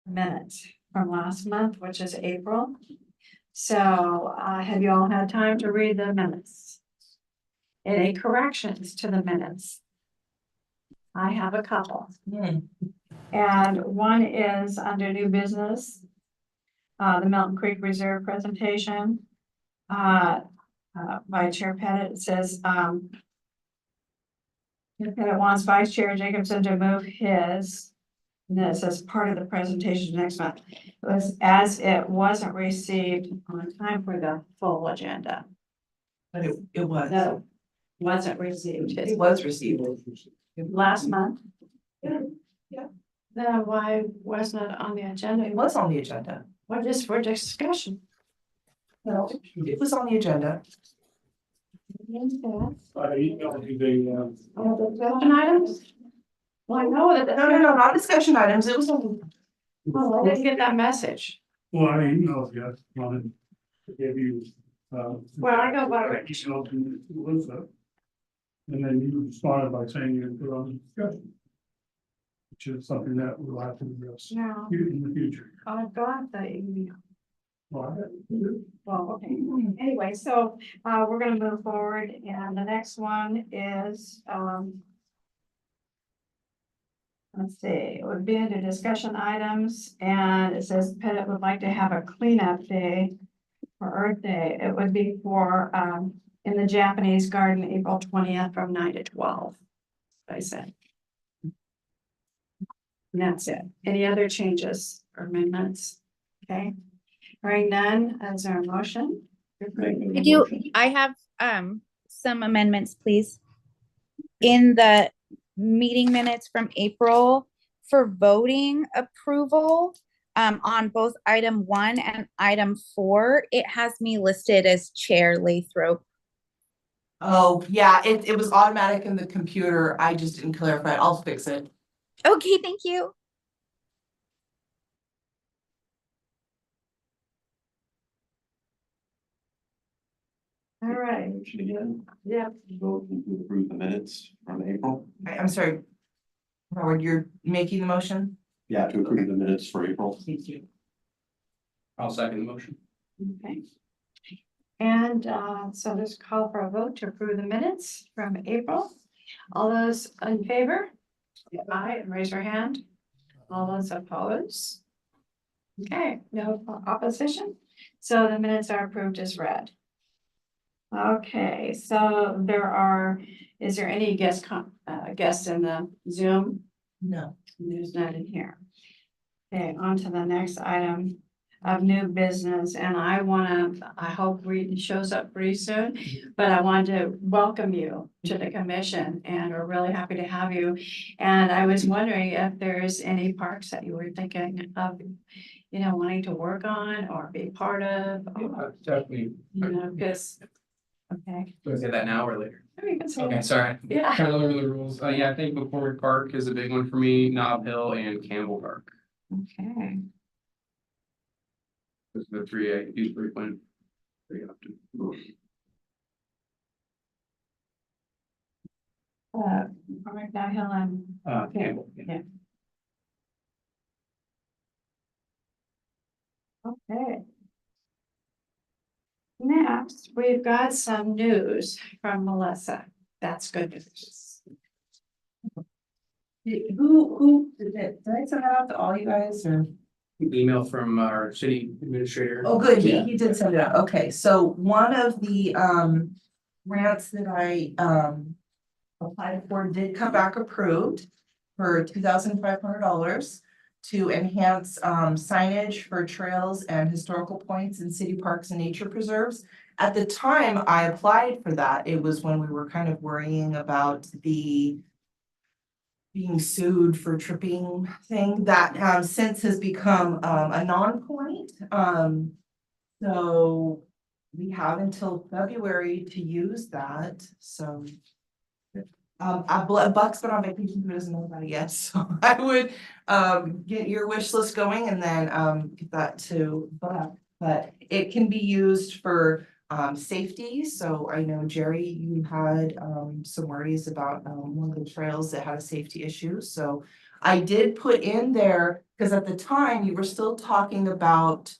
Minutes from last month, which is April. So, have you all had time to read the minutes? Any corrections to the minutes? I have a couple. And one is under new business. The Mountain Creek Reserve presentation. By Chair Pettit, it says, Chair Pettit wants Vice Chair Jacobson to move his. And then it says part of the presentation next month. It was as it wasn't received on time for the full agenda. But it was. No, wasn't received. It was received. Last month. Yeah. Then why wasn't it on the agenda? It was on the agenda. Well, just for discussion. No, it was on the agenda. I emailed you the, Discussion items? Well, I know that. No, not discussion items. It was on. Oh, I didn't get that message. well, I emailed you, wanted to give you, Well, I know about it. emailed to Melissa. And then you responded by saying you put on the discussion. Which is something that we'll have to address No, in the future. I got the email. Well, Well, okay. Anyway, so we're gonna move forward and the next one is let's see, it would be under discussion items and it says Pettit would like to have a cleanup day for Earth Day. It would be for in the Japanese garden, April 20th from 9 to 12. I said. And that's it. Any other changes or amendments? Okay. Hearing none, is there a motion? I have some amendments, please. In the meeting minutes from April for voting approval on both item 1 and item 4, it has me listed as Chair Lathrop. Oh, yeah, it was automatic in the computer. I just didn't clarify it. I'll fix it. Okay, thank you. All right. Yeah. Vote to approve the minutes from April. I'm sorry. Howard, you're making the motion? Yeah, to approve the minutes for April. Thank you. I'll second the motion. Okay. And so let's call for a vote to approve the minutes from April. All those in favor? Aye, raise your hand. All those opposed? Okay, no opposition. So the minutes are approved as read. Okay, so is there any guests in the Zoom? No. There's none in here. Okay, on to the next item of new business, and I hope Reed shows up pretty soon, but I want to welcome you to the commission, and we're really happy to have you. And I was wondering if there's any parks that you were thinking of, wanting to work on or be part of, Definitely. because, okay. Do I say that now or later? You can say Okay, that. sorry. Yeah. Kind of learning the rules. Yeah, I think McCormick Park is a big one for me, Nob Hill and Campbell Park. Okay. Those are the three I use frequent. Pretty often. All right, Downhill and. Okay. Campbell. Yeah. Okay. Next, we've got some news from Melissa. That's good news. Who did it? Did I send that out to all you guys or? Email from our city administrator. Oh, good, he did send it out, okay, so one of the grants that I applied for did come back approved for $2,500 to enhance signage for trails and historical points in city parks and nature preserves. At the time I applied for that, it was when we were kind of worrying about the being sued for tripping thing that since has become a non-point. So we have until February to use that, so Buck's been on vacation, who doesn't know about it yet, so I would, get your wish list going and then, get that to Buck. But it can be used for, safety, so I know Jerry, you had, some worries about, one of the trails that had a safety issue, so. I did put in there, because at the time you were still talking about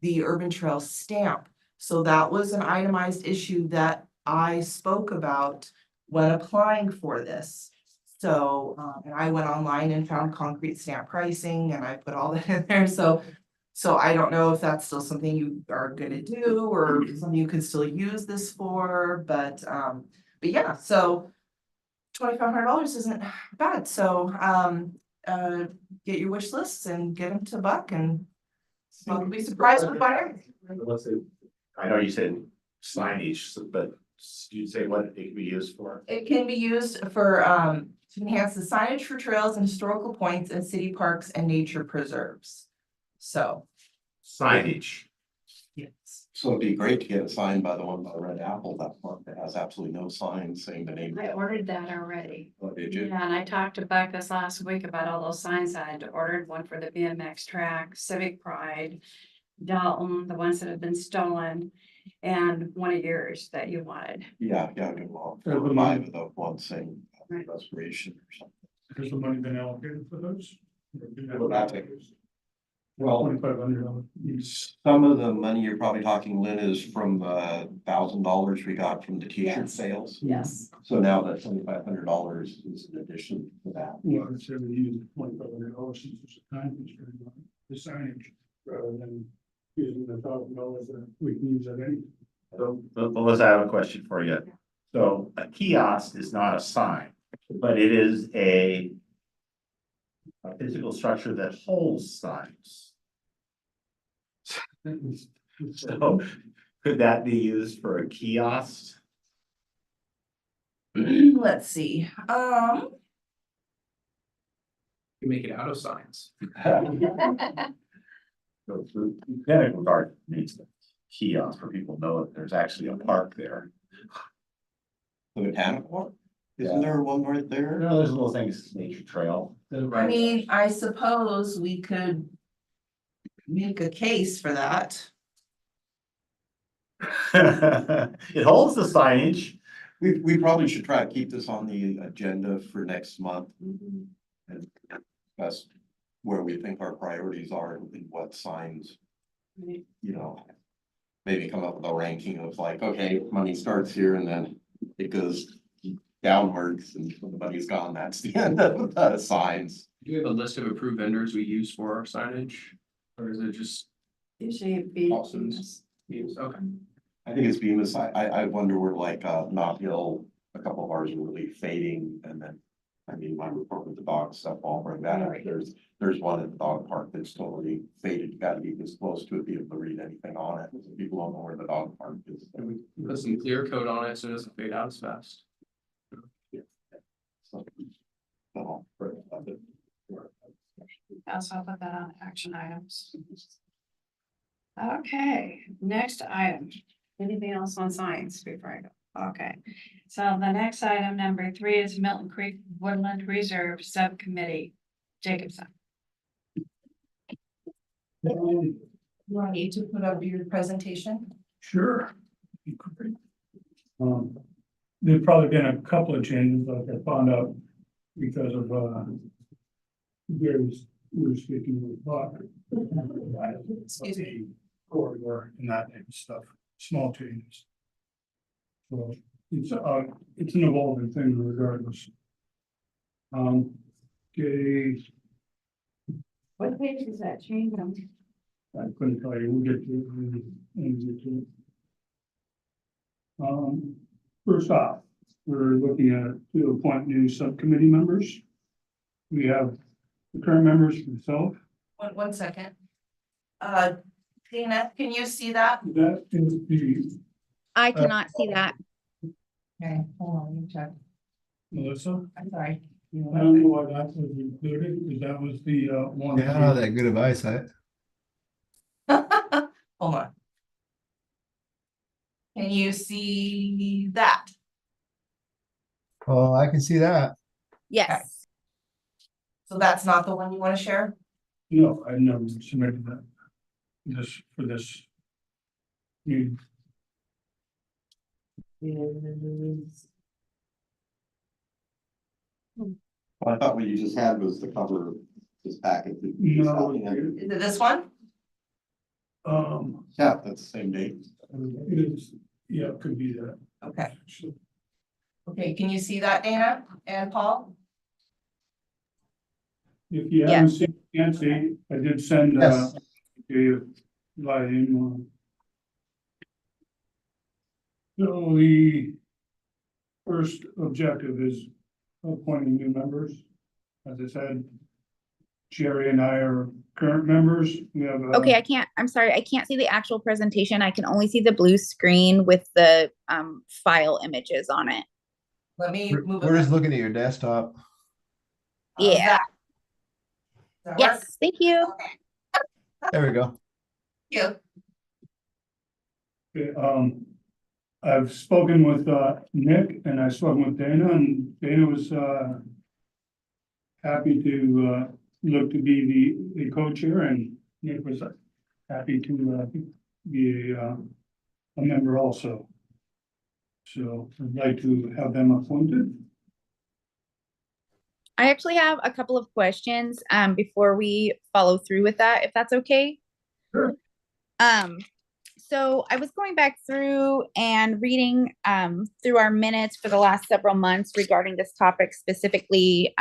the urban trail stamp. So that was an itemized issue that I spoke about when applying for this. So, and I went online and found concrete stamp pricing and I put all that in there, so. So I don't know if that's still something you are gonna do or something you could still use this for, but yeah, so. $2,500 isn't bad, so, get your wish lists and get them to Buck and. Buck will be surprised with everything. Let's say, I know you said signage, but you say what it can be used for? It can be used for, to enhance the signage for trails and historical points in city parks and nature preserves. So, Signage. yes. So it'd be great to get a sign by the one by Red Apple, that park that has absolutely no sign saying the name. I ordered that already. Oh, did you? Yeah, and I talked to Buck this last week about all those signs. I had ordered one for the BMX track, Civic Pride, Dalton, the ones that have been stolen, and one of yours that you wanted. Yeah, good luck. Yeah, the 5 money. of the one saying Right. restoration or something. Has the money been allocated for those? Well, that's it. Well, $2,500. some of the money you're probably talking, Lynn, is from the $1,000 we got from the t-shirt Yes. sales. Yes. So now that $2,500 is in addition to that. Well, I'd say we use $2,500 since it's a time constraint on the signage rather than using $1,000 that we can use at any. So, Melissa, I have a question for you. So a kiosk is not a sign, but it is a physical structure that holds signs. So could that be used for a kiosk? Let's see, You make it out of signs. So Technical Guard needs a kiosk for people to know that there's actually a park there. The botanical one? Yeah. Isn't there one right there? No, there's little things, nature trail. I mean, I suppose we could make a case for that. It holds the signage. We probably should try to keep this on the agenda for next month and discuss where we think our priorities are and what signs, Right. you know. Maybe come up with a ranking of like, okay, money starts here and then it goes downwards and when the money's gone, that's the end of the signs. Do you have a list of approved vendors we use for our signage? Or is it just Usually it'd be. Paulson's. use? Okay. I think it's Bemis. I wonder where like Knott Hill, a couple of ours are really fading and then. I mean, my report with the dog stuff, I'll bring that up. There's one at the dog park that's totally faded. You gotta be this close to it, be able to read anything on it. People don't know where the dog park is. And we put some clear coat on it so it doesn't fade out as fast. So, Also, I'll put that on action items. Okay, next item. Anything else on science before I go? Okay, so the next item, number 3, is Milton Creek Woodland Reserve Subcommittee. Jacobson. You want me to put up your presentation? Sure. There've probably been a couple of changes, like I found out because of, Gary's, we were speaking with Buck. Excuse me. Corridor and that type of stuff, small changes. So it's an evolving thing regardless. Okay, What page is that change on? I couldn't tell you, we'll get to it when we get to it. First off, we're looking at to appoint new subcommittee members. We have the current members myself. One second. Dana, can you see that? That is the I cannot see that. Okay, hold on, let me check. Melissa. I'm sorry. I don't know why that was included, because that was the one. Yeah, I don't have that good of eyesight. Hold on. Can you see that? Oh, I can see that. Yes. So that's not the one you want to share? No, I never submitted that. This, for this. You, Is- I thought what you just had was the cover of this packet. No. Is it this one? Yeah, that's the same date. it is, yeah, it could be that. Okay. Okay, can you see that, Dana and Paul? If you haven't seen, can't see, I did send, Yes. to you via email. So the first objective is appointing new members. As I said, Jerry and I are current members. We have. Okay, I'm sorry, I can't see the actual presentation. I can only see the blue screen with the file images on it. Let me move it. We're just looking at your desktop. How's Yeah. that? Does that work? Yes, thank you. There we go. Yeah. Okay, I've spoken with Nick and I've spoken with Dana, and Dana was happy to look to be the co-chair, and Nick was happy to be a member also. So I'd like to have them appointed. I actually have a couple of questions before we follow through with that, if that's okay. Sure. So I was going back through and reading through our minutes for the last several months regarding this topic specifically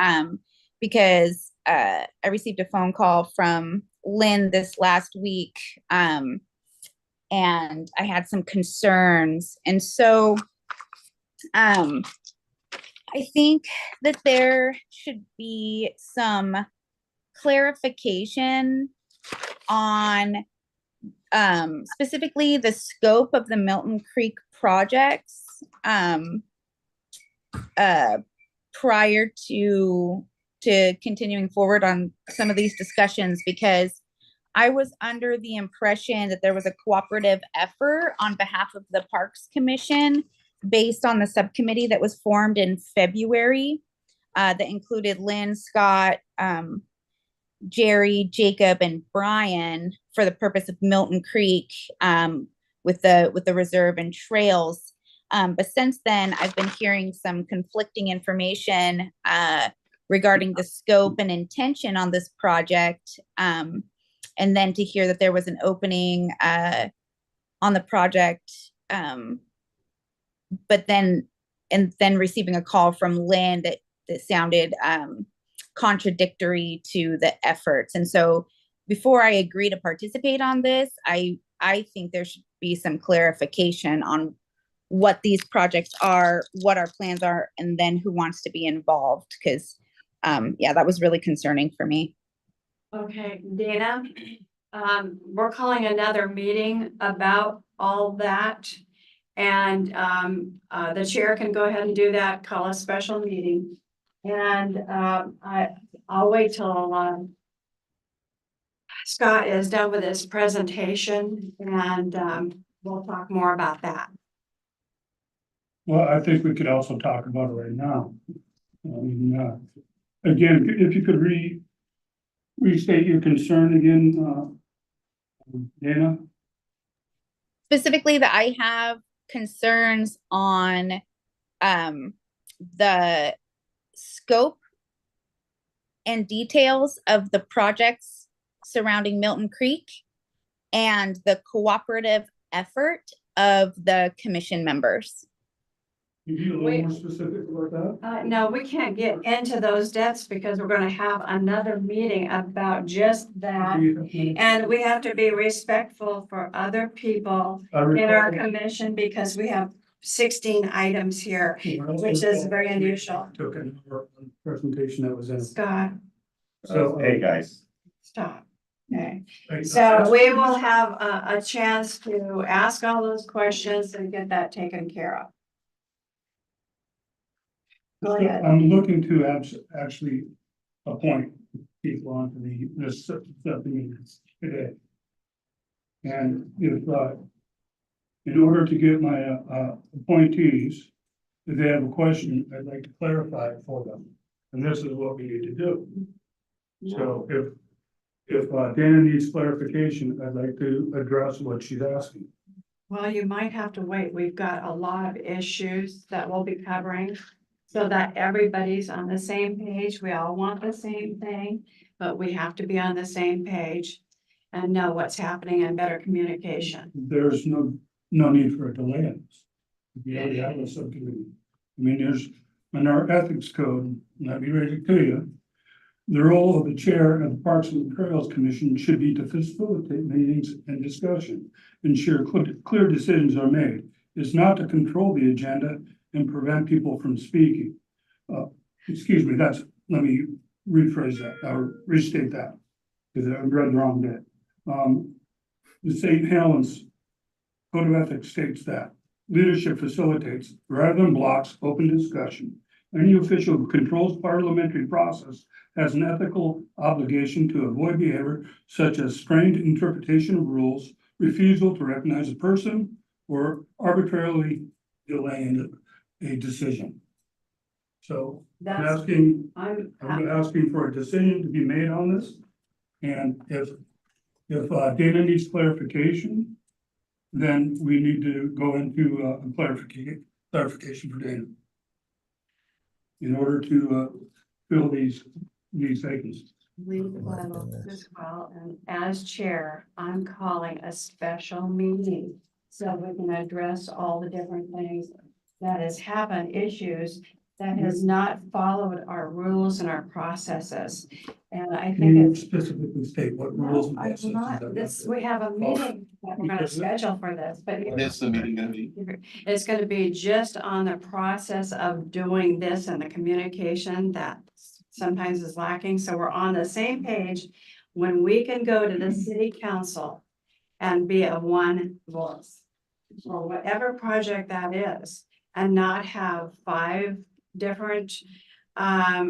because I received a phone call from Lynn this last week and I had some concerns. And so I think that there should be some clarification on specifically the scope of the Milton Creek projects prior to continuing forward on some of these discussions, because I was under the impression that there was a cooperative effort on behalf of the Parks Commission based on the subcommittee that was formed in February that included Lynn, Scott, Jerry, Jacob, and Brian for the purpose of Milton Creek with the reserve and trails. But since then, I've been hearing some conflicting information regarding the scope and intention on this project. And then to hear that there was an opening on the project, but then receiving a call from Lynn that sounded contradictory to the efforts. And so before I agree to participate on this, I think there should be some clarification on what these projects are, what our plans are, and then who wants to be involved. Because yeah, that was really concerning for me. Okay, Dana, we're calling another meeting about all that. And the chair can go ahead and do that, call a special meeting. And I'll wait till Scott is done with his presentation and we'll talk more about that. Well, I think we could also talk about it right now. Again, if you could restate your concern again, Dana. Specifically, that I have concerns on the scope and details of the projects surrounding Milton Creek and the cooperative effort of the commission members. Can you be a little more specific about that? No, we can't get into those depths because we're gonna have another meeting about just that. And we have to be respectful for other people in our commission because we have 16 items here, which is very unusual. Took a presentation that was in. Scott, So, Hey, guys. stop. Okay, so we will have a chance to ask all those questions and get that taken care of. Go ahead. I'm looking to actually appoint people onto this subcommittee today. And if, in order to get my appointees, if they have a question, I'd like to clarify it for them. And this is what we need to do. So if Dana needs clarification, I'd like to address what she's asking. Well, you might have to wait. We've got a lot of issues that we'll be covering. So that everybody's on the same page. We all want the same thing, but we have to be on the same page and know what's happening and better communication. There's no need for a delay in this. We already have a subcommittee. I mean, there's, in our ethics code, let me read it to you. The role of the chair of the Parks and Trails Commission should be to facilitate meetings and discussion, ensure clear decisions are made. It's not to control the agenda and prevent people from speaking. Excuse me, let me rephrase that, or restate that, because I read the wrong bit. The St. Helens Code of Ethics states that leadership facilitates, rather than blocks, open discussion. Any official who controls parliamentary process has an ethical obligation to avoid behavior such as strained interpretation of rules, refusal to recognize a person, or arbitrarily delaying a decision. So I'm asking for a decision to be made on this. And if Dana needs clarification, then we need to go into a clarification for Dana in order to fill these vacancies. Leave the Bible as well, and as chair, I'm calling a special meeting so we can address all the different things that has happened, issues that has not followed our rules and our processes. And I Can think you it's. specifically state what rules and No, I will processes not. that- This, we have a meeting that we're gonna schedule for this, but What is the meeting gonna be? it's gonna be just on the process of doing this and the communication that sometimes is lacking, so we're on the same page. When we can go to the city council and be a one voice for whatever project that is, and not have 5 different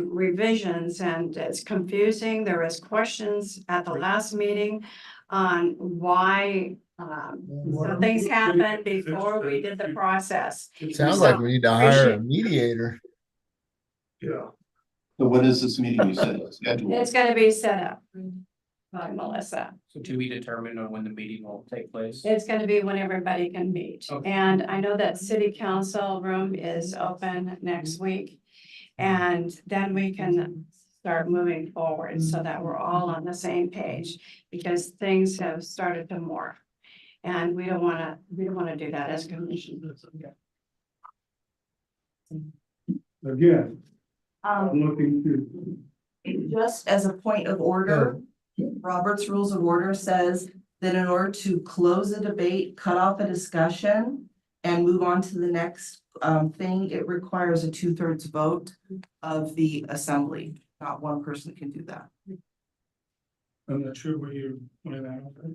revisions, and it's confusing. There was questions at the last meeting on why some things happened before we did the process. Sounds like we need to hire a mediator. Yeah, So what is this meeting you said scheduled? It's gonna be set up by Melissa. So to be determined on when the meeting will take place. It's gonna be when everybody can meet. Okay. And I know that city council room is open next week. And then we can start moving forward so that we're all on the same page, because things have started to morph. And we don't wanna do that as a commission. again, I'm looking to, Just as a point of order, Robert's Rules of Order says that in order to close a debate, cut off a discussion, and move on to the next thing, it requires a 2/3 vote of the assembly. Not one person can do that. I'm not sure where you're putting that out there.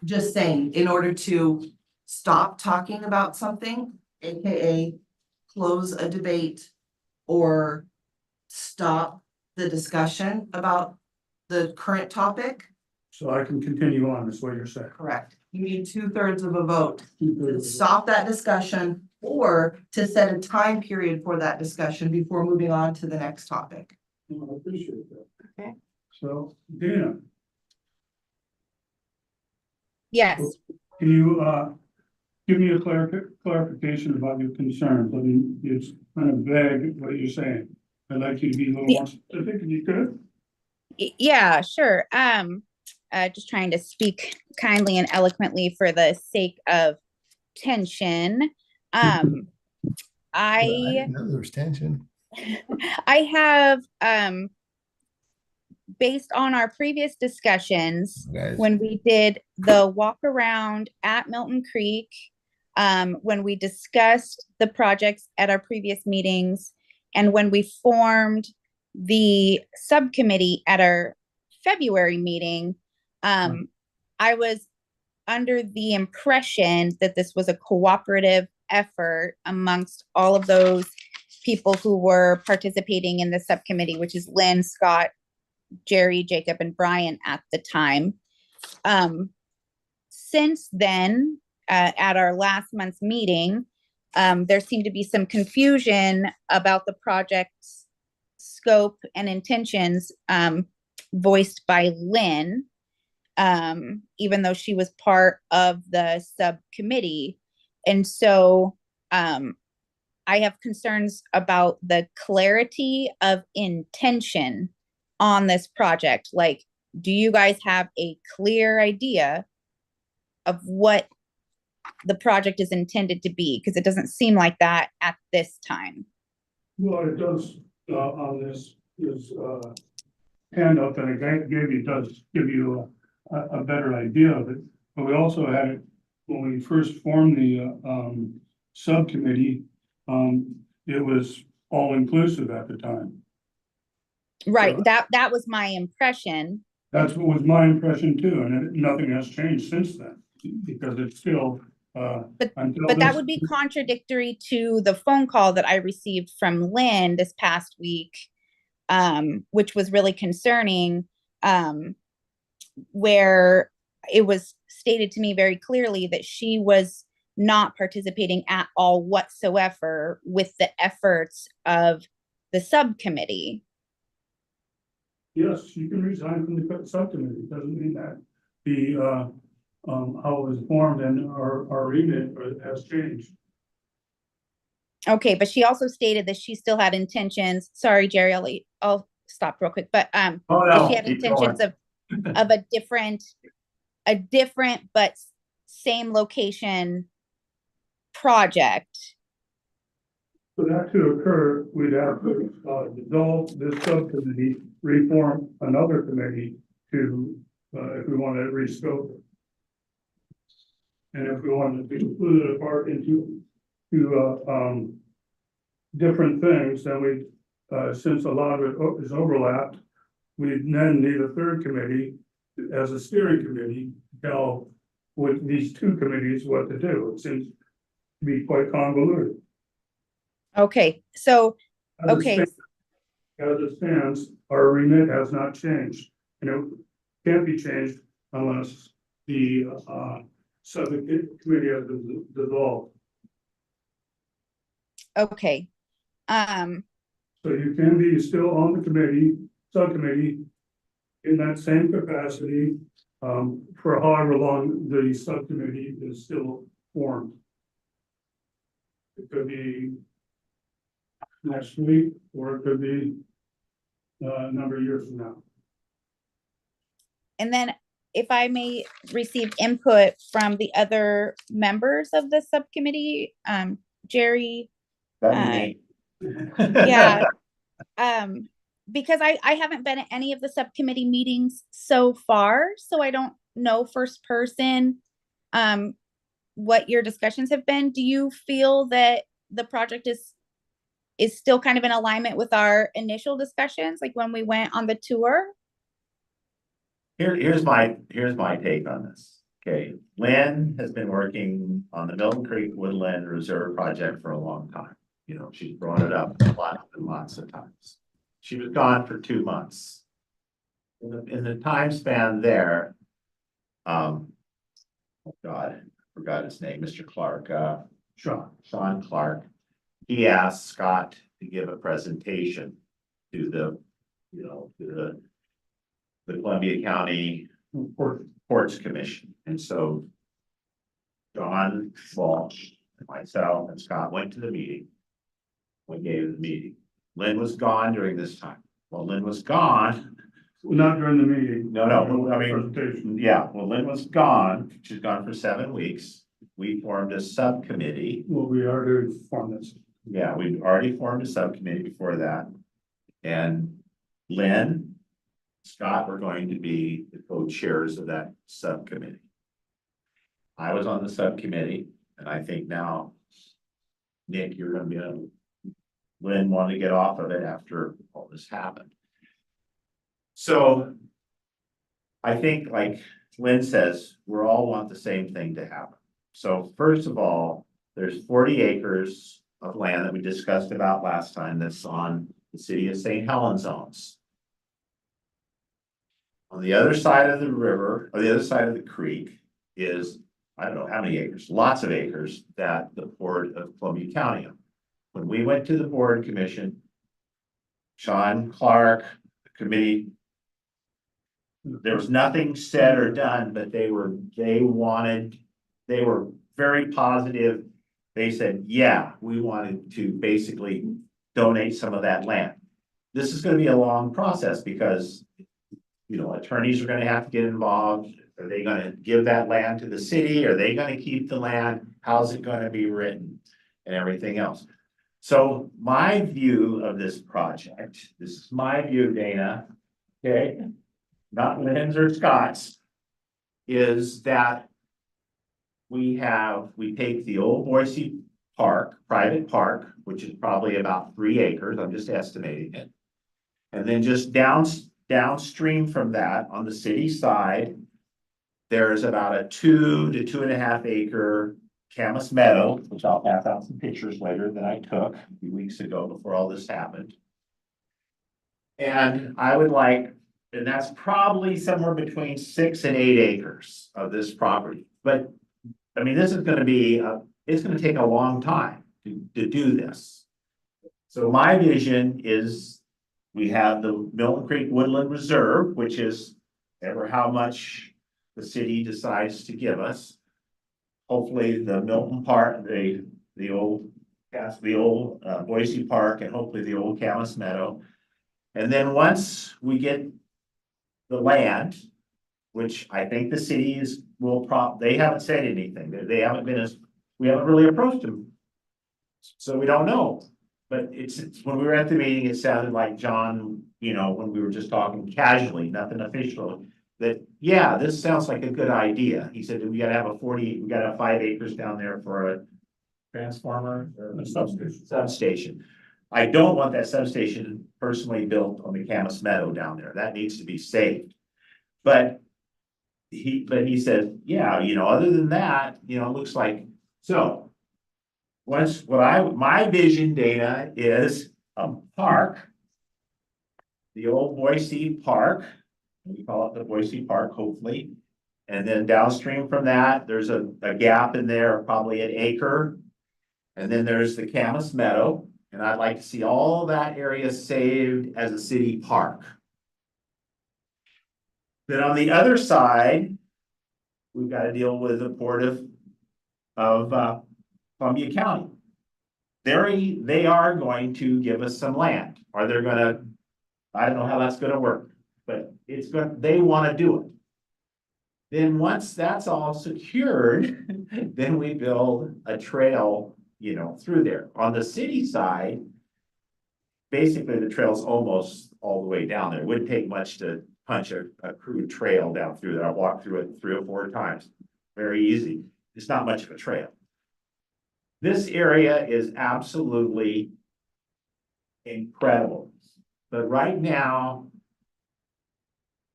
Just saying, in order to stop talking about something, AKA close a debate or stop the discussion about the current topic, So I can continue on, is what you're saying. correct. You need 2/3 of a vote to stop that discussion or to set a time period for that discussion before moving on to the next topic. I appreciate that. Okay. So, Dana, Yes, can you give me a clarification about your concerns? I mean, it's kind of vague what you're saying. I'd like you to be a little more specific, if you could. Yeah, sure. Just trying to speak kindly and eloquently for the sake of tension. I I didn't know there was tension. I have based on our previous discussions, Guys. when we did the walk around at Milton Creek, when we discussed the projects at our previous meetings, and when we formed the subcommittee at our February meeting, I was under the impression that this was a cooperative effort amongst all of those people who were participating in the subcommittee, which is Lynn, Scott, Jerry, Jacob, and Brian at the time. Since then, at our last month's meeting, there seemed to be some confusion about the project's scope and intentions, voiced by Lynn, even though she was part of the subcommittee. And so, I have concerns about the clarity of intention on this project. Like, do you guys have a clear idea of what the project is intended to be? Because it doesn't seem like that at this time. Well, it does, on this, handout that I gave you, does give you a better idea of it. But we also had it, when we first formed the, subcommittee, it was all inclusive at the time. Right, Yeah. that was my impression. That's what was my impression too, and nothing has changed since then, because it's still, until But that this- would be contradictory to the phone call that I received from Lynn this past week, which was really concerning, where it was stated to me very clearly that she was not participating at all whatsoever with the efforts of the subcommittee. Yes, you can resign from the subcommittee, doesn't mean that the, how it was formed and our remit has changed. Okay, but she also stated that she still had intentions. Sorry, Jerry, I'll stop real quick, but Oh, that no, she had keep intentions going. of a different but same location project. For that to occur, we'd have to dissolve this subcommittee, reform another committee to, if we want to rescope it. And if we wanted to split it apart into different things, then we, since a lot of it is overlapped, we then need a third committee as a steering committee, to tell with these two committees what to do. It seems to be quite convoluted. Okay, so, As it okay, stands- As it stands, our remit has not changed, and it can't be changed unless the, subcommittee has been dissolved. okay. So you can be still on the committee, subcommittee, in that same capacity, for however long the subcommittee is still formed. It could be next week, or it could be a number of years from now. And then if I may receive input from the other members of the subcommittee, Jerry, That'd be me. yeah. Because I haven't been at any of the subcommittee meetings so far, so I don't know first person, what your discussions have been. Do you feel that the project is still kind of in alignment with our initial discussions, like when we went on the tour? Here's my take on this. Okay, Lynn has been working on the Milton Creek Woodland Reserve project for a long time. You know, she's brought it up lots and lots of times. She was gone for 2 months. In the time span there, oh God, I forgot his name, Mr. Clark, Sean Clark. He asked Scott to give a presentation to the, you know, to the Columbia County Ports Commission. And so John Walsh and myself and Scott went to the meeting. We gave the meeting. Lynn was gone during this time. Well, Lynn was gone. Not during the meeting. No, I mean, Presentation. yeah, well, Lynn was gone. She's gone for 7 weeks. We formed a subcommittee. Well, we already formed this. Yeah, we'd already formed a subcommittee before that. And Lynn, Scott were going to be the co-chairs of that subcommittee. I was on the subcommittee, and I think now, Nick, you're gonna be on. Lynn wanted to get off of it after all this happened. So I think, like Lynn says, we all want the same thing to happen. So first of all, there's 40 acres of land that we discussed about last time that's on the city of St. Helens owns. On the other side of the river, or the other side of the creek, is I don't know how many acres, lots of acres that the Port of Columbia County owned. When we went to the board commission, Sean Clark, the committee, there was nothing said or done, but they were very positive. They said, yeah, we wanted to basically donate some of that land. This is gonna be a long process because, you know, attorneys are gonna have to get involved. Are they gonna give that land to the city? Are they gonna keep the land? How's it gonna be written? And everything else. So my view of this project, this is my view, Dana, okay? Not Lynn's or Scott's, is that we take the old Boise Park, private park, which is probably about 3 acres, I'm just estimating it. And then just downstream from that, on the city side, there's about a 2 to 2.5 acre Camas Meadow, which I'll pass out some pictures later that I took a few weeks ago before all this happened. And I would like, and that's probably somewhere between 6 and 8 acres of this property. But, I mean, this is gonna be, it's gonna take a long time to do this. So my vision is, we have the Milton Creek Woodland Reserve, which is ever how much the city decides to give us. Hopefully the Milton Park, the old Boise Park, and hopefully the old Camas Meadow. And then once we get the land, which I think the cities they haven't said anything, they haven't we haven't really approached them. So we don't know, but when we were at the meeting, it sounded like John, you know, when we were just talking casually, nothing official, that, yeah, this sounds like a good idea. He said, we gotta have 5 acres down there for a transformer or a substation. I don't want that substation personally built on the Camas Meadow down there. That needs to be saved. But he said, yeah, you know, other than that, you know, it looks like, so. My vision, Dana, is a park. The old Boise Park, we call it the Boise Park, hopefully. And then downstream from that, there's a gap in there, probably an acre. And then there's the Camas Meadow, and I'd like to see all that area saved as a city park. Then on the other side, we've got to deal with the Port of Columbia County. They are going to give us some land. Are they gonna, I don't know how that's gonna work, but they want to do it. Then once that's all secured, then we build a trail, you know, through there. On the city side, basically the trail's almost all the way down there. It wouldn't take much to punch a crude trail down through there. I walked through it 3 or 4 times. Very easy. It's not much of a trail. This area is absolutely incredible. But right now,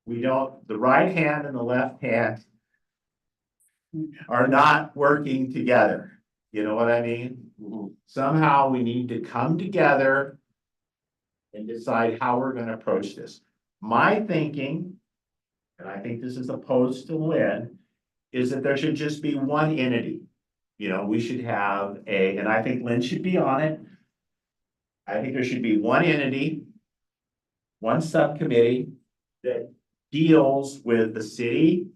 the right hand and the left hand are not working together. You know what I mean? Somehow we need to come together and decide how we're going to approach this. My thinking, and I think this is opposed to Lynn, is that there should just be one entity. You know, we should have and I think Lynn should be on it. I think there should be one entity, one subcommittee that deals with the city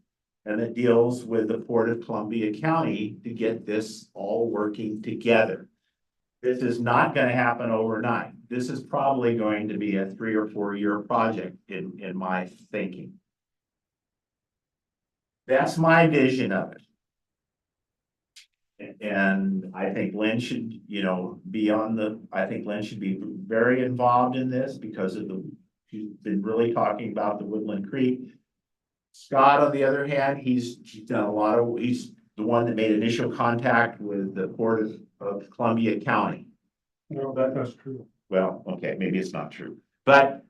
and that deals with the Port of Columbia County to get this all working together. This is not going to happen overnight. This is probably going to be a 3 or 4 year project in my thinking. That's my vision of it. And I think Lynn should, you know, I think Lynn should be very involved in this because she's been really talking about the Woodland Creek. Scott, on the other hand, he's done he's the one that made initial contact with the Port of Columbia County. No, that's true. Well, okay, maybe it's not true, but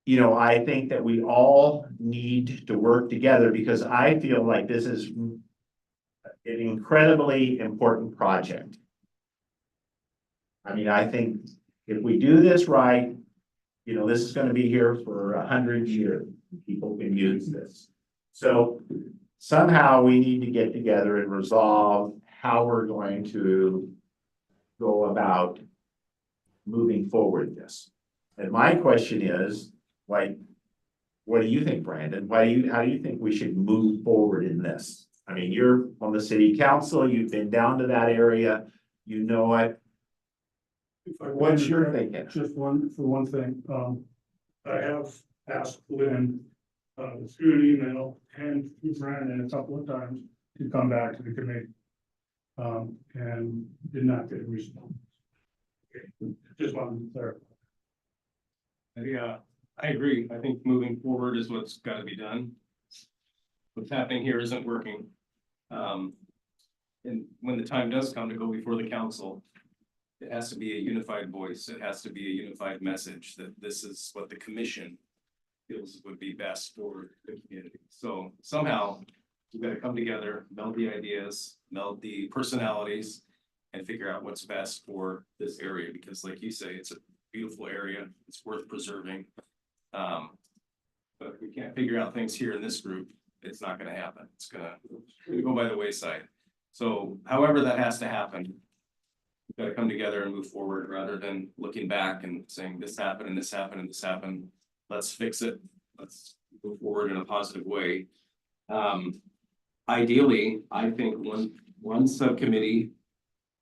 you know, I think that we all need to work together because I feel like this is an incredibly important project. I mean, I think if we do this right, you know, this is going to be here for 100 years. People can use this. So somehow we need to get together and resolve how we're going to go about moving forward this. And my question is, like, what do you think, Brandon? How do you think we should move forward in this? I mean, you're on the city council, you've been down to that area, you know it. If I What's can your interject thinking? Just one thing, I have asked Lynn, through an email and through Brandon a couple of times to come back to the committee. And did not get a response. Okay, just wanted to clarify. Yeah, I agree. I think moving forward is what's gotta be done. What's happening here isn't working. And when the time does come to go before the council, it has to be a unified voice. It has to be a unified message that this is what the commission feels would be best for the community. So somehow we've got to come together, meld the ideas, meld the personalities, and figure out what's best for this area, because like you say, it's a beautiful area, it's worth preserving. But if we can't figure out things here in this group, it's not gonna happen. It's gonna go by the wayside. So however that has to happen, we've got to come together and move forward rather than looking back and saying this happened and this happened and this happened. Let's fix it. Let's move forward in a positive way. Ideally, I think one subcommittee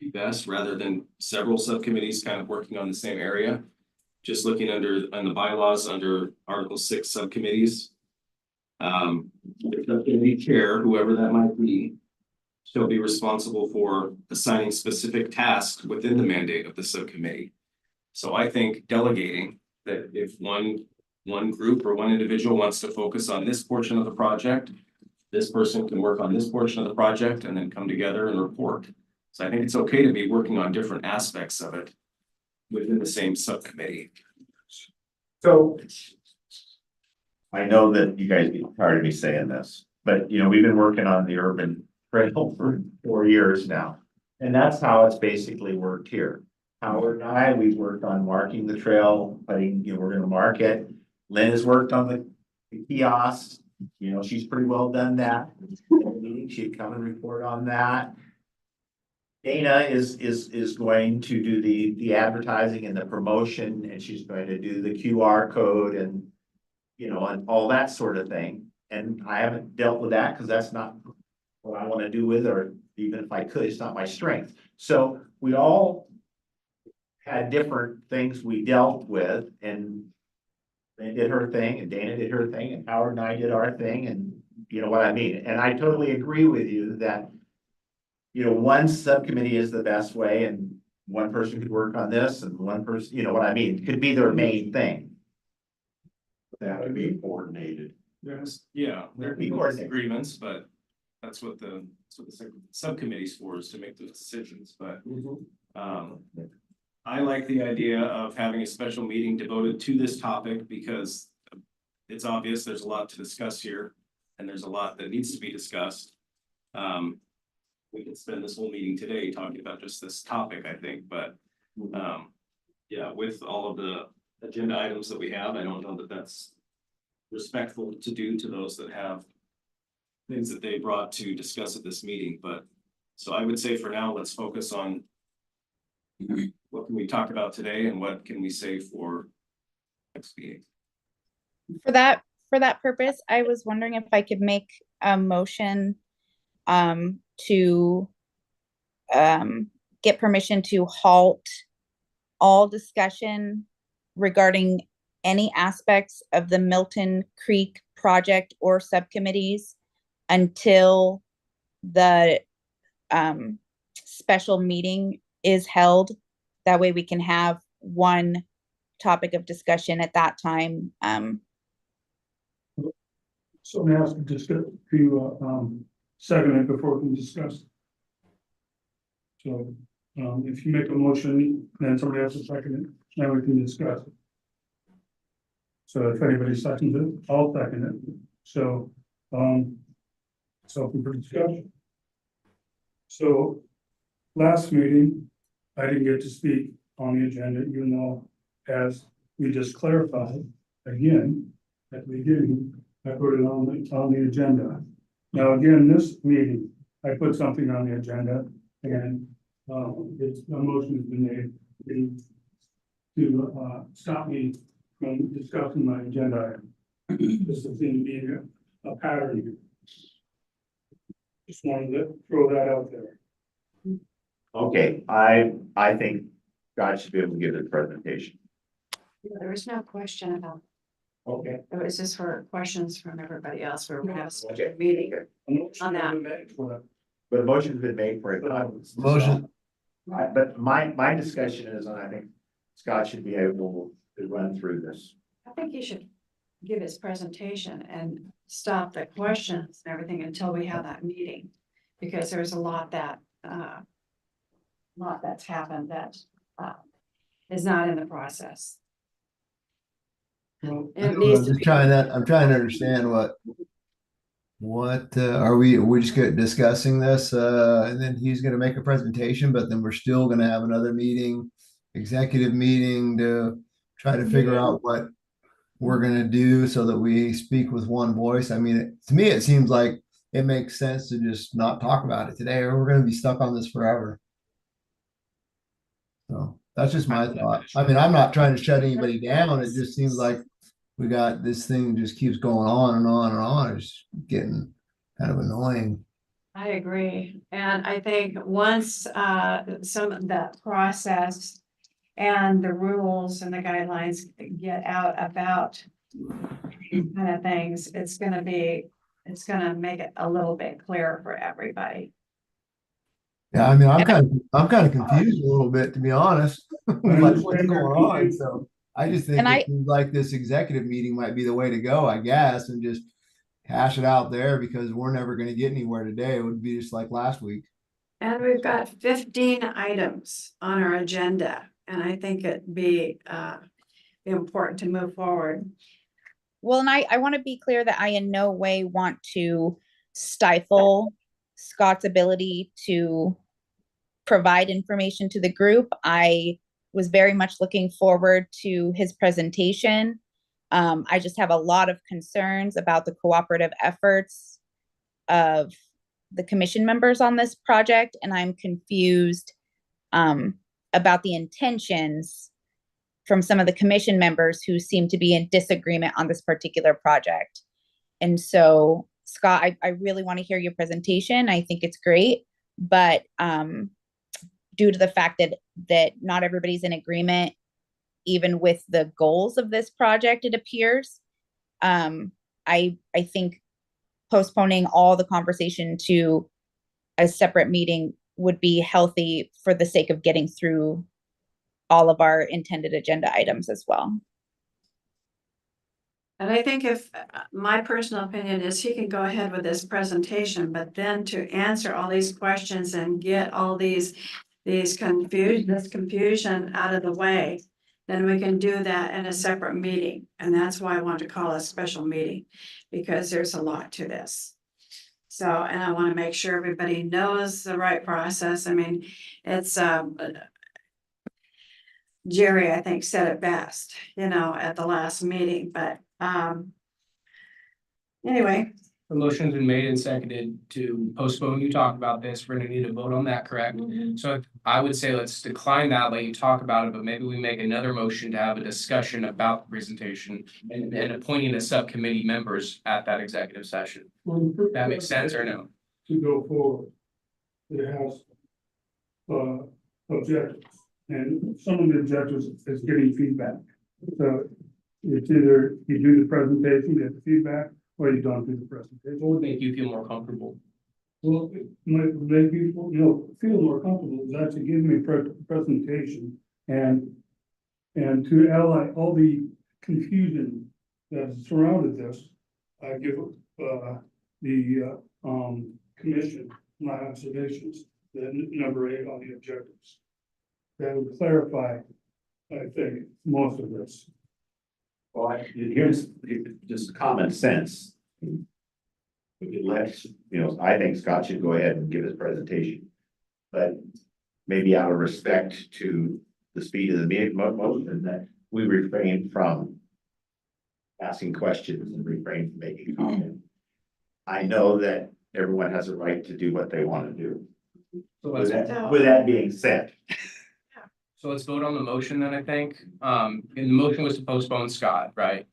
be best rather than several subcommittees kind of working on the same area. Just looking on the bylaws under Article 6 subcommittees. The subcommittee chair, whoever that might be, shall be responsible for assigning specific tasks within the mandate of the subcommittee. So I think delegating that if one group or one individual wants to focus on this portion of the project, this person can work on this portion of the project and then come together and report. So I think it's okay to be working on different aspects of it within the same subcommittee. So I know that you guys get tired of me saying this, but you know, we've been working on the urban trail for 4 years now. And that's how it's basically worked here. Howard and I, we've worked on marking the trail, we're gonna mark it. Lynn has worked on the kiosks, she's pretty well done that. She'd come and report on that. Dana is going to do the advertising and the promotion, and she's going to do the QR code and and all that sort of thing. And I haven't dealt with that because that's not what I want to do with, or even if I could, it's not my strength. So we all had different things we dealt with, and Lynn did her thing, and Dana did her thing, and Howard and I did our thing, and you know what I mean? And I totally agree with you that one subcommittee is the best way, and one person could work on this, and one person, what I mean, could be their main thing. That would be coordinated. Yes, Yeah, there Be are coordinated. agreements, but that's what the subcommittee's for, is to make those decisions, but I like the idea of having a special meeting devoted to this topic because it's obvious there's a lot to discuss here and there's a lot that needs to be discussed. We could spend this whole meeting today talking about just this topic, I think, but yeah, with all of the agenda items that we have, I don't know that that's respectful to do to those that have things that they brought to discuss at this meeting, but so I would say for now, let's focus on what can we talk about today and what can we say for next meeting. For that purpose, I was wondering if I could make a motion to get permission to halt all discussion regarding any aspects of the Milton Creek project or subcommittees until the special meeting is held. That way we can have one topic of discussion at that time. so I'm asked to discuss, to second it before we can discuss. So, if you make a motion, then somebody else will second it, then we can discuss it. So if anybody seconds it, I'll second it. So, open for discussion. So, last meeting, I didn't get to speak on the agenda, even though, as we just clarified, again, at the beginning, I put it on the agenda. Now, again, this meeting, I put something on the agenda and, it's, a motion has been made to stop me from discussing my agenda item. This is in being a pattern here. Just wanted to throw that out there. Okay, I think God should be able to give the presentation. There was no question about, Okay. it was just for questions from everybody else. We're gonna have a special Okay. meeting. A motion On that. has been made for But a motion's been made for it. Motion. But my discussion is, and I think Scott should be able to run through this. I think he should give his presentation and stop the questions and everything until we have that meeting. Because there's a lot that's happened that, is not in the process. Well, And it needs I'm to just be. trying to, I'm trying to understand what, are we just discussing this, and then he's gonna make a presentation, but then we're still gonna have another meeting, executive meeting to try to figure out what we're gonna do so that we speak with one voice. I mean, to me, it seems like it makes sense to just not talk about it today, or we're gonna be stuck on this forever. So that's just my thought. I mean, I'm not trying to shut anybody down. It just seems like we got this thing just keeps going on and on and on. It's getting kind of annoying. I agree, and I think once some of that process and the rules and the guidelines get out about these kind of things, it's gonna make it a little bit clearer for everybody. Yeah, I mean, I'm kind of confused a little bit, to be honest, like what's going on. So I just think And it seems like this executive meeting might be the way to go, I guess, and just hash it out there because we're never going to get anywhere today. It would be just like last week. And we've got 15 items on our agenda, and I think it'd be important to move forward. Well, and I want to be clear that I in no way want to stifle Scott's ability to provide information to the group. I was very much looking forward to his presentation. I just have a lot of concerns about the cooperative efforts of the commission members on this project, and I'm confused about the intentions from some of the commission members who seem to be in disagreement on this particular project. And so, Scott, I really want to hear your presentation. I think it's great, but due to the fact that not everybody's in agreement, even with the goals of this project, it appears, I think postponing all the conversation to a separate meeting would be healthy for the sake of getting through all of our intended agenda items as well. And I think if, my personal opinion is he can go ahead with this presentation, but then to answer all these questions and get all this confusion out of the way, then we can do that in a separate meeting. And that's why I want to call a special meeting, because there's a lot to this. So, and I want to make sure everybody knows the right process. I mean, it's, Jerry, I think, said it best, at the last meeting, but, anyway, The motion's been made and seconded to postpone. You talked about this. We're gonna need to vote on that, correct? So I would say let's decline that, let you talk about it, but maybe we make another motion to have a discussion about the presentation and appointing the subcommittee members at that executive session. That makes sense or no? To go forward. It has objectives, and some of the objectives is getting feedback. So it's either you do the presentation, get the feedback, or you don't do the presentation. What would make you feel more comfortable? Well, it might make people, feel more comfortable, is actually give me a presentation and to ally all the confusion that surrounded this, I give the commission my observations, then number 8 on the objectives. That would clarify, I think, most of this. Well, here's just common sense. Let's, I think Scott should go ahead and give his presentation. But maybe out of respect to the speed of the meeting, motion, that we refrain from asking questions and refrain from making comment. I know that everyone has a right to do what they want to do. So With let's, that being said, so let's vote on the motion then, I think. And the motion was to postpone Scott, right?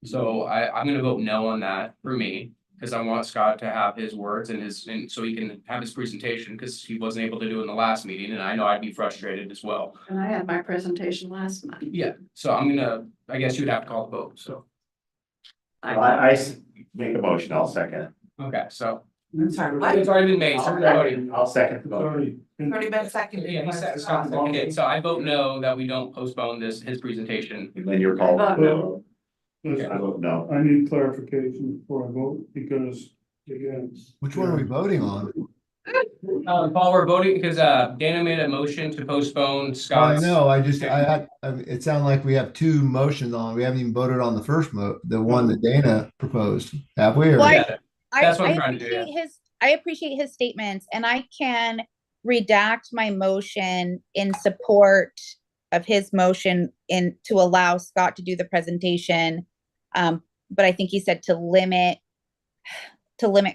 So I'm gonna vote no on that for me, because I want Scott to have his words and so he can have his presentation, because he wasn't able to do it in the last meeting, and I know I'd be frustrated as well. And I had my presentation last month. Yeah, so I guess you'd have to call the vote, so, make a motion, I'll second it. okay, so. I'm sorry, what? It's already been made, so we're voting. I'll second the motion. Sorry. Already been seconded. Yeah, he said, Scott seconded, so I vote no, that we don't postpone his presentation. And then you're called. Vote no. Listen, I vote no. I need clarification before I vote, because again. Which one are we voting on? Paul, we're voting because Dana made a motion to postpone I Scott's. know, it sounded like we have two motions on, we haven't even voted on the first the one that Dana proposed, have we? Or- Well, Yeah, I That's what I'm trying to do, I appreciate his statements, and I can redact my motion in support of his motion to allow Scott to do the presentation. But I think he said to limit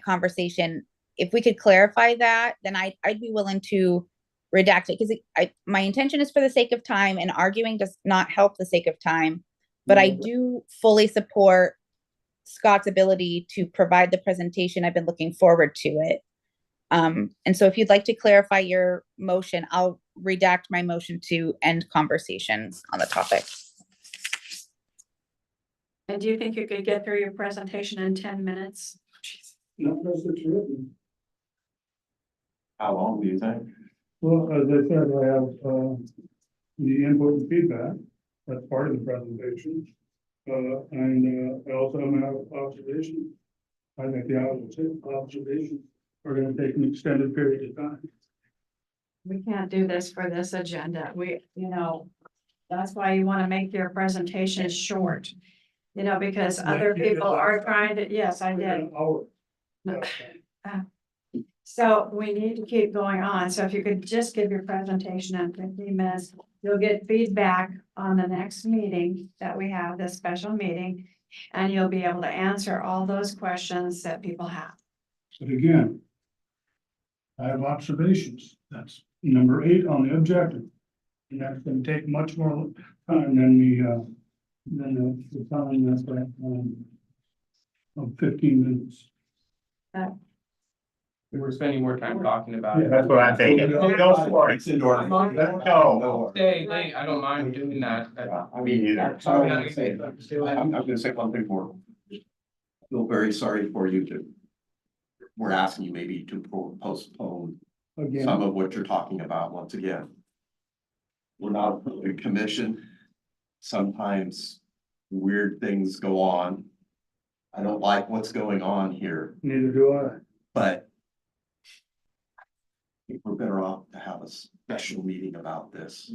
conversation. If we could clarify that, then I'd be willing to redact it, because my intention is for the sake of time, and arguing does not help the sake of time. But I do fully support Scott's ability to provide the presentation. I've been looking forward to it. And so if you'd like to clarify your motion, I'll redact my motion to end conversations on the topic. And do you think you could get through your presentation in 10 minutes? Not as it's written. How long do you think? Well, as I said, I have, the input and feedback, that's part of the presentation. And I also have my observations. I think the observations are gonna take an extended period of time. We can't do this for this agenda. That's why you want to make your presentation short. Because other Like you did people last are time. trying to, yes, I did. An hour. No. So we need to keep going on. So if you could just give your presentation in 15 minutes, you'll get feedback on the next meeting that we have, this special meeting. And you'll be able to answer all those questions that people have. But again, I have observations. That's number 8 on the objective. And that's gonna take much more time than the time that's of 15 minutes. We were spending more time talking about it. That's what I'm thinking. Go for it. It's indoor. Let's go. Stay late, I don't mind doing that. I mean, either. Sorry, I'm gonna say one thing more. I feel very sorry for you we're asking you maybe to postpone Again, some of what you're talking about once again. We're not a commission. Sometimes weird things go on. I don't like what's going on here, neither do I. but I think we're better off to have a special meeting about this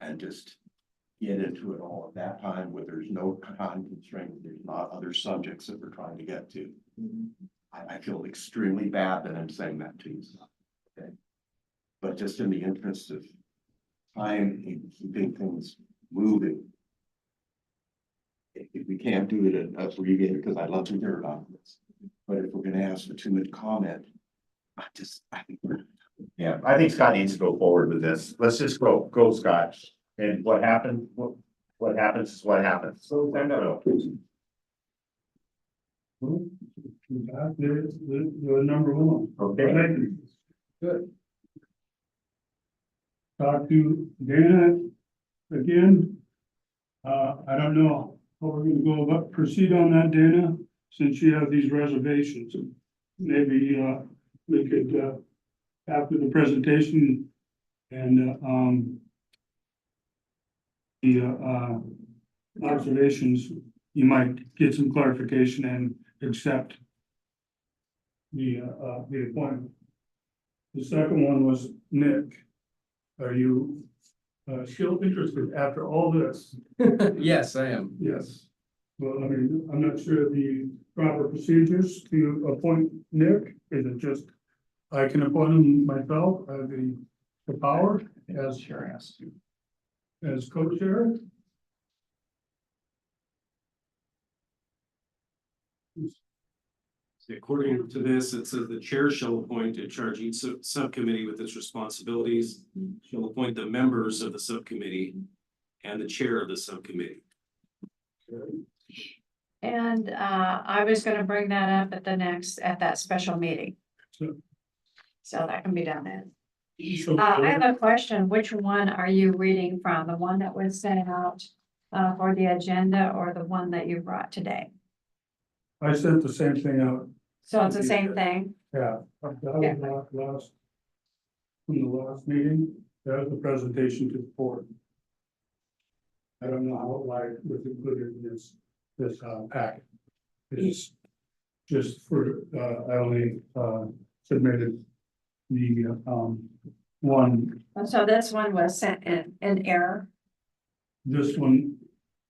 and just get into it all at that time where there's no time constraint, there's not other subjects that we're trying to get to. I feel extremely bad that I'm saying that to you. Okay. But just in the interest of time and keeping things moving. If we can't do it abbreviated, because I'd love to hear about this, but if we're gonna ask for too much comment, I think we're. Yeah, I think Scott needs to go forward with this. Let's just go Scott. And what happened, what happens is what happens. So, The number 1. okay, Good. Talk to Dana again. I don't know how we're gonna go about proceed on that, Dana, since you have these reservations. Maybe we could after the presentation and the observations, you might get some clarification and accept the appointment. The second one was Nick. Are you still interested after all this? Yes, I am. Yes. Well, I mean, I'm not sure the proper procedures to appoint Nick. Is it just, I can appoint him myself, I have the power as Sure has to. as co-chair? According to this, it says the chair shall appoint and charge each subcommittee with its responsibilities. Shall appoint the members of the subcommittee and the chair of the subcommittee. And I was gonna bring that up at that special meeting. So- So that can be done then. So, I have a question. Which one are you reading from? The one that was sent out for the agenda or the one that you brought today? I sent the same thing out, So it's the same thing? yeah, that was last. From the last meeting, that was the presentation to the board. I don't know how why it was included in this packet. It's just for, I only submitted the one, So this one was sent in error. this one,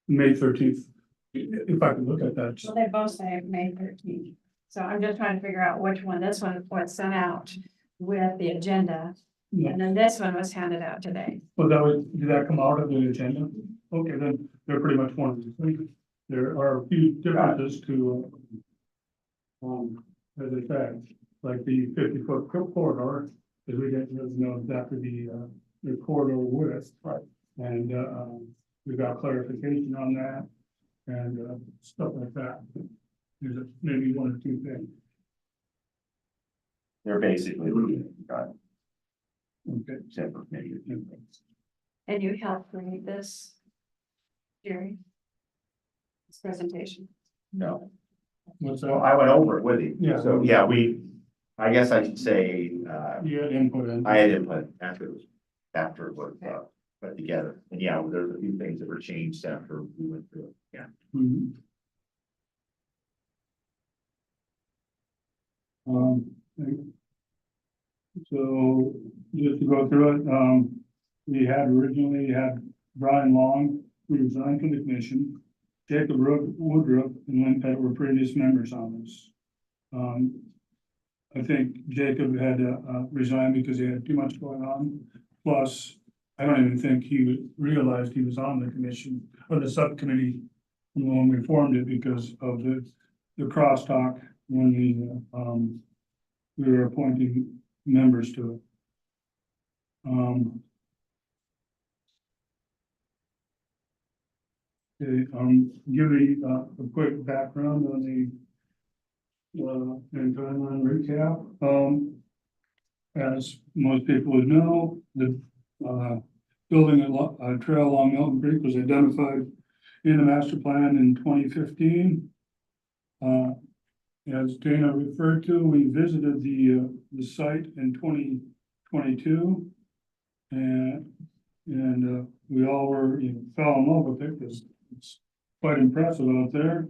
May 13th. If I could look at that, Well, they both say May 13th. So I'm just trying to figure out which one. This one was sent out with the agenda. yeah. And then this one was handed out today. Well, did that come out of the agenda? Okay, then they're pretty much one of the things. There are a few differences to. As I said, like the 50-foot corridor, because we didn't really know exactly the corridor width. Right. And we got clarification on that and stuff like that. There's maybe one or two things. They're basically, got Okay. separate maybe a few things. And you helped create this, Jerry? This presentation. No, What's so that? I went over it with you. Yeah. So, yeah, I guess I should say, You had input in. I had input after it was put together. And yeah, there's a few things that were changed after we went through it, yeah. Mhm. So just to go through it, we had originally had Brian Long, who resigned from the commission. Jacob Woodruff and Lynn Pettit were previous members on this. I think Jacob had resigned because he had too much going on. Plus, I don't even think he realized he was on the commission or the subcommittee when we formed it because of the crosstalk when we were appointing members to it. Okay, give a quick background on the and timeline recap. As most people would know, the building a trail along Milton Creek was identified in the master plan in 2015. As Dana referred to, we visited the site in 2022. And we all were, fell in love with it because it's quite impressive out there.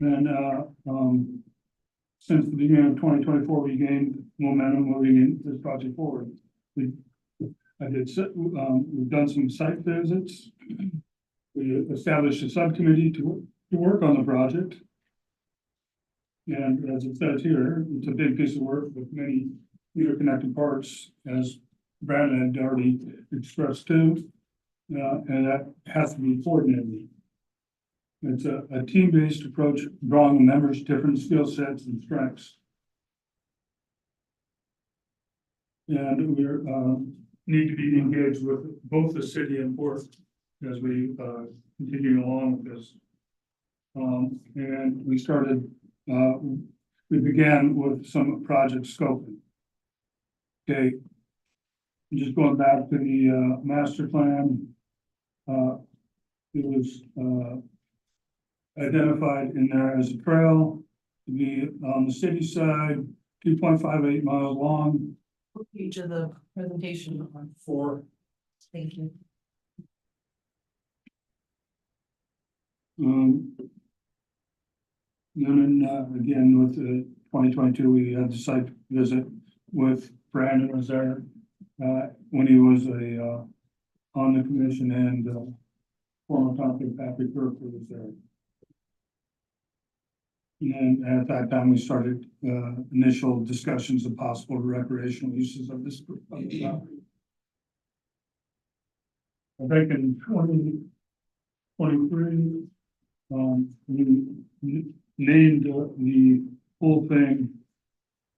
And since the beginning of 2024, we gained momentum moving this project forward. We've done some site visits. We established a subcommittee to work on the project. And as it says here, it's a big piece of work with many interconnected parts, as Brandon had already expressed too. And that has to be coordinated. It's a team-based approach, drawing the members' different skill sets and strengths. And we're need to be engaged with both the city and port as we continue along with this. And we started, we began with some project scoping. Okay. Just going back to the master plan, it was identified in there as a trail to be on the city side, 2.58 miles long. What page of the presentation on? 4. Thank you. Then again, with the 2022, we had the site visit with Brandon was there when he was on the commission, and former topic Patrick Burke was there. And at that time, we started initial discussions of possible recreational uses of this property. I think in 2023, we named the whole thing.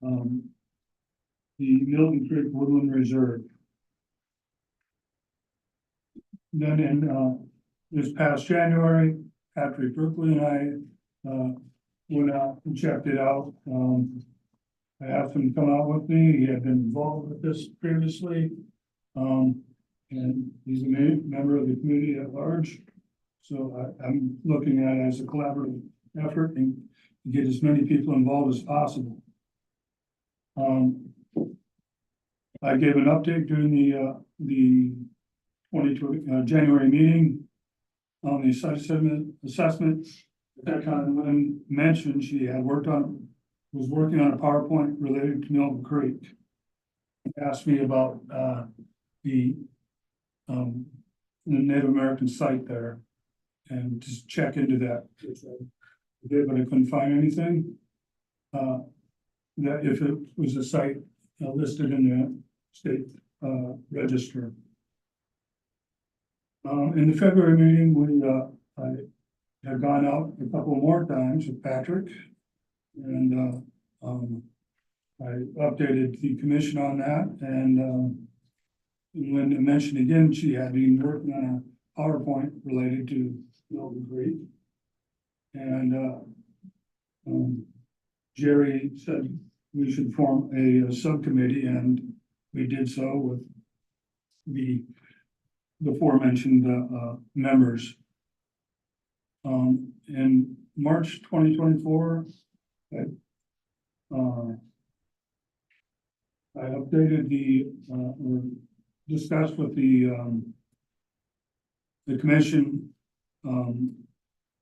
The Milton Creek Woodland Reserve. Then in, this past January, Patrick Brooklyn and I, went out and checked it out. I asked him to come out with me. He had been involved with this previously. And he's a member of the community at large. So I'm looking at it as a collaborative effort and get as many people involved as possible. I gave an update during the 2020 January meeting on the site assessment. At that time, Lynn mentioned she had was working on a PowerPoint related to Milton Creek. Asked me about the Native American site there and just check into that. I did, but I couldn't find anything. That if it was a site listed in the state register. In the February meeting, I had gone out a couple more times with Patrick. And I updated the commission on that, and Linda mentioned again, she had been working on a PowerPoint related to Milton Creek. And Jerry said we should form a subcommittee, and we did so with the aforementioned members. In March 2024, I updated or discussed with the commission,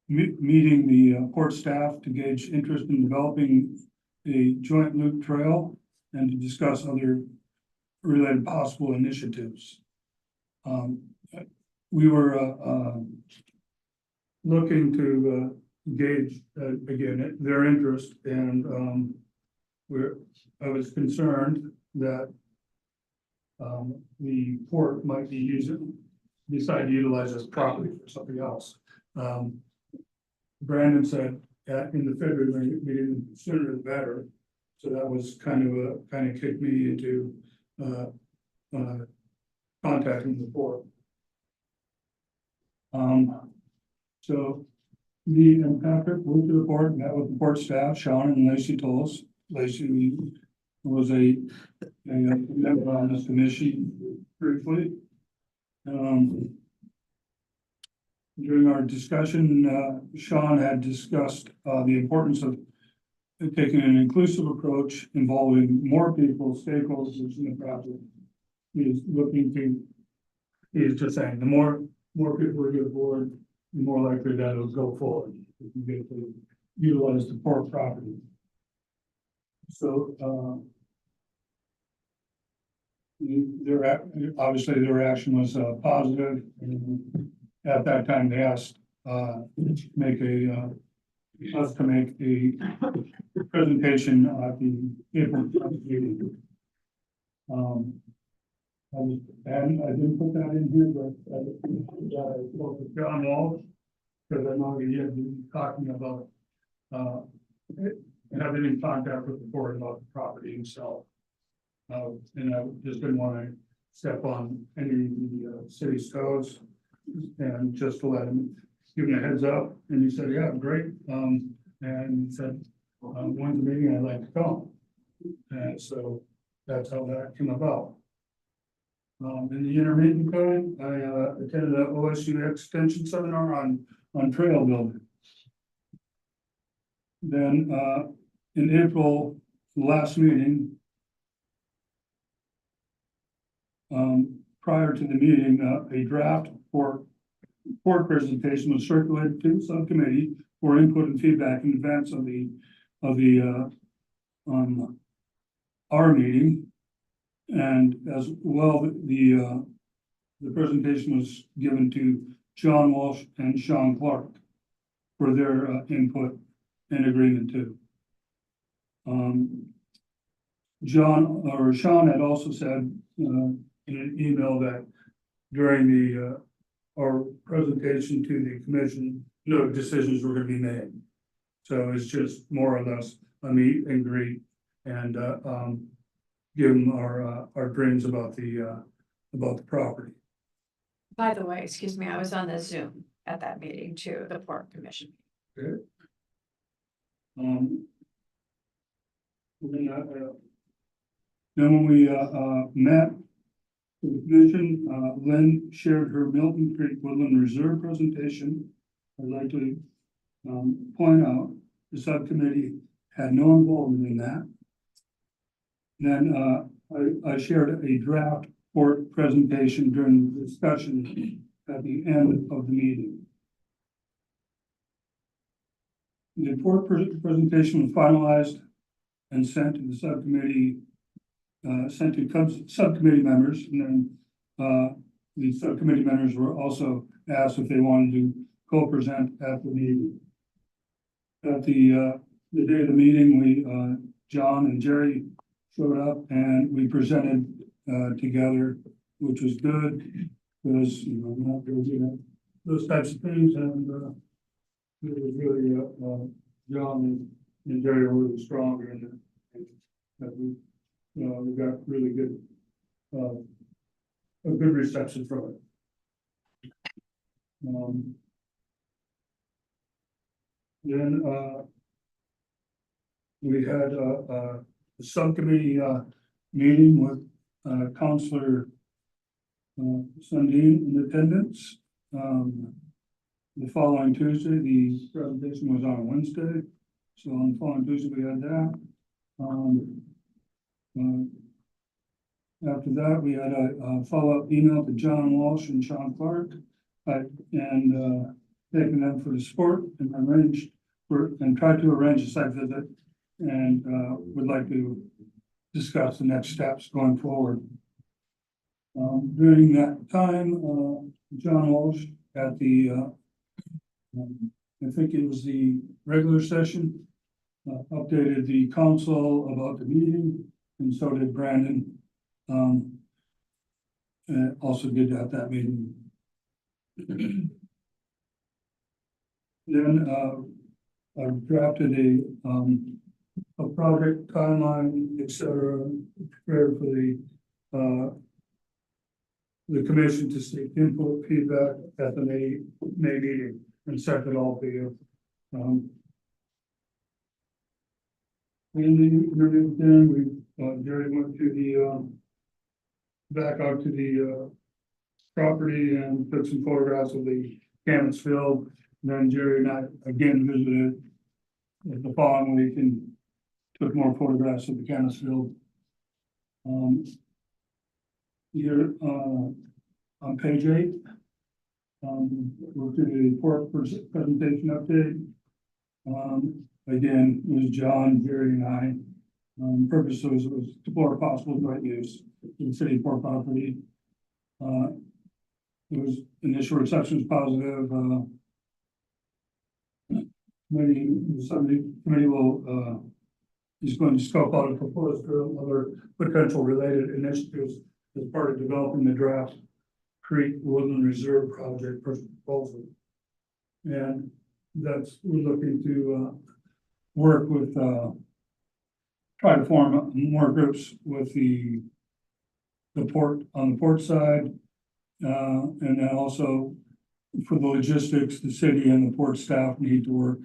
meeting the port staff to gauge interest in developing a joint loop trail and to discuss other related possible initiatives. We were looking to gauge again their interest, and I was concerned that the port might decide to utilize this property for something else. Brandon said in the February meeting, sooner the better. So that was kind of kicked me into contacting the port. So me and Patrick went to the port, met with the port staff, Sean and Lacey Tolles. Lacey was a member on this commission briefly. During our discussion, Sean had discussed the importance of taking an inclusive approach involving more people, stakeholders in the project. He is just saying the more people we get aboard, the more likely that it'll go forward. If we get to utilize the port property. So obviously their reaction was positive, and at that time they asked us to make a presentation at the April meeting. I didn't put that in here, but I spoke with John Walsh, because I know he had been talking about and I've been in contact with the board about the property himself. And I just didn't want to step on any of the city's toes, and just to let him give him a heads up. And he said, yeah, great. And he said, when's the meeting? I'd like to come. And so that's how that came about. In the intermittent time, I attended an OSU extension seminar on trail building. Then in April, the last meeting, prior to the meeting, a draft for port presentation was circulated to the subcommittee for input and feedback in advance of our meeting. And as well, the presentation was given to John Walsh and Sean Clark for their input and agreement too. Sean had also said in an email that during our presentation to the commission, no decisions were going to be made. So it's just more or less a meet and greet and, give them our dreams about the property. By the way, excuse me, I was on the Zoom at that meeting too, the Port Commission. Um. Then when we, met with the commission, Lynn shared her Milton Creek Woodland Reserve presentation. I'd like to, point out, the subcommittee had no involvement in that. Then, I shared a draft port presentation during the discussion at the end of the meeting. The port presentation was finalized and sent to the subcommittee, sent to subcommittee members, and then, the subcommittee members were also asked if they wanted to co-present at the meeting. At the day of the meeting, we, John and Jerry showed up and we presented, together, which was good, because, you know, not really, those types of things, and, it was really, John and Jerry were really strong in it. That we, you know, we got really good, a good reception from it. Then, we had a subcommittee, meeting with, Counselor, Sundin in attendance. The following Tuesday, the presentation was on Wednesday, so on the following Tuesday we had that. After that, we had a follow-up email to John Walsh and Sean Clark, and thanking them for the support and arranged for, and tried to arrange a site visit, and would like to discuss the next steps going forward. During that time, John Walsh at the, I think it was the regular session, updated the council about the meeting, and so did Brandon. And also did at that meeting. Then, I drafted a project timeline, et cetera, prepared for the commission to seek input, feedback at the May meeting, and sent it all to you. In the interview, then we, Jerry went to the, back out to the, property and took some photographs of the Camas Field. And then Jerry and I again visited the following week and took more photographs of the Camas Field. Here, on page 8, we'll do the report presentation update. Again, it was John, Jerry, and I. Purpose was to explore possible joint use in city port property. It was initial reception was positive. Committee will is going to scope out a proposed drill, other potential related initiatives as part of developing the draft Creek Woodland Reserve project proposal. And that's, we're looking to work with, try to form more groups with the port, on the port side. And then also for the logistics, the city and the port staff need to work,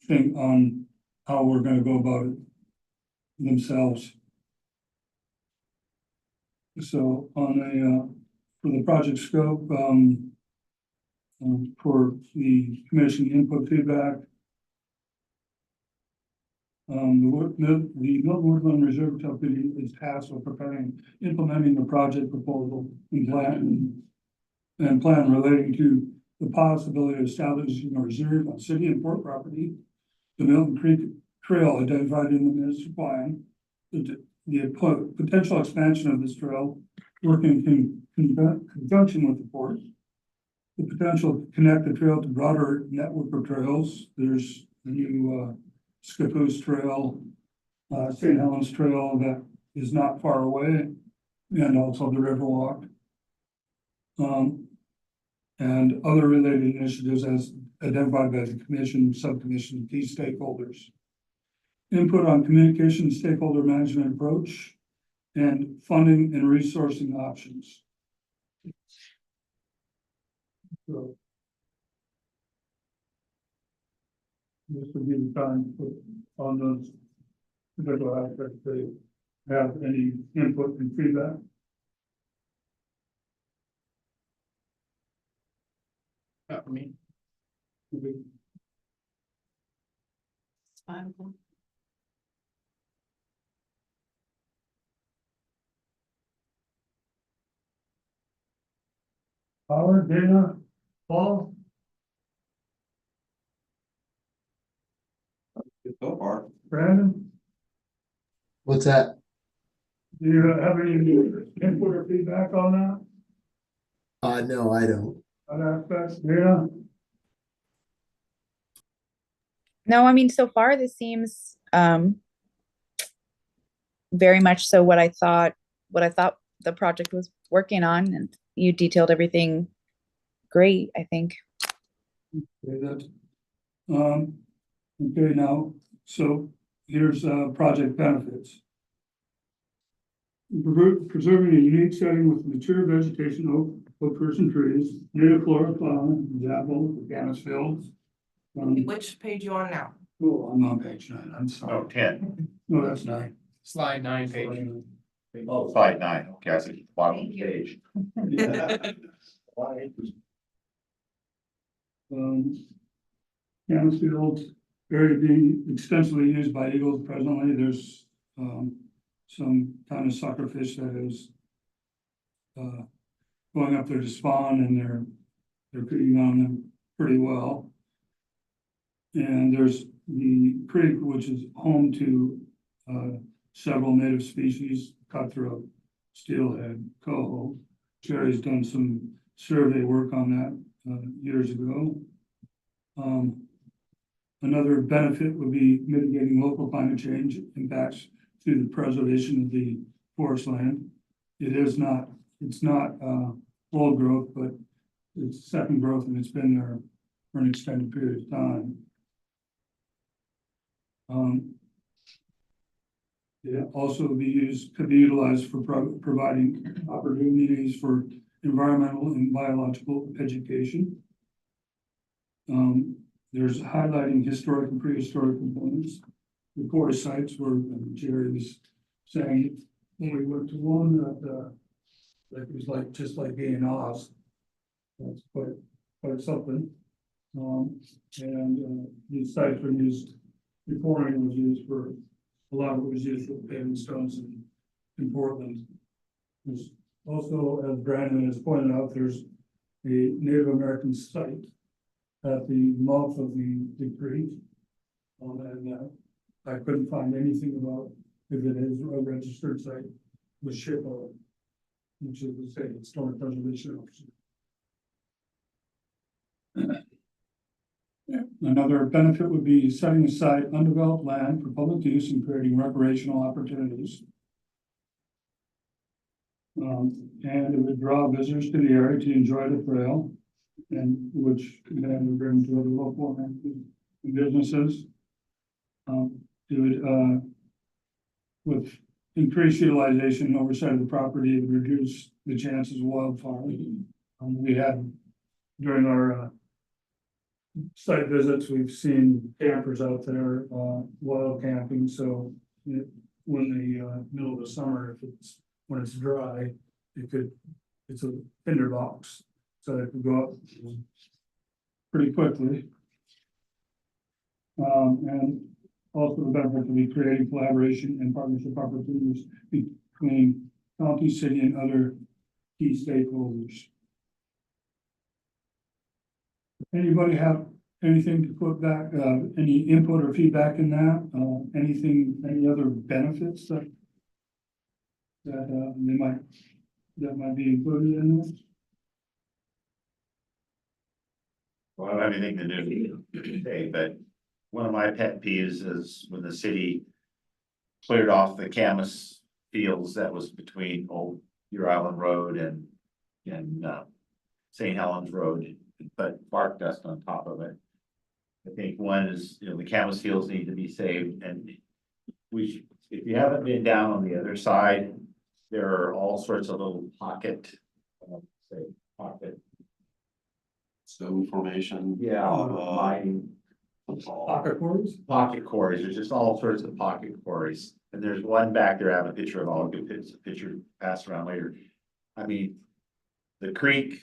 think on how we're gonna go about it themselves. So on for the project scope, for the commission input feedback, the Milton Woodland Reserve Committee is tasked with preparing, implementing the project proposal and plan relating to the possibility of establishing a reserve on city and port property, the Milton Creek Trail identified in the master plan, the potential expansion of this trail, working in conjunction with the port, the potential to connect the trail to broader network of trails. There's the new Scappoose Trail, St. Helens Trail that is not far away, and also the Riverwalk. And other related initiatives as identified by the commission, subcommission, key stakeholders. input on communication stakeholder management approach, and funding and resourcing options. So this would be the time to put on those particular aspects, they have any input and feedback. Not for me. Okay. Howard, Dana, Paul? So far. Brandon, What's that? do you have any input or feedback on that? No, I don't. On aspects, yeah, No, I mean, so far this seems very much so what I thought the project was working on, and you detailed everything great, I think. okay, that. Okay, now, so here's project benefits. Preserving a unique setting with mature vegetation, oak and trees, native flora, fauna, example, Ganis Fields. Which page you on now? Oh, I'm on page 9, I'm Oh, sorry. 10. No, that's 9. Slide 9, page. Oh, slide 9, okay, I see, bottom of the Thank page. Ganis Fields area being extensively used by eagles presently, there's some kind of suckerfish that is going up there to spawn, and they're feeding on them pretty well. And there's the creek, which is home to several native species, cutthroat, steelhead, coho. Jerry's done some survey work on that years ago. Another benefit would be mitigating local climate change impacts through the preservation of the forest land. It's not old growth, but it's second growth, and it's been there for an extended period of time. It also could be utilized for providing opportunities for environmental and biological education. There's highlighting historic and prehistoric components. The core sites were, Jerry was saying, when we went to one that was like, just like being in Oz. That's quite something. These sites were used, before it was used for, a lot of it was used for paving stones in Portland. There's also, as Brandon has pointed out, there's a Native American site at the mouth of the creek. I couldn't find anything about if it is a registered site with SHPO, which is the state historic preservation officer. Another benefit would be setting aside undeveloped land for public use and creating recreational opportunities. And it would draw visitors to the area to enjoy the trail, and which then would bring to the local and businesses. It would, with increased utilization and oversight of the property, it would reduce the chances of wildfire. We had, during our site visits, we've seen campers out there, wild camping, so when the middle of the summer, when it's dry, it's a tinder box, so it could go up pretty quickly. And also the benefit of be creating collaboration and partnership opportunities between county, city, and other key stakeholders. Anybody have anything to put back, any input or feedback in that? Any other benefits that might be included in this? Well, I don't have anything to do today, but one of my pet peeves is when the city cleared off the Camas fields that was between Old Deer Island Road and St. Helens Road, but bark dust on top of it. I think one is, the Camas fields need to be saved, and if you haven't been down on the other side, there are all sorts of little pocket. Stone formation. Yeah, lava, mining. Pocket quarters? Pocket quarries, there's just all sorts of pocket quarries, and there's one back there, I have a picture of, I'll get a picture passed around later. I mean, the creek,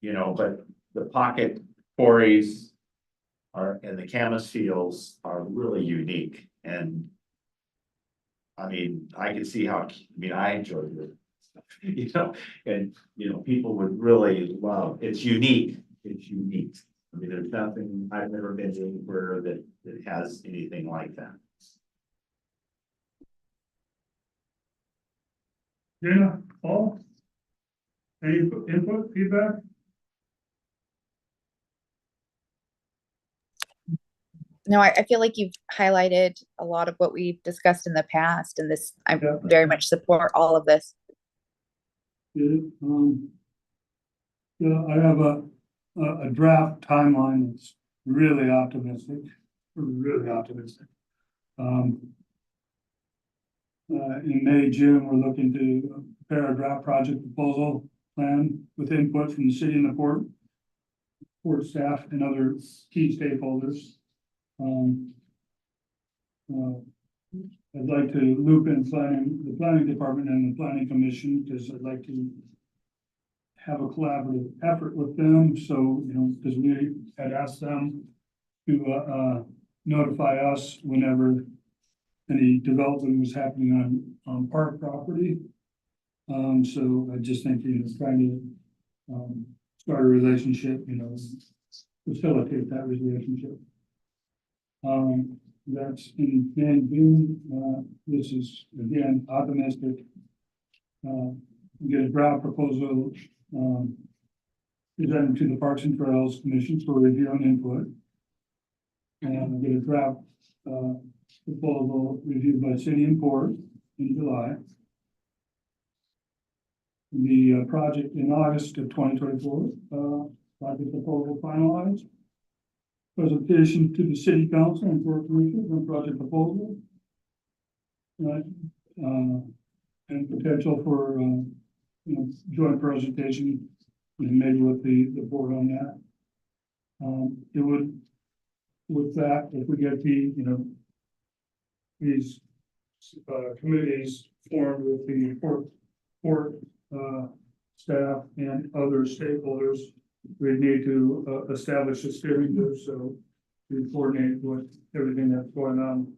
but the pocket quarries are, and the Camas fields are really unique, and I mean, I can see how, I enjoyed it. And, people would really love, it's unique. I mean, there's nothing, I've never been anywhere that has anything like that. Dana, Paul? Any input, feedback? No, I feel like you've highlighted a lot of what we've discussed in the past, and this, I Yeah. very much support all of this. Yeah, I have a draft timeline that's really optimistic, really optimistic. In May, June, we're looking to prepare a draft project proposal plan with input from the city and the port staff and other key stakeholders. I'd like to loop in the planning department and the planning commission, because I'd like to have a collaborative effort with them, so, because we had asked them to notify us whenever any development was happening on park property. So I just think, trying to start a relationship, facilitate that relationship. That's in May and June. This is again optimistic. Get a draft proposal presented to the Parks and Trails Commission for review and input. And get a draft proposal reviewed by City and Port in July. The project in August of 2024, project proposal finalized. Presentation to the City Council and Port Commission on project proposal. And potential for, joint presentation, maybe with the board on that. It would, with that, if we get these committees formed with the port staff and other stakeholders, we need to establish a steering group, so we coordinate with everything that's going on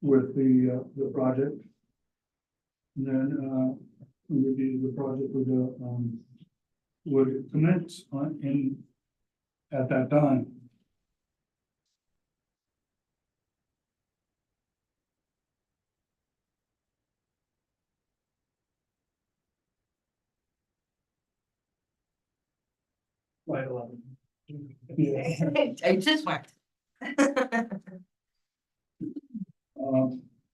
with the project. And then the project would commence at that time. Slide 11. Yeah. I just went.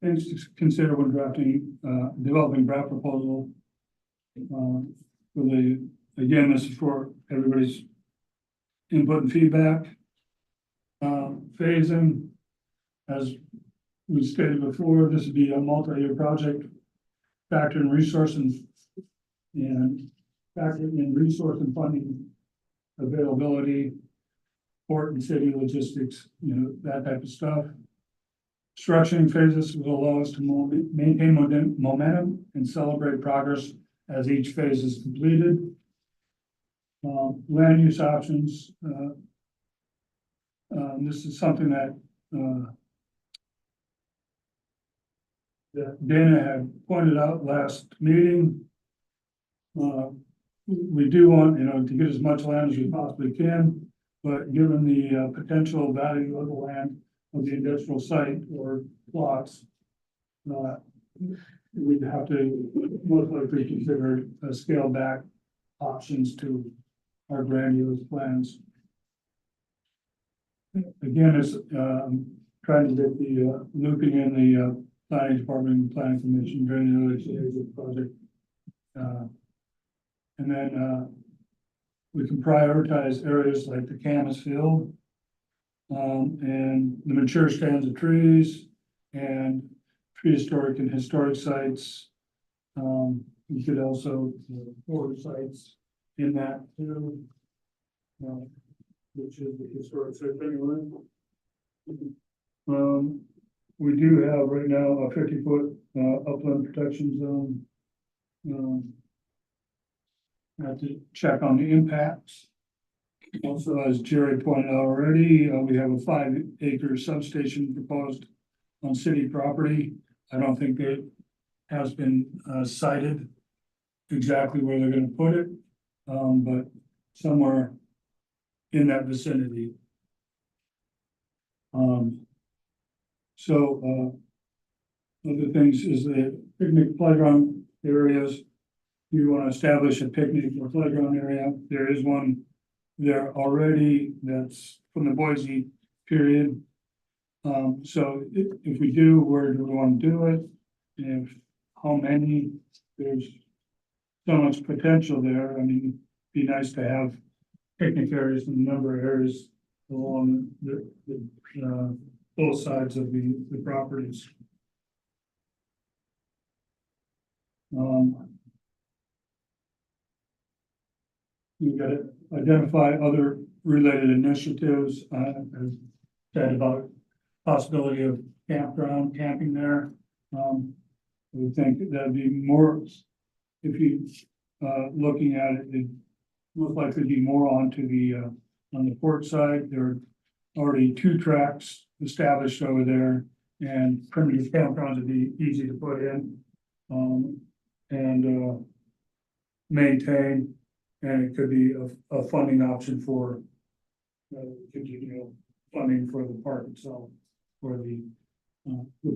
Things to consider when developing draft proposal. Again, this is for everybody's input and feedback. Phasing, as we stated before, this would be a multi-year project. Factor in resource and funding availability, port and city logistics, that type of stuff. Structuring phases will allow us to maintain momentum and celebrate progress as each phase is completed. Land use options. This is something that Dana had pointed out last meeting. We do want, to get as much land as we possibly can, but given the potential value of the land of the industrial site or plots, we'd have to most likely consider scale back options to our grandiose plans. Again, it's trying to get the looping in the planning department and planning commission during the early stages of the project. And then we can prioritize areas like the Camas field and the mature stands of trees and prehistoric and historic sites. You could also, border sites in that too. Which is the historic site anyway. We do have right now a 50-foot upland protection zone. I have to check on the impacts. Also, as Jerry pointed out already, we have a 5-acre substation proposed on city property. I don't think it has been cited exactly where they're gonna put it, but somewhere in that vicinity. Other things is the picnic playground areas. You want to establish a picnic or playground area, there is one there already that's from the Boise period. So if we do, where do we want to do it? If, how many, there's so much potential there, I mean, be nice to have picnic areas and a number of areas along both sides of the properties. You gotta identify other related initiatives, as said about possibility of camping there. We think that'd be more, if you, looking at it, it most likely be more onto the, on the port side. There are already 2 tracks established over there, and primitive campgrounds would be easy to put in, and maintain, and it could be a funding option for, funding for the park itself, for the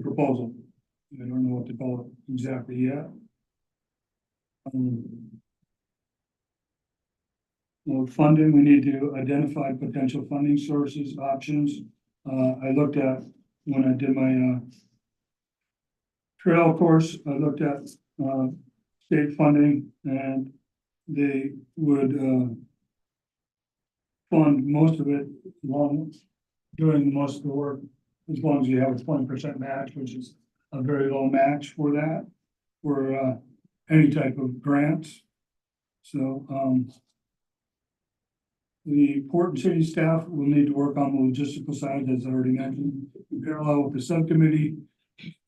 proposal. I don't know what to call it exactly yet. Well, funding, we need to identify potential funding sources, options. I looked at, when I did my trail course, I looked at state funding, and they would fund most of it doing most of the work, as long as you have a 20% match, which is a very low match for that, for any type of grants. So the port and city staff will need to work on the logistical side, as I already mentioned, in parallel with the subcommittee.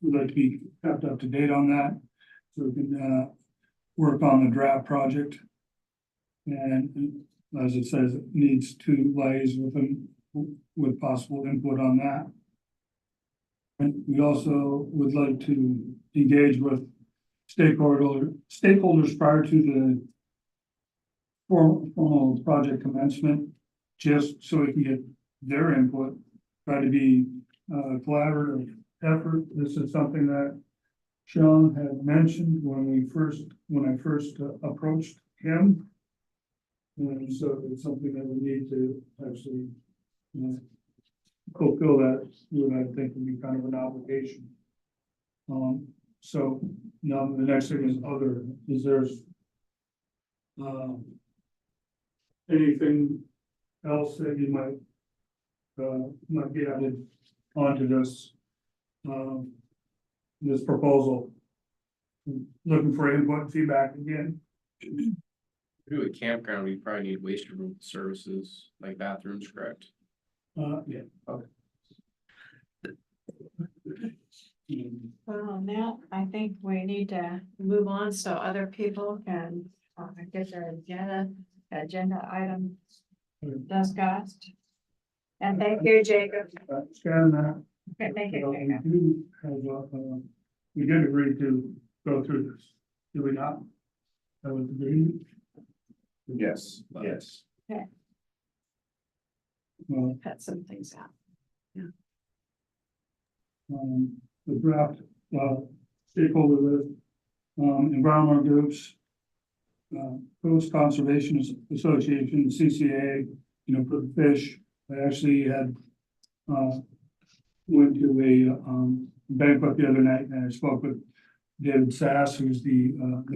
We'd like to be kept up to date on that, so we can work on the draft project. And as it says, it needs to liaise with them with possible input on that. And we also would like to engage with stakeholders prior to the formal project commencement, just so we can get their input, try to be collaborative effort. This is something that Sean had mentioned when I first approached him. And so it's something that we need to actually fulfill that, what I think would be kind of an obligation. So now the next thing is other, is there's anything else that you might be added onto this this proposal? Looking for input and feedback again. To do a campground, we probably need waste removal services, like bathrooms, correct? Yeah. Okay. Well, on that, I think we need to move on so other people can get their agenda item discussed. And thank you, Jacob. Scan that. Thank We you, Jacob. do have, we did agree to go through this, did we not? That was agreed. Yes, yes. Well, Cut some things out. the draft, stakeholder list, environmental groups, Coast Conservation Association, the CCA, for the fish. I actually had, went to a banquet the other night, and I spoke with David Sass, who's the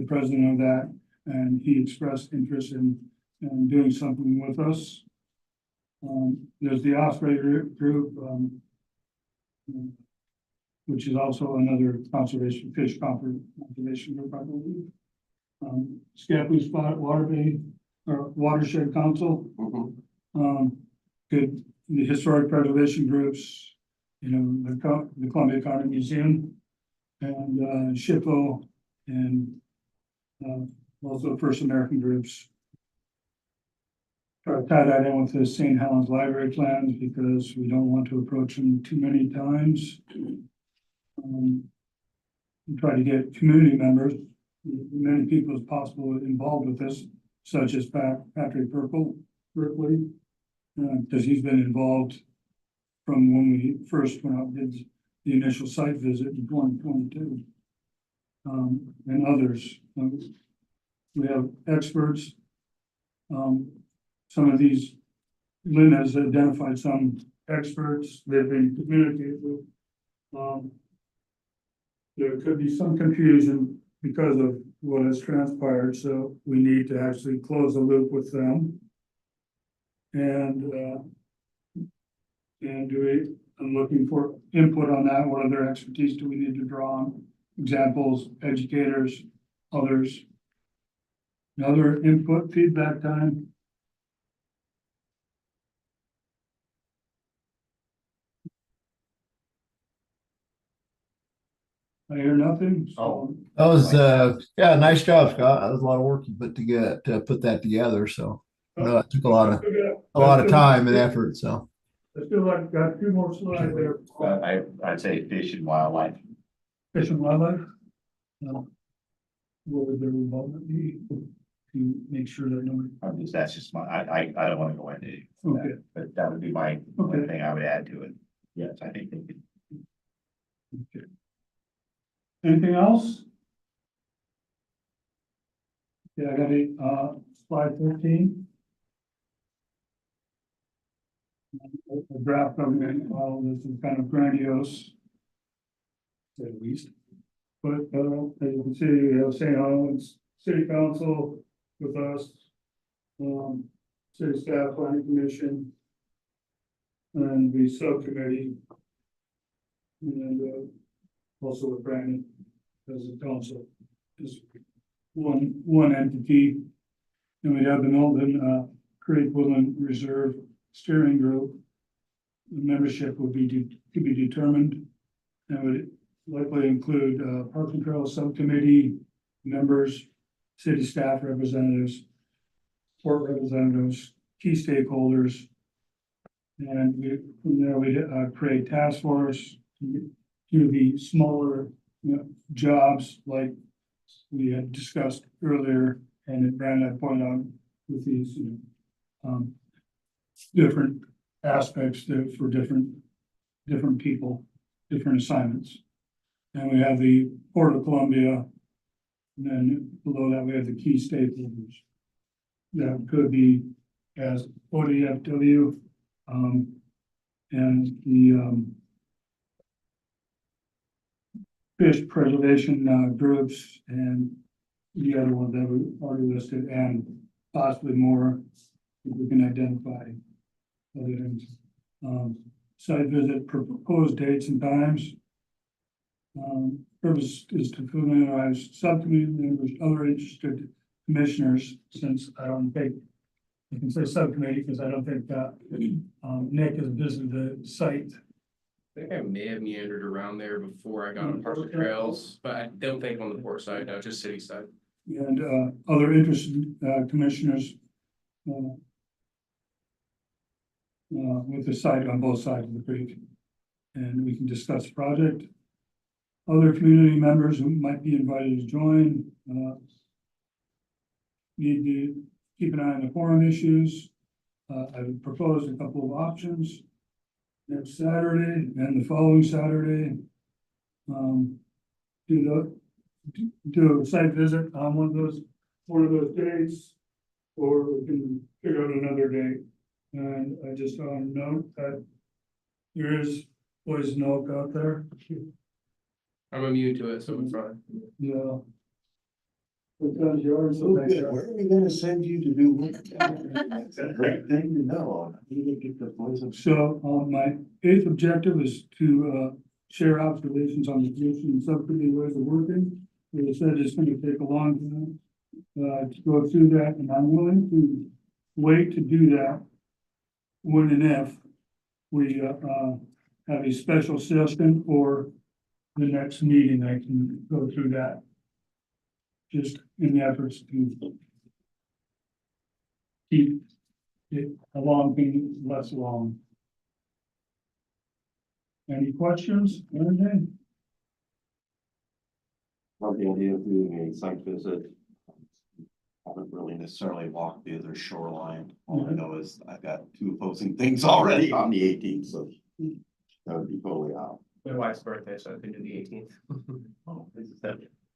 president of that, and he expressed interest in doing something with us. There's the Osprey group, which is also another conservation, conservation group, I believe. Scappoose Spot Watershed, or Watershed Council, good, the historic preservation groups, you know, the Columbia County Museum, and SHPO, and also First American groups. Try to tie that in with the St. Helens Library plans because we don't want to approach them too many times. Try to get community members, many people as possible involved with this, such as Patrick Berkeley, because he's been involved from when we first went out and did the initial site visit in 2022. And others. We have experts. Some of these, Lynn has identified some experts they've been communicated with. There could be some confusion because of what has transpired, so we need to actually close the loop with them. And I'm looking for input on that. What other expertise do we need to draw on? Examples, educators, others. Another input, feedback time. I hear nothing. So That was, yeah, nice job, Scott. That was a lot of work you put to put that together, so. No, it took a lot of time and effort, so. I still like, got two more slides there. I'd say fish and wildlife. Fish and wildlife. What would their involvement be to make sure that nobody? That's just my, I don't want to go into it. Okay. But that would be my one thing I would add to it. Yes, I think they could. Okay. Anything else? Yeah, I got it, slide 15. A draft government, well, this is kind of grandiose. At least. But, as you can see, we have St. Helens City Council with us. City Staff Planning Commission. And the subcommittee. And, also with Brandon as a council, is one entity. And we have the Milton Creek Woodland Reserve Steering Group. The membership will be to be determined, and would likely include Park and Trail Subcommittee members, city staff representatives, port representatives, key stakeholders, and from there we create task force. To the smaller, jobs like we had discussed earlier, and Brandon had pointed out with these, different aspects for different people, different assignments. And we have the Port of Columbia, and then below that we have the key stakeholders. That could be as ODFW, and the fish preservation groups, and the other one that we already listed, and possibly more if we can identify other things. Site visit, proposed dates and times. Purpose is to familiarize subcommittee members, other interested commissioners, since I don't think I can say subcommittee because I don't think Nick has visited the site. I think I may have meandered around there before I got on Parks and Trails, but I don't think on the port side, no, just city side. And other interested commissioners with the site on both sides of the creek. And we can discuss the project. Other community members who might be invited to join need to keep an eye on the forum issues. I've proposed a couple of options. Next Saturday and the following Saturday. Do a site visit on one of those days, or we can figure out another date. And I just want to note that there is poison oak out there. I'm immune to it, so it's fine. Yeah. Because yours. Where are we gonna send you to do what? That's a great thing to know. You get the poison. So my eighth objective is to share observations on the commission and subcommittee ways of working. As I said, it's gonna take a long time, to go through that, and I'm willing to wait to do that when and if we, have a special session or the next meeting, I can go through that. Just in the efforts to keep it a long thing less long. Any questions? Anything? Love the idea of doing a site visit. Haven't really necessarily walked the other shoreline. All I know is I've got 2 opposing things already on the 18th, so that would be totally out. My wife's birthday, so I can do the 18th.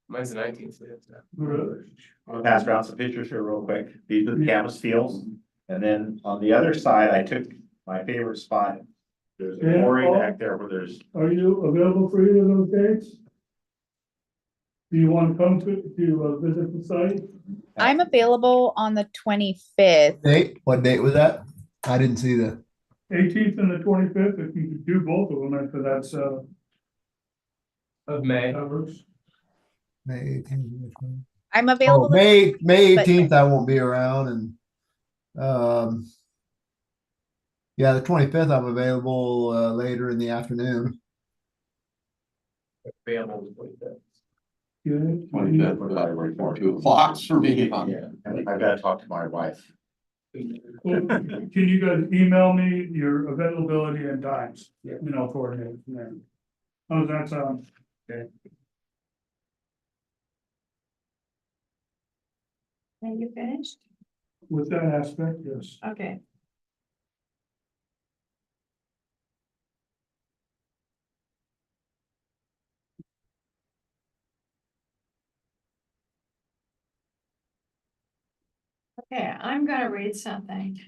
Mine's the 19th. So that's that. I'm gonna pass around some pictures here real quick. These are the canvas fields. And then on the other side, I took my favorite spot. There's a Yeah, quarry Paul? back there where there's, Are you available for either of those dates? Do you want to come to visit the site? I'm available on the 25th. What date was that? I didn't see the, 18th and the 25th, if you could do both of them, after that's, Of May. that works. May 18th. I'm Oh, available. May but- 18th, I won't be around and, yeah, the 25th, I'm available, later in the afternoon. Available the 25th. Good. 25th, but I work for 2 o'clock for me. yeah, I've got to talk to my wife. Well, can you guys email me your availability and times? Yeah. And I'll coordinate from there. How does that sound? Are you finished? With that aspect, yes. Okay. Okay, I'm gonna read something.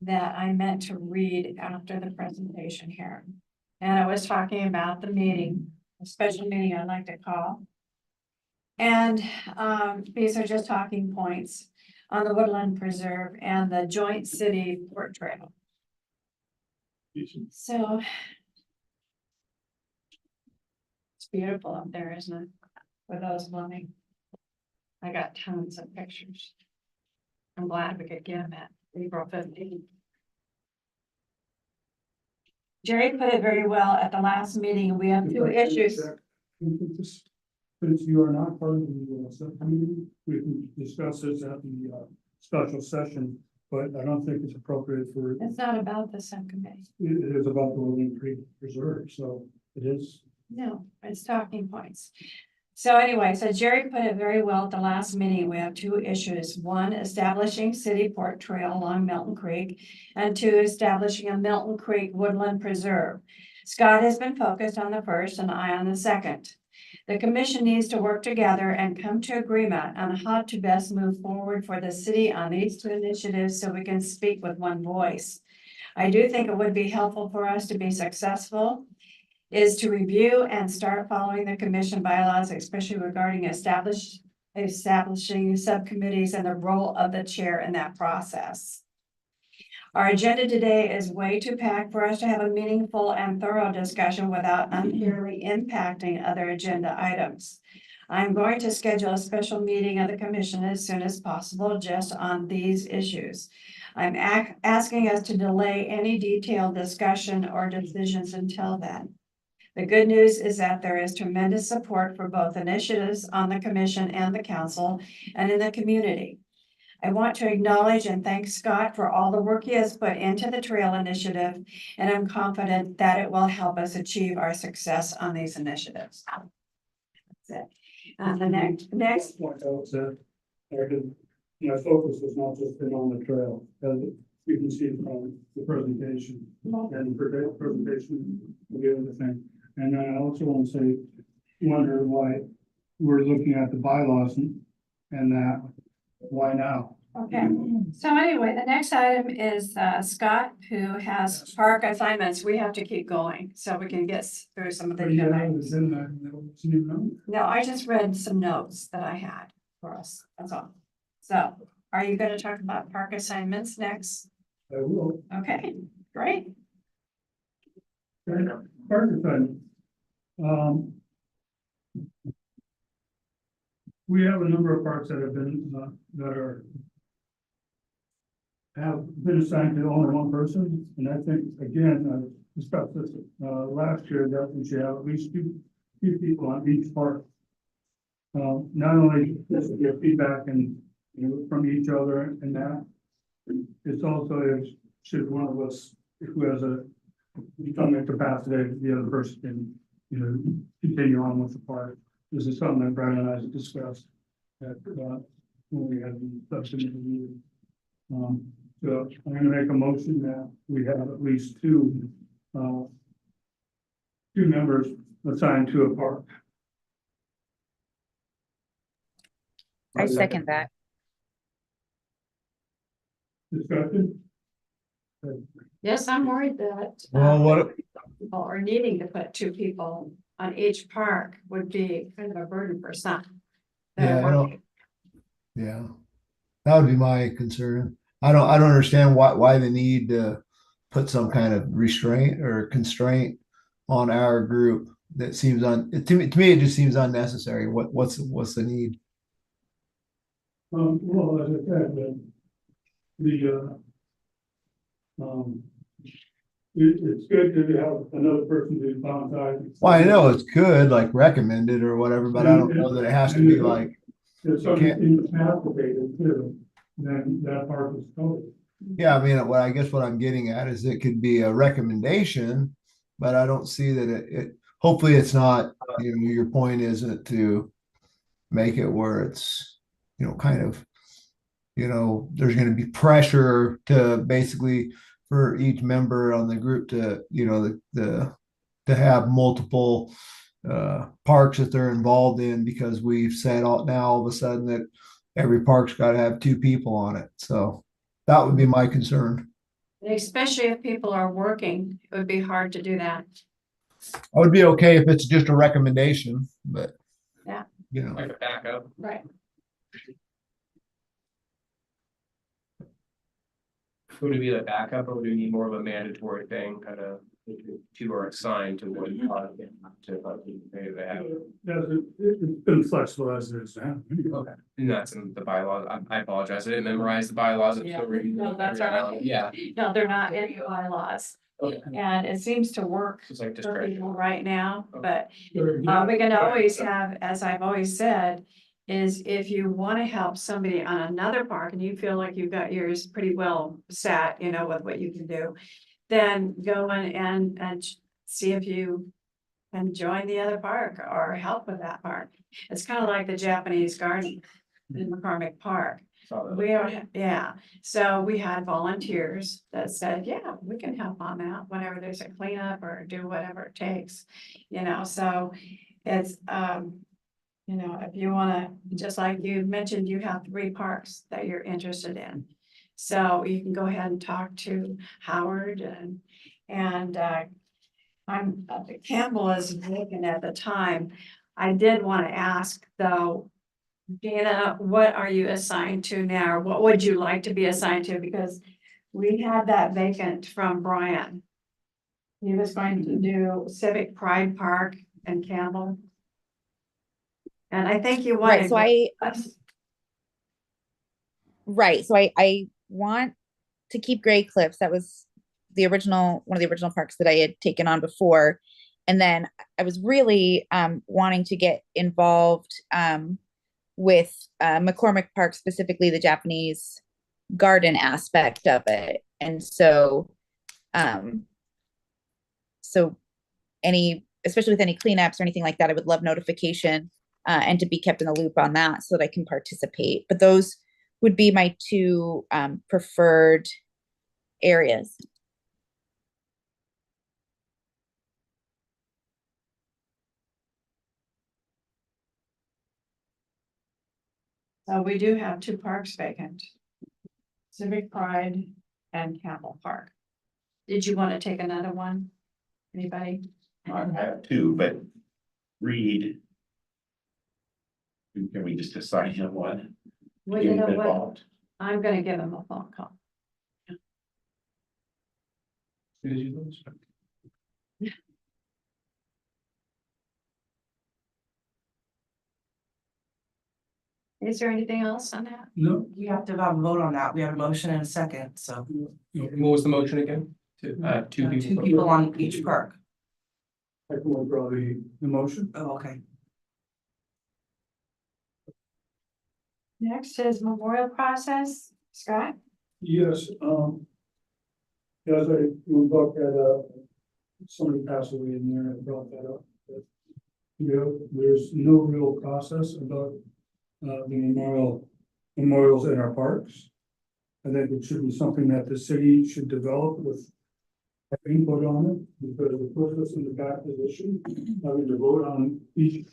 That I meant to read after the presentation here. And I was talking about the meeting, a special meeting I'd like to call. And these are just talking points on the Woodland Preserve and the Joint City Port Trail. So. It's beautiful up there, isn't it? With those blooming. I got tons of pictures. I'm glad we could get them at April 15th. Jerry put it very well at the last meeting. We have 2 issues. Since you are not part of the subcommittee, we can discuss this at the special session, but I don't think it's appropriate for, It's not about the subcommittee. it is about the Woodland Creek Preserve, so it is. No, it's talking points. So anyway, so Jerry put it very well at the last meeting. We have 2 issues. 1, establishing city port trail along Milton Creek, and 2, establishing a Milton Creek Woodland Preserve. Scott has been focused on the first and I on the second. The commission needs to work together and come to agreement on how to best move forward for the city on these 2 initiatives so we can speak with one voice. I do think it would be helpful for us to be successful is to review and start following the commission bylaws, especially regarding establishing subcommittees and the role of the chair in that process. Our agenda today is way too packed for us to have a meaningful and thorough discussion without unfairly impacting other agenda items. I'm going to schedule a special meeting of the commission as soon as possible just on these issues. I'm asking us to delay any detailed discussion or decisions until then. The good news is that there is tremendous support for both initiatives on the commission and the council and in the community. I want to acknowledge and thank Scott for all the work he has put into the trail initiative, and I'm confident that it will help us achieve our success on these initiatives. That's it. The next, Point out that my focus has not just been on the trail, as you can see from the presentation. And the presentation will be the thing. And then I also want to say, wonder why we're looking at the bylaws and that, why now? okay, so anyway, the next item is Scott, who has park assignments. We have to keep going so we can get through some of the. But yeah, I was in that, and that was new number. No, I just read some notes that I had for us, that's all. So, are you gonna talk about park assignments next? I will. Okay, great. Parker thing. We have a number of parks that have been, have been assigned to only one person, and I think, again, I discussed this, last year, that we should have at least two people on each park. Not only just to get feedback and, from each other and that, it's also if, should one of us, who has a become incapacitated, the other person can, continue on with the park. This is something that Brian and I discussed at, when we had the subcommittee meeting. So I'm gonna make a motion that we have at least two members assigned to a park. I second that. Discussion? Yes, I'm worried that. Well, what, People are needing to put two people on each park would be kind of a burden for some. that are Yeah, I don't- working. yeah, that would be my concern. I don't understand why the need to put some kind of restraint or constraint on our group. That seems to me, it just seems unnecessary. What's the need? Well, as I said, it's good to have another person who's onside. Well, I know it's good, like recommended or whatever, but I don't know that it has to be like, If something's incapacitated too, then that part is covered. yeah, I mean, what I guess what I'm getting at is it could be a recommendation, but I don't see that hopefully it's not, your point isn't to make it where it's, kind of, there's going to be pressure to basically for each member on the group to, to have multiple parks that they're involved in, because we've said all of a sudden that every park's got to have two people on it. So that would be my concern. Especially if people are working, it would be hard to do that. I would be okay if it's just a recommendation, but Yeah. Like a backup. Right. Would it be the backup, or would it be more of a mandatory thing, kind of, two are assigned to one project to pay they have? It's been flexible as it is now. Okay. And that's in the bylaws. I apologize. I didn't memorize the bylaws. I'm still reading. No, that's all right. Yeah. No, they're not in the bylaws, Okay. and it seems to work It's like for discretion. people right now, but Sure. we can always have, as I've always said, is if you want to help somebody on another park and you feel like you've got yours pretty well set, with what you can do, then go in and see if you can join the other park or help with that park. It's kind of like the Japanese garden in McCormick Park. We are, yeah, so we had volunteers that said, yeah, we can help on that whenever there's a cleanup or do whatever it takes, so it's, if you wanna, just like you mentioned, you have 3 parks that you're interested in. So you can go ahead and talk to Howard and Campbell is vacant at the time. I did want to ask though, Dana, what are you assigned to now? What would you like to be assigned to? Because we had that vacant from Brian. He was going to do Civic Pride Park and Campbell. And I think you wanted. Right, so I want to keep Gray Cliffs. That was one of the original parks that I had taken on before. And then I was really wanting to get involved with McCormick Park, specifically the Japanese garden aspect of it. And so especially with any cleanups or anything like that, I would love notification and to be kept in the loop on that so that I can participate. But those would be my 2 preferred areas. So we do have 2 parks vacant. Civic Pride and Campbell Park. Did you want to take another one? Anybody? I have 2, but Reed. Can we just assign him one? Well, Get you him know what? involved? I'm gonna give him a phone call. Is there anything else on that? No, We have to have a vote on that. We have a motion and a second, so. And what was the motion again? Two people. Two people on each park. I can withdraw the motion. Oh, okay. Next is memorial process. Scott? Yes, as we brought that up, somebody passed away in there and brought that up. But, you know, there's no real process about, the memorials in our parks. I think it should be something that the city should develop with input on it, because it puts us in the back position, having to vote on each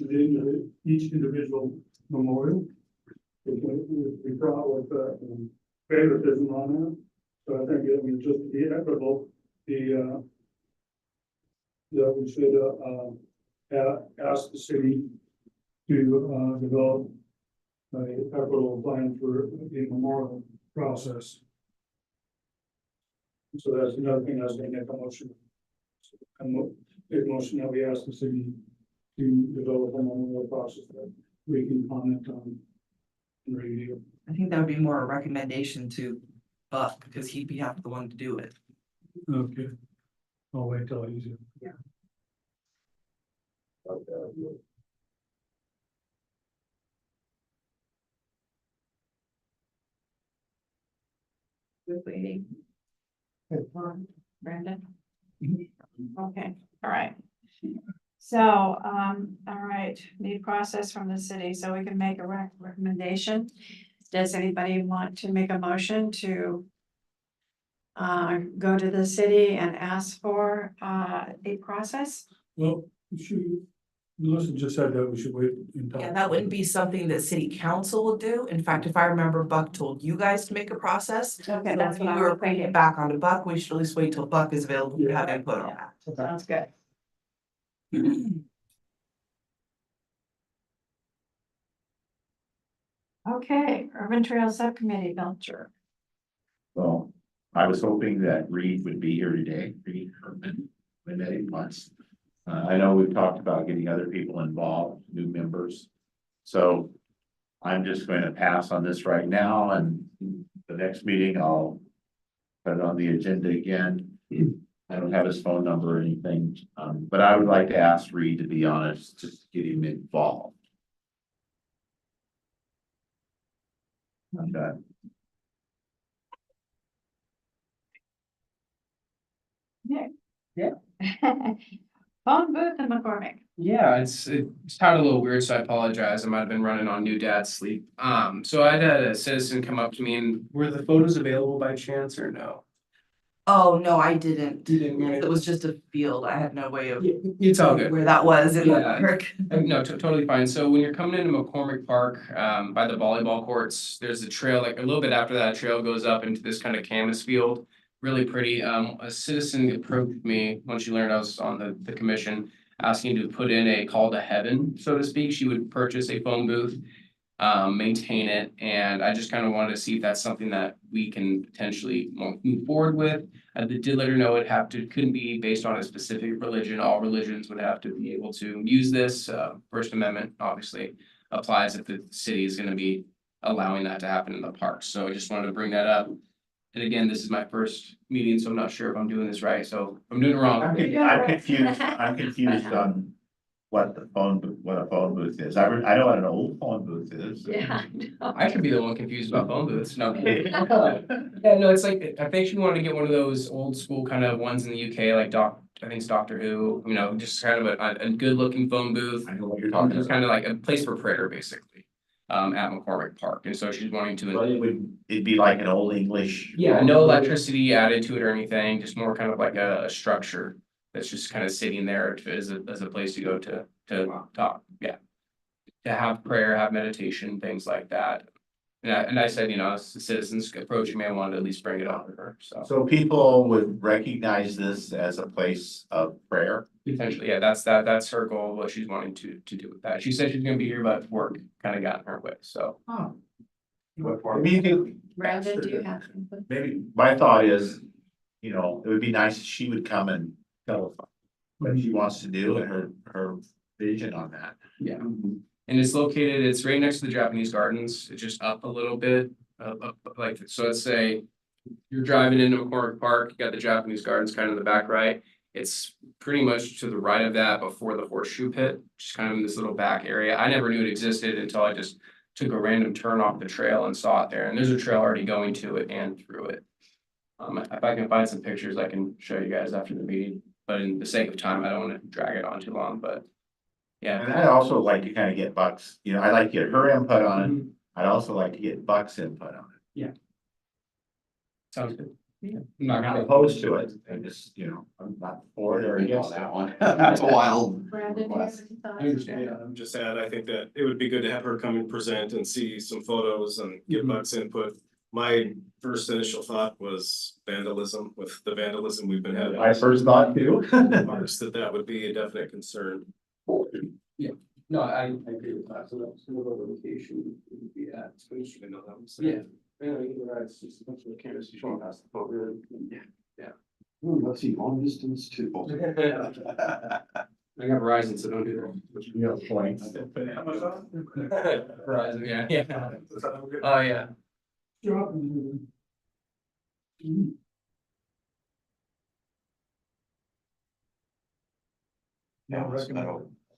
individual memorial. We brought with, favoritism on that, so I think it would just be equitable, that we should, ask the city to, develop a equitable plan for the memorial process. So that's another thing I was gonna make a motion. Big motion that we ask the city to develop a memorial process that we can comment on and review. I think that would be more a recommendation to Buck, because he'd be half the one to do it. Okay. I'll wait till he's here. Yeah. Good waiting. Brandon? Mm-hmm. Okay, all right. So, all right, need process from the city, so we can make a recommendation. Does anybody want to make a motion to go to the city and ask for a process? Well, Melissa just said that we should wait until. Yeah, that wouldn't be something that city council would do. In fact, if I remember, Buck told you guys to make a process. Okay, So that's if what you I were was bringing it thinking. back onto Buck, we should at least wait till Buck is available to have input on that. Sounds good. Okay, Urban Trail Subcommittee, Belcher. Well, I was hoping that Reed would be here today, Reed Herman, we met him once. I know we've talked about getting other people involved, new members. So I'm just going to pass on this right now, and the next meeting I'll put it on the agenda again. I don't have his phone number or anything, but I would like to ask Reed to be honest, just to get him involved. Okay. Phone booth in McCormick. Yeah, it sounded a little weird, so I apologize. I might have been running on new dad's sleep. So I had a citizen come up to me and were the photos available by chance or no? Oh, no, I didn't. You didn't want It was just a field. I had no way of It's all good. where that was in the Yeah. park. No, totally fine. So when you're coming into McCormick Park, by the volleyball courts, there's a trail, like a little bit after that trail goes up into this kind of canvas field. Really pretty. A citizen approached me when she learned I was on the commission, asking to put in a call to heaven, so to speak. She would purchase a phone booth, maintain it, and I just kind of wanted to see if that's something that we can potentially move forward with. I did let her know couldn't be based on a specific religion. All religions would have to be able to use this. First Amendment obviously applies if the city is gonna be allowing that to happen in the park. So I just wanted to bring that up. And again, this is my first meeting, so I'm not sure if I'm doing this right. So if I'm doing it wrong. I'm confused on what a phone booth is. I know what an old phone booth is. Yeah, I know. I should be the one confused about phone booths. No. Yeah, no, it's like, I think she wanted to get one of those old school kind of ones in the UK, like I think it's Doctor Who, just kind of a good looking phone booth. I know what you're talking Just about. kind of like a place for prayer, basically, at McCormick Park. And so she's wanting to. But it'd be like an old English. Yeah, no electricity added to it or anything, just more kind of like a structure that's just kind of sitting there as a place to go to talk, yeah. To have prayer, have meditation, things like that. And I said, as the citizens approaching me, I wanted to at least bring it up to her, so. So people would recognize this as a place of prayer. Potentially, yeah, that's her goal, what she's wanting to do with that. She said she's gonna be here, but work kind of got in her way, so. Oh. Maybe Brandon, do you have? input? maybe my thought is, it would be nice if she would come and tell us what she wants to do and her vision on that. Yeah. And it's located, it's right next to the Japanese gardens, it's just up a little bit, up, like, so let's say. You're driving into McCormick Park, you got the Japanese gardens kind of in the back right. It's pretty much to the right of that before the horseshoe pit, just kind of in this little back area. I never knew it existed until I just took a random turn off the trail and saw it there, and there's a trail already going to it and through it. If I can find some pictures, I can show you guys after the meeting, but in the sake of time, I don't want to drag it on too long, but. Yeah. And I'd also like to kind of get Buck's, you know, I like to get her input on it. I'd also like to get Buck's input on it. Sounds good. Yeah. I'm I'm not not gonna. opposed to it, I just, you know, I'm not for it or On against that it. one. That's a wild Brandon, do you have request. any thoughts? I understand. Yeah, I'm just add, I think that it would be good to have her come and present and see some photos and get Buck's input. My first initial thought was vandalism, with the vandalism we've been having. My first thought too. Ours, that would be a definite concern. No, I agree with that, so that's kind of a location would be at. It's interesting to know that. Yeah. Yeah, it's just a bunch of cameras showing us the photo. Let's see, long distance too. I got Verizon, so don't do that. You know, points. Verizon, yeah. Oh, yeah.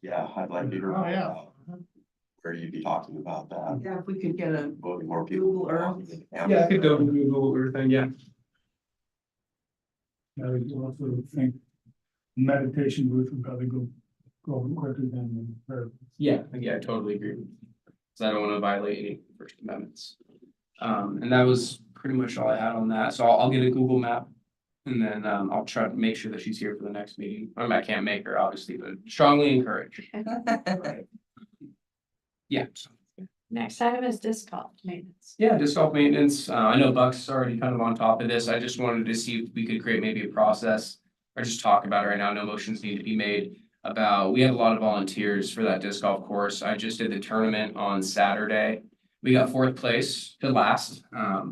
Yeah, I'd like to hear. Oh, yeah. about Where you'd be talking about that, Yeah, if we could get a voting more people. Google Earth. Yeah, I could go to Google or thing, yeah. I would also think meditation booth would probably go quicker than her. Yeah, I totally agree. So I don't want to violate any First Amendments. And that was pretty much all I had on that. So I'll get a Google map. And then I'll try to make sure that she's here for the next meeting. I mean, I can't make her obviously, but strongly encourage. Yeah. So, Next item is disc golf maintenance. yeah, disc golf maintenance. I know Buck's already kind of on top of this. I just wanted to see if we could create maybe a process or just talk about it right now. No motions need to be made about, we had a lot of volunteers for that disc golf course. I just did the tournament on Saturday. We got fourth place to last,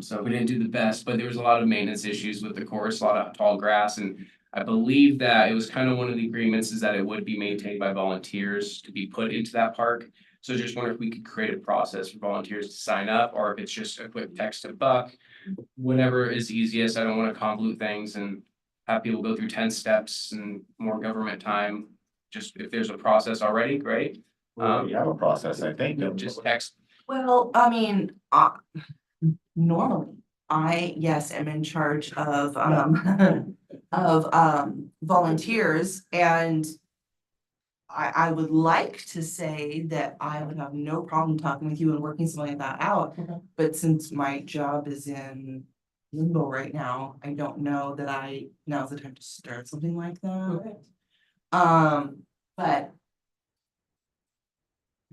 so we didn't do the best, but there was a lot of maintenance issues with the course, a lot of tall grass, and I believe that it was kind of one of the agreements is that it would be maintained by volunteers to be put into that park. So just wonder if we could create a process for volunteers to sign up, or if it's just a quick text to Buck, whatever is easiest. I don't want to convolute things and have people go through 10 steps and more government time. Just if there's a process already, great. You have a process, I think. Just text. Well, I mean, normally, yes, am in charge of, volunteers, and I would like to say that I would have no problem talking with you and working something like that out, but since my job is in limbo right now, I don't know that now's the time to start something like that. But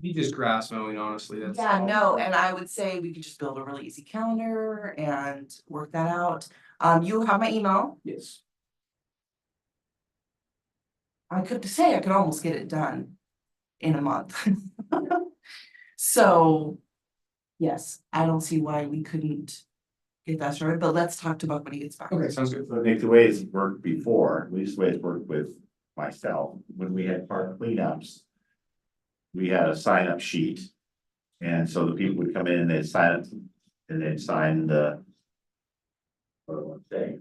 Be just grass mowing, honestly, that's. yeah, all. no, and I would say we could just build a really easy calendar and work that out. You have my email. Yes. I could almost get it done in a month. So, yes, I don't see why we couldn't get that started, but let's talk to Buck when he gets back. Okay, sounds good. So Nick, the way it's worked before, at least the way it's worked with myself, when we had park cleanups. We had a sign up sheet. And so the people would come in and they'd sign it, and they'd sign the. What do I want to say?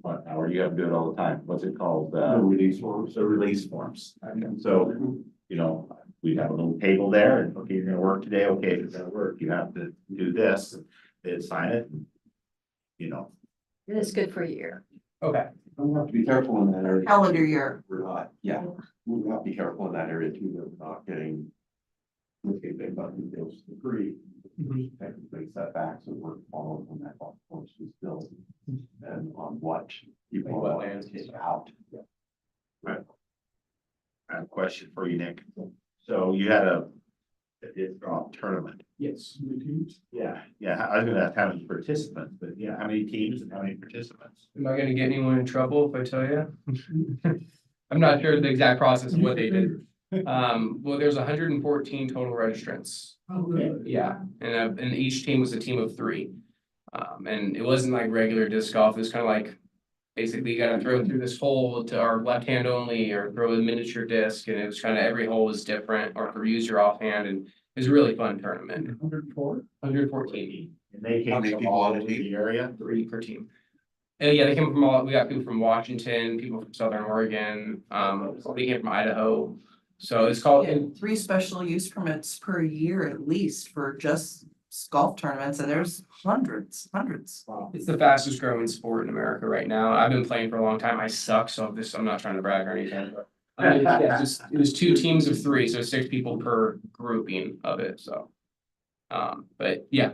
What, Howard, you have to do it all the time, what's it called, release forms, the release forms. So, you know, we'd have a little table there, and okay, you're gonna work today, okay, if it's gonna work, you have to do this, they'd sign it. You know, It's good for a year. Okay. We have to be careful in that area. Calendar year. We're not, yeah, we have to be careful in that area too, that we're not getting. Okay, they got details to agree, technically setbacks and work followed when that golf course was built. And on what people Like want wetlands. to take out. I have a question for you, Nick. So you had a disc golf tournament. Yes. Yeah, I was gonna ask how many participants, but yeah, how many teams and how many participants? Am I gonna get anyone in trouble if I tell you? I'm not sure the exact process of what they did. Well, there's 114 total registrants. Okay. Yeah, and each team was a team of 3. And it wasn't like regular disc golf, it was kind of like basically you gotta throw through this hole to our left hand only, or throw a miniature disc, and it was kind of every hole was different, or use your offhand, and it was a really fun tournament. 104? 114, And they How came many from people all on the over team? the area. 3 per team. Yeah, they came from all, we got people from Washington, people from Southern Oregon, somebody came from Idaho. So it's called, Yeah, 3 special use permits per year at least for just golf tournaments, and there's hundreds. it's the fastest growing sport in America right now. I've been playing for a long time. I suck, so I'm not trying to brag or anything. But yeah, it was 2 teams of 3, so 6 people per grouping of it, so. But yeah,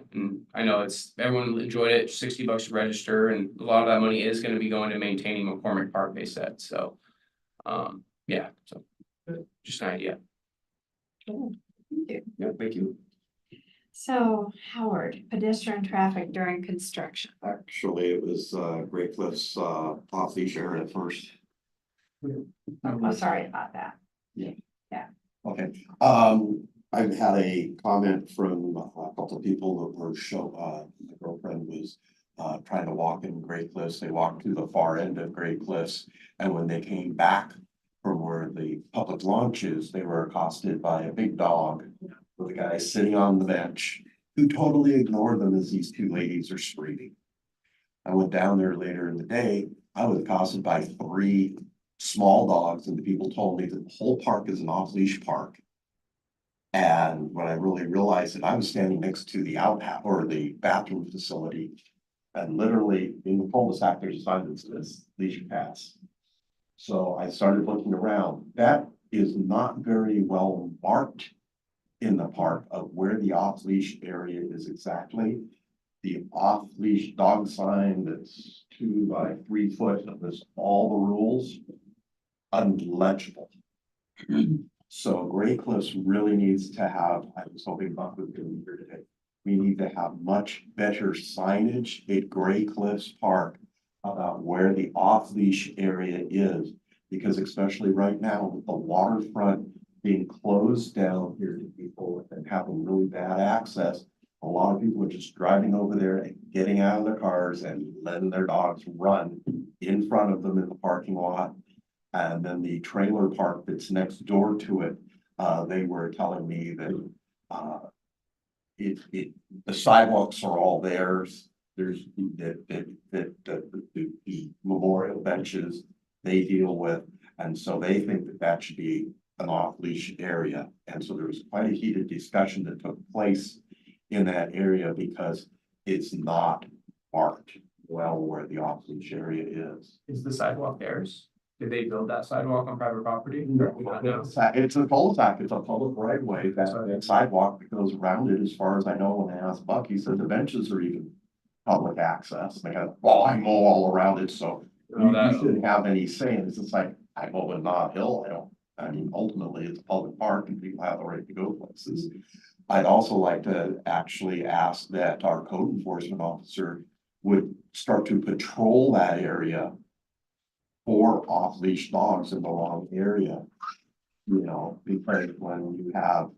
I know everyone enjoyed it, $60 to register, and a lot of that money is gonna be going to maintaining McCormick Park, they said, so. Yeah, so, just an idea. Yeah, thank you. So Howard, pedestrian traffic during construction. Actually, it was Great Cliffs off leash area first. Oh, sorry about that. Okay, I've had a comment from a couple of people that were my girlfriend was trying to walk in Great Cliffs. They walked to the far end of Great Cliffs, and when they came back from where the public launch is, they were accosted by a big dog with a guy sitting on the bench who totally ignored them as these 2 ladies are screaming. I went down there later in the day. I was accosted by 3 small dogs, and the people told me that the whole park is an off-leash park. And when I really realized that I was standing next to the outhouse or the bathroom facility, and literally in the cul-de-sac, there's a sign that says leash pass. So I started looking around. That is not very well marked in the park of where the off-leash area is exactly. The off-leash dog sign that's 2 by 3 foot that lists all the rules, unlegible. So Great Cliffs really needs to have, I was hoping Buck would be here today. We need to have much better signage at Great Cliffs Park about where the off-leash area is. Because especially right now with the waterfront being closed down here to people and having really bad access, a lot of people are just driving over there and getting out of their cars and letting their dogs run in front of them in the parking lot. And then the trailer park that's next door to it, they were telling me that the sidewalks are all theirs. There's the memorial benches they deal with, and so they think that that should be an off-leash area. And so there was quite a heated discussion that took place in that area because it's not marked well where the off-leash area is. Is the sidewalk theirs? Did they build that sidewalk on private property? It's a cul-de-sac, it's a public right of way, that sidewalk that goes around it, as far as I know. When I asked Buck, he said the benches are even public access. They have, well, I mow all around it, so you shouldn't have any say. It's just like, I mow in Nob Hill, I mean, ultimately, it's a public park and people have the right to go places. I'd also like to actually ask that our code enforcement officer would start to patrol that area for off-leash dogs in the wrong area. You know, because when you have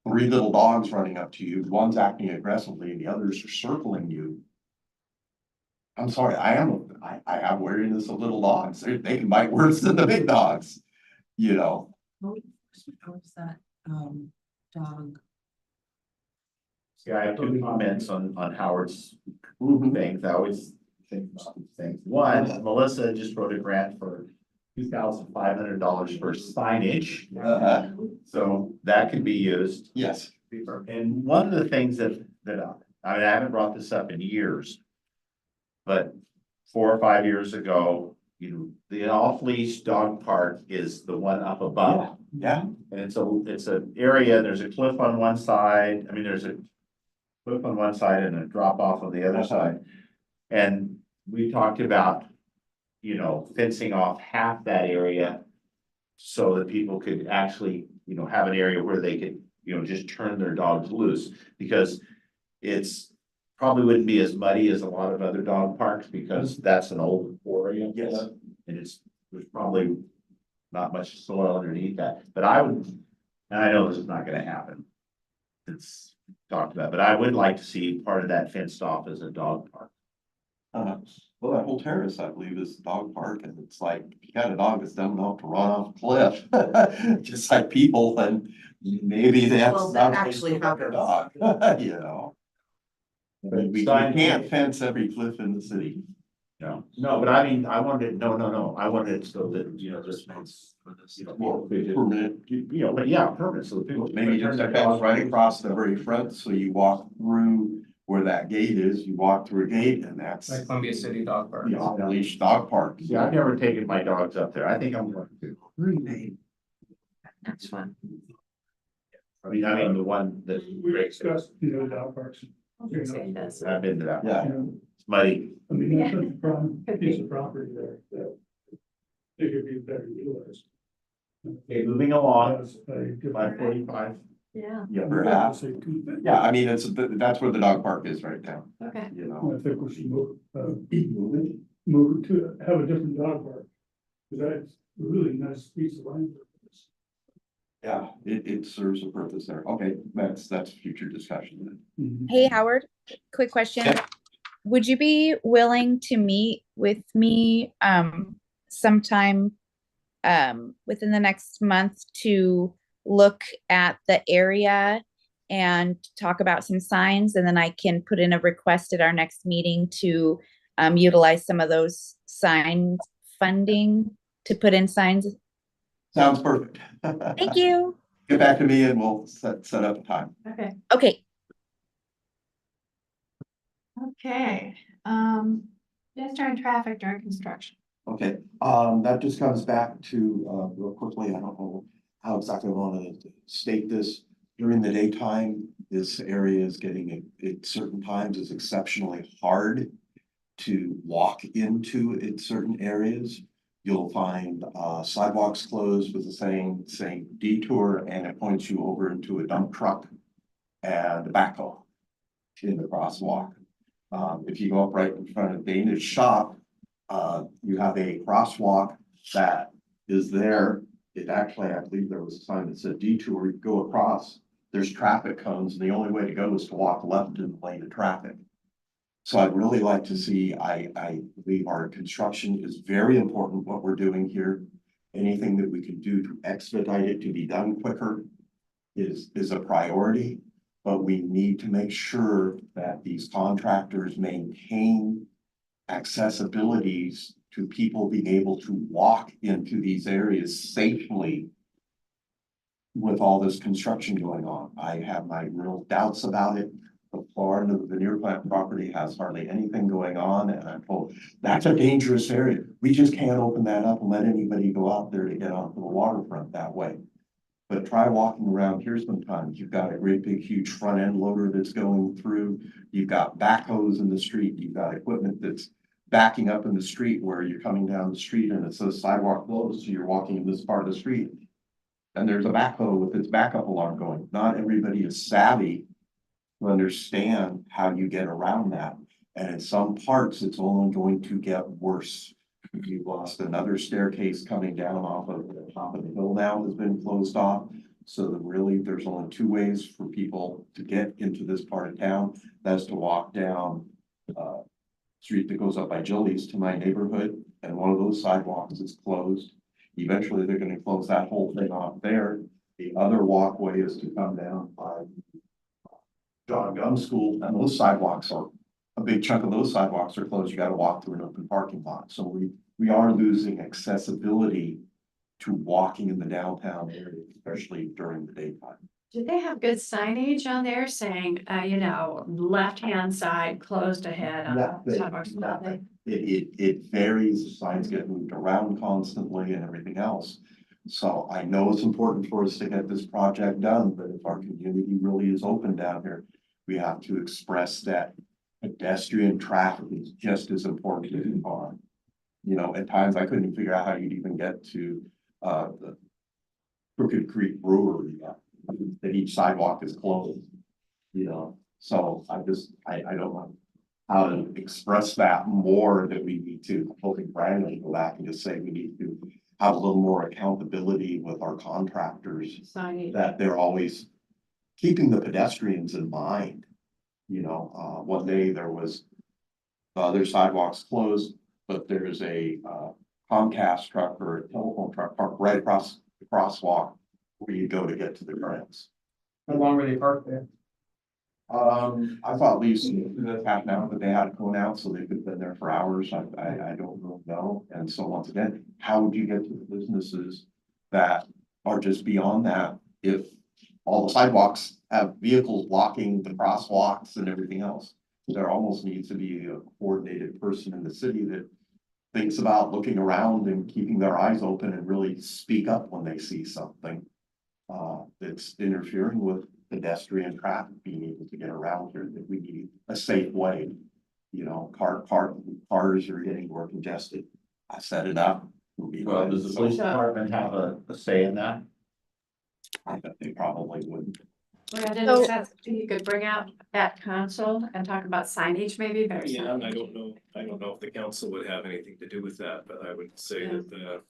3 little dogs running up to you, one's acting aggressively and the others are circling you. I'm sorry, I have wariness of little dogs. They can bite worse than the big dogs, you know. How is that, dog? Yeah, I have 2 comments on Howard's things. I always think about these things. One, Melissa just wrote a grant for $2,500 for signage. So that could be used. Yes. And one of the things that I mean, I haven't brought this up in years. But 4 or 5 years ago, the off-leash dog park is the one up above. Yeah. And it's an area, there's a cliff on one side, I mean, there's a cliff on one side and a drop off on the other side. And we talked about, fencing off half that area so that people could actually, have an area where they could, just turn their dogs loose. Because it's probably wouldn't be as muddy as a lot of other dog parks because that's an old area. Yes. And there's probably not much soil underneath that, but and I know this is not gonna happen. It's talked about, but I would like to see part of that fenced off as a dog park. Well, that whole terrace, I believe, is the dog park, and it's like, if you got a dog that's dumb enough to run off a cliff, just like people, then maybe that's Well, not that a place actually to put their happens. dog, you know? We can't fence every cliff in the city. No, but I mean, I wanted, no, I wanted it so that, you know, this makes, you know, people could just- Permanent. you know, but yeah, permanent, so people. Maybe just a fence right across the very front, so you walk through where that gate is, you walk through a gate, and that's Like Columbia City Dog Park. the off-leash dog park. Yeah, I've never taken my dogs up there. I think I'm going to. Next one. I mean, the one that. We discussed, dog parks. I'll say this. I've been to that. Yeah. It's muddy. I mean, that's Yeah. a prime Could piece be. of property there that they could be better utilized. Okay, moving along, As a different- 5:45. Yeah, Yeah, I'd perhaps. say two things. Yeah, I mean, that's where the dog park is right now, okay. you know? I think we should move to have a different dog park. Cause that's a really nice piece of land. Yeah, it serves a purpose there. Okay, that's future discussion then. Mhm. Hey, Howard, quick question. Yeah. Would you be willing to meet with me sometime within the next month to look at the area and talk about some signs, and then I can put in a request at our next meeting to utilize some of those sign funding to put in signs? Sounds perfect. Thank you. Get back to me and we'll set up a time. Okay, Okay. okay. Pedestrian traffic during construction. Okay, that just comes back to, real quickly, I don't know how exactly I want to state this. During the daytime, this area is getting, at certain times, is exceptionally hard to walk into in certain areas. You'll find sidewalks closed with the same detour, and it points you over into a dump truck and a backhoe in the crosswalk. If you go up right in front of Dana's shop, you have a crosswalk that is there. It actually, I believe there was a sign that said detour, you go across, there's traffic cones, and the only way to go is to walk left in the lane of traffic. So I'd really like to see, I believe our construction is very important, what we're doing here. Anything that we can do to expedite it to be done quicker is a priority. But we need to make sure that these contractors maintain accessibilities to people being able to walk into these areas safely with all this construction going on. I have my real doubts about it. The far end of the veneer plant property has hardly anything going on, and I'm told that's a dangerous area. We just can't open that up and let anybody go out there to get onto the waterfront that way. But try walking around here sometimes. You've got a great big huge front end loader that's going through. You've got backhoes in the street. You've got equipment that's backing up in the street where you're coming down the street and it says sidewalk closed, so you're walking in this part of the street. And there's a backhoe with its backup alarm going. Not everybody is savvy to understand how you get around that. And in some parts, it's only going to get worse. We've lost another staircase coming down off of the top of the hill now has been closed off. So that really, there's only two ways for people to get into this part of town. That's to walk down street that goes up by Jilly's to my neighborhood, and one of those sidewalks is closed. Eventually, they're gonna close that whole thing off there. The other walkway is to come down by John Gum School, and those sidewalks are, a big chunk of those sidewalks are closed. You gotta walk through an open parking lot. So we are losing accessibility to walking in the downtown area, especially during the daytime. Do they have good signage on there saying, left-hand side closed ahead on Nothing, sidewalks? nothing. It varies, the signs get moved around constantly and everything else. So I know it's important for us to get this project done, but if our community really is open down here, we have to express that pedestrian traffic is just as important as the car. You know, at times I couldn't figure out how you'd even get to the Crooked Creek Brewery, that each sidewalk is closed. You know, so I don't know how to express that more, that we need to, hoping Brandon will go back and just say we need to have a little more accountability with our contractors, Signage. that they're always keeping the pedestrians in mind. You know, one day there was Their sidewalks closed, but there's a Comcast truck or a telephone truck parked right across the crosswalk where you go to get to the grants. How long were they parked there? I thought at least half an hour, but they had to go out, so they could have been there for hours. I don't really know. And so once again, how would you get to the businesses that are just beyond that if all the sidewalks have vehicles blocking the crosswalks and everything else? There almost needs to be a coordinated person in the city that thinks about looking around and keeping their eyes open and really speak up when they see something that's interfering with pedestrian traffic being able to get around here, that we need a safe way. You know, cars are getting more congested. I set it up. Well, does the police department have a say in that? I bet they probably wouldn't. Brandon, So- is that, you could bring out at council and talk about signage maybe, better Yeah, and signage. I don't know if the council would have anything to do with that, but I would say that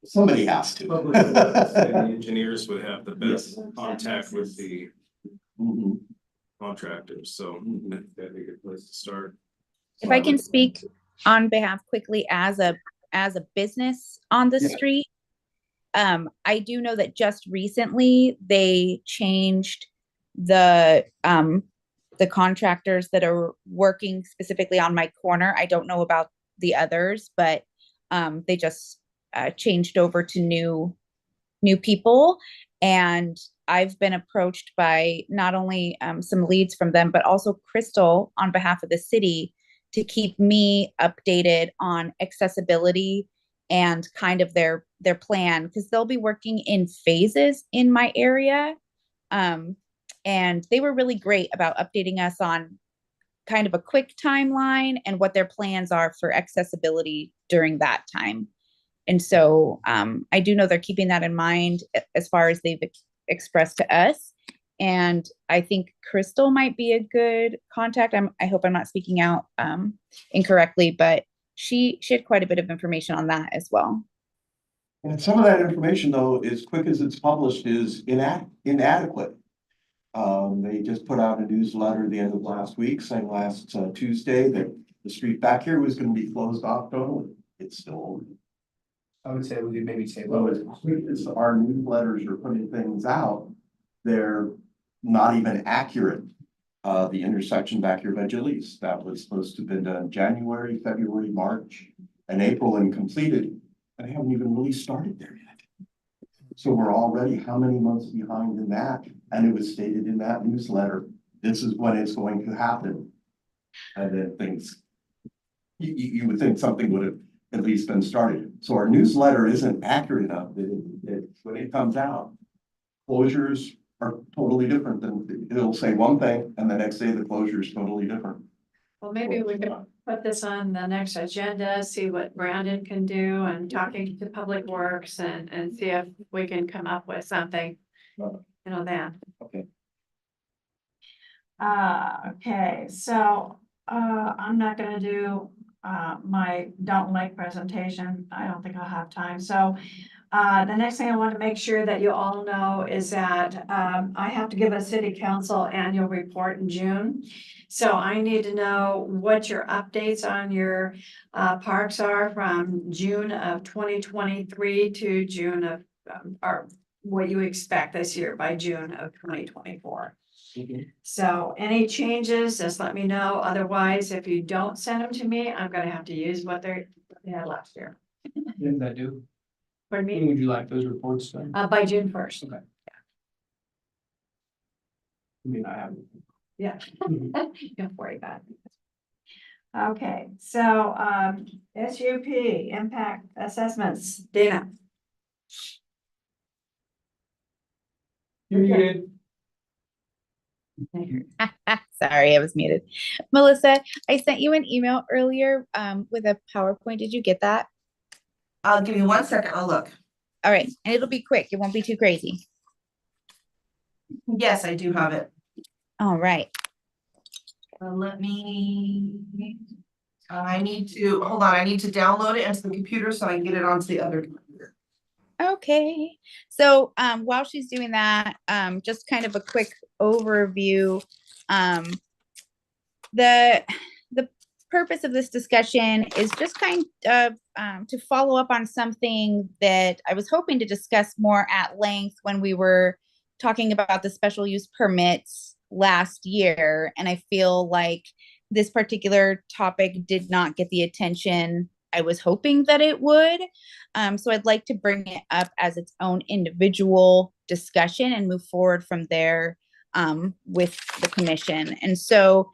Somebody has to. the engineers would have the best Yes. contact with the Mhm. contractors, so that'd be a good place to start. If I can speak on behalf quickly as a business on the Yeah. street. I do know that just recently they changed the contractors that are working specifically on my corner. I don't know about the others, but they just changed over to new people. And I've been approached by not only some leads from them, but also Crystal on behalf of the city to keep me updated on accessibility and kind of their plan, because they'll be working in phases in my area. And they were really great about updating us on kind of a quick timeline and what their plans are for accessibility during that time. And so I do know they're keeping that in mind as far as they've expressed to us. And I think Crystal might be a good contact. I hope I'm not speaking out incorrectly, but she had quite a bit of information on that as well. And some of that information, though, as quick as it's published, is inadequate. They just put out a newsletter the end of last week saying last Tuesday that the street back here was gonna be closed off totally. It's still open. I would say we could maybe say, So as quick as our newsletters are putting things out, they're not even accurate. The intersection back here by Gillies, that was supposed to have been done January, February, March, and April and completed. And they haven't even really started there yet. So we're already how many months behind in that? And it was stated in that newsletter, this is when it's going to happen. And then things, you would think something would have at least been started. So our newsletter isn't accurate enough that when it comes out, closures are totally different than, it'll say one thing and the next day the closure is totally different. Well, maybe we could put this on the next agenda, see what Brandon can do and talking to Public Works and see if we can come up with something, then. Okay. Okay, so, I'm not gonna do, my don't like presentation. I don't think I'll have time. So, the next thing I want to make sure that you all know is that, I have to give a city council annual report in June. So I need to know what your updates on your, parks are from June of 2023 to June of, or what you expect this year by June of 2024. So any changes, just let me know. Otherwise, if you don't send them to me, I'm gonna have to use what they had last year. didn't that do? Pardon When me, would you like those reports done? by June 1st. Okay. I mean, I haven't. Yeah. Don't worry about it. Okay, so, SUP, impact assessments, Dana. You're muted. Sorry, I was muted. Melissa, I sent you an email earlier with a PowerPoint. Did you get that? Give me 1 second, I'll look. All right, and it'll be quick. It won't be too crazy. Yes, I do have it. All right. Let me, I need to, hold on, I need to download it into the computer so I can get it onto the other computer. Okay. So while she's doing that, just kind of a quick overview. The purpose of this discussion is just kind of to follow up on something that I was hoping to discuss more at length when we were talking about the special use permits last year. And I feel like this particular topic did not get the attention I was hoping that it would. So I'd like to bring it up as its own individual discussion and move forward from there with the commission. And so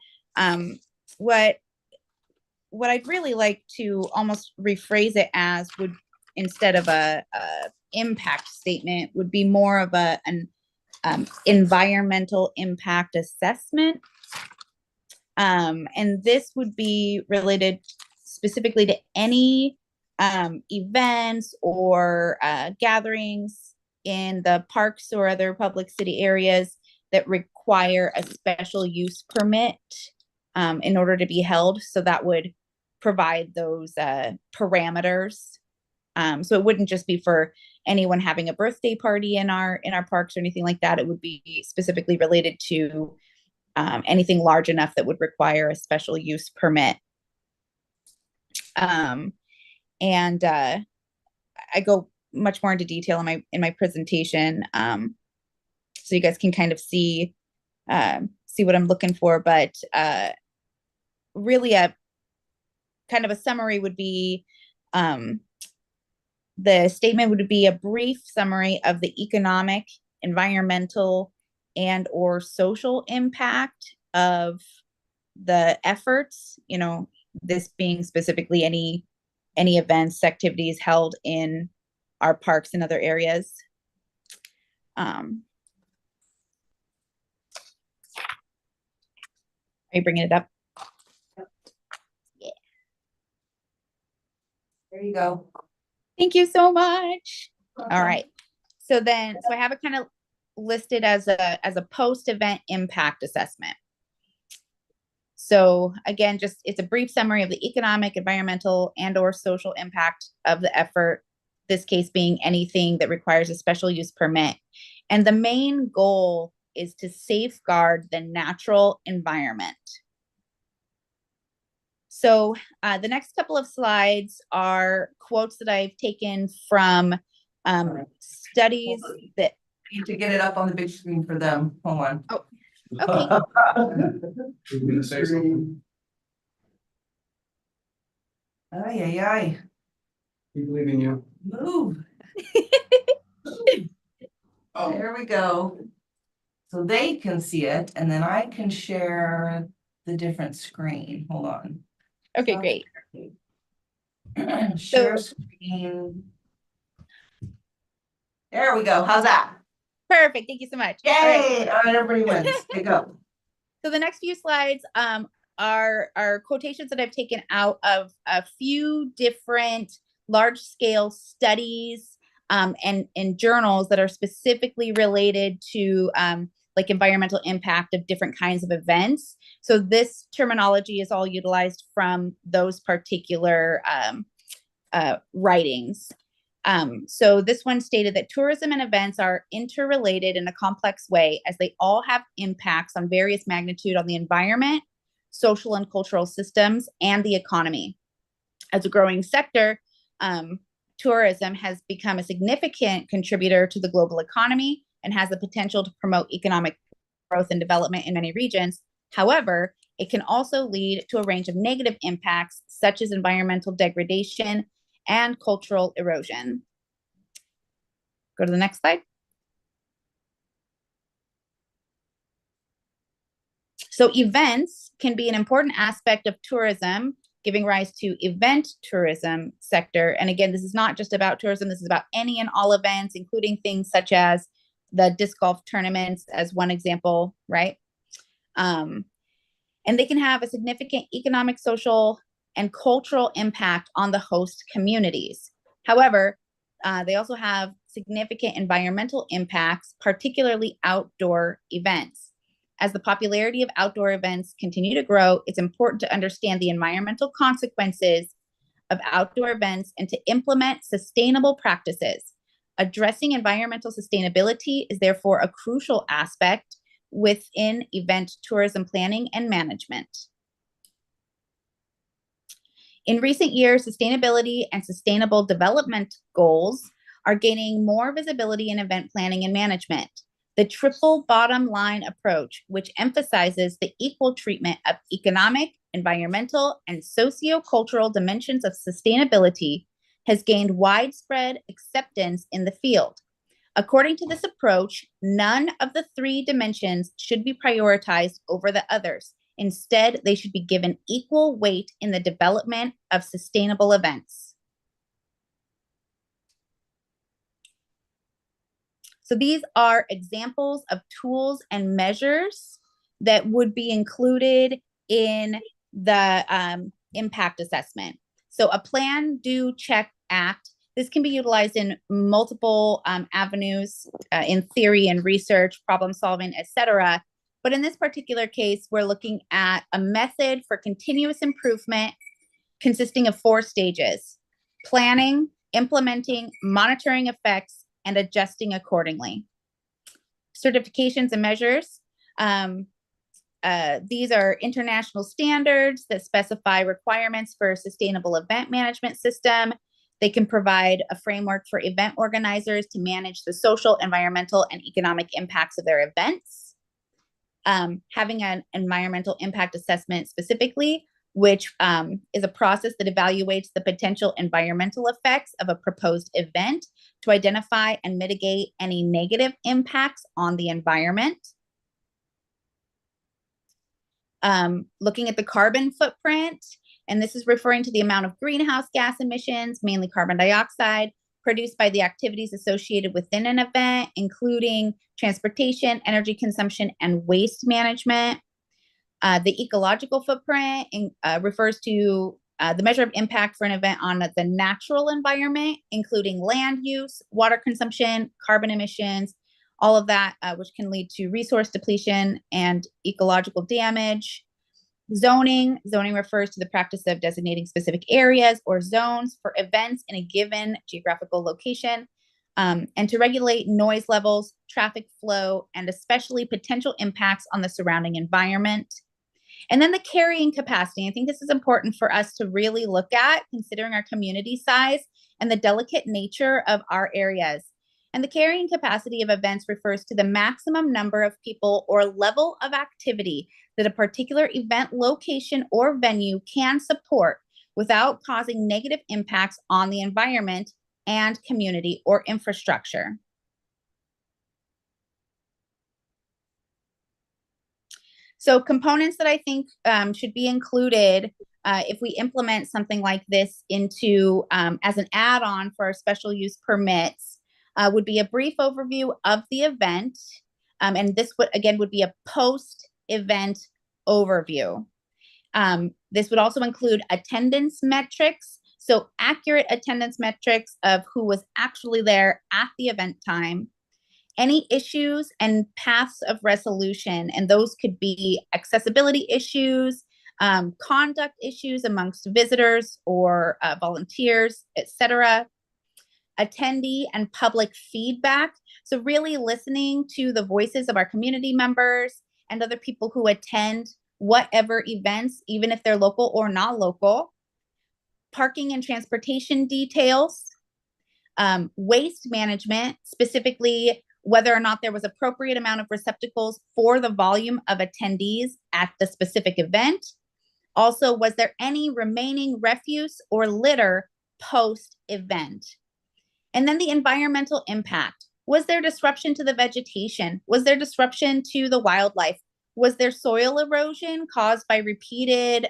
what I'd really like to almost rephrase it as would, instead of a impact statement, would be more of an environmental impact assessment. And this would be related specifically to any events or gatherings in the parks or other public city areas that require a special use permit in order to be held. So that would provide those parameters. So it wouldn't just be for anyone having a birthday party in our parks or anything like that. It would be specifically related to anything large enough that would require a special use permit. And I go much more into detail in my presentation, so you guys can kind of see what I'm looking for. But really, a kind of a summary would be the statement would be a brief summary of the economic, environmental, and or social impact of the efforts, you know, this being specifically any events, activities held in our parks and other areas. Are you bringing it up? Yeah. There you go. Thank you so much. All right. So I have it kind of listed as a post-event impact assessment. So again, it's a brief summary of the economic, environmental, and or social impact of the effort, this case being anything that requires a special use permit. And the main goal is to safeguard the natural environment. So the next couple of slides are quotes that I've taken from studies that. I need to get it up on the big screen for them. Hold on. Oh, okay. You're gonna say something? Ay, ay, ay. We believe in you. Move. There we go. So they can see it, and then I can share the different screen. Hold on. Okay, great. Share screen. There we go. How's that? Perfect. Thank you so much. Yay! All right, everybody wins. Here you go. So the next few slides are quotations that I've taken out of a few different large-scale studies and journals that are specifically related to like environmental impact of different kinds of events. So this terminology is all utilized from those particular writings. So this one stated that tourism and events are interrelated in a complex way as they all have impacts on various magnitude on the environment, social and cultural systems, and the economy. As a growing sector, tourism has become a significant contributor to the global economy and has the potential to promote economic growth and development in many regions. However, it can also lead to a range of negative impacts such as environmental degradation and cultural erosion. Go to the next slide. So events can be an important aspect of tourism, giving rise to event tourism sector. And again, this is not just about tourism, this is about any and all events, including things such as the disc golf tournaments as one example, right? And they can have a significant economic, social, and cultural impact on the host communities. However, they also have significant environmental impacts, particularly outdoor events. As the popularity of outdoor events continue to grow, it's important to understand the environmental consequences of outdoor events and to implement sustainable practices. Addressing environmental sustainability is therefore a crucial aspect within event tourism planning and management. In recent years, sustainability and sustainable development goals are gaining more visibility in event planning and management. The triple bottom line approach, which emphasizes the equal treatment of economic, environmental, and sociocultural dimensions of sustainability, has gained widespread acceptance in the field. According to this approach, none of the three dimensions should be prioritized over the others. Instead, they should be given equal weight in the development of sustainable events. So these are examples of tools and measures that would be included in the impact assessment. So a plan, do, check, act. This can be utilized in multiple avenues in theory and research, problem solving, etc. But in this particular case, we're looking at a method for continuous improvement consisting of 4 stages: planning, implementing, monitoring effects, and adjusting accordingly. Certifications and measures. These are international standards that specify requirements for a sustainable event management system. They can provide a framework for event organizers to manage the social, environmental, and economic impacts of their events. Having an environmental impact assessment specifically, which is a process that evaluates the potential environmental effects of a proposed event to identify and mitigate any negative impacts on the environment. Looking at the carbon footprint, and this is referring to the amount of greenhouse gas emissions, mainly carbon dioxide, produced by the activities associated within an event, including transportation, energy consumption, and waste management. The ecological footprint refers to the measure of impact for an event on the natural environment, including land use, water consumption, carbon emissions, all of that, which can lead to resource depletion and ecological damage. Zoning refers to the practice of designating specific areas or zones for events in a given geographical location, and to regulate noise levels, traffic flow, and especially potential impacts on the surrounding environment. And then the carrying capacity. I think this is important for us to really look at, considering our community size and the delicate nature of our areas. And the carrying capacity of events refers to the maximum number of people or level of activity that a particular event location or venue can support without causing negative impacts on the environment and community or infrastructure. So components that I think should be included if we implement something like this into as an add-on for our special use permits would be a brief overview of the event. And this would be a post-event overview. This would also include attendance metrics. So accurate attendance metrics of who was actually there at the event time. Any issues and paths of resolution, and those could be accessibility issues, conduct issues amongst visitors or volunteers, etc. Attendee and public feedback. So really listening to the voices of our community members and other people who attend whatever events, even if they're local or not local. Parking and transportation details. Waste management, specifically whether or not there was appropriate amount of receptacles for the volume of attendees at the specific event. Also, was there any remaining refuse or litter post-event? And then the environmental impact. Was there disruption to the vegetation? Was there disruption to the wildlife? Was there soil erosion caused by repeated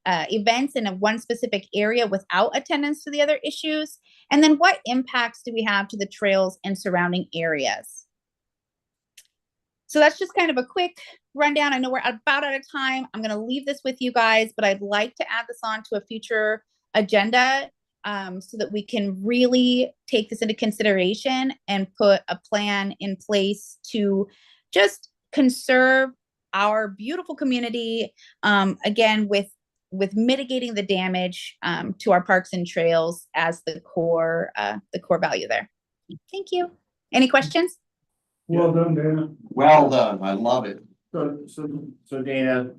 events in one specific area without attendance to the other issues? And then what impacts do we have to the trails and surrounding areas? So that's just kind of a quick rundown. I know we're about out of time. I'm going to leave this with you guys, but I'd like to add this on to a future agenda so that we can really take this into consideration and put a plan in place to just conserve our beautiful community, again, with mitigating the damage to our parks and trails as the core value there. Thank you. Any questions? Well done, Dana. Well done, I love it. So Dana,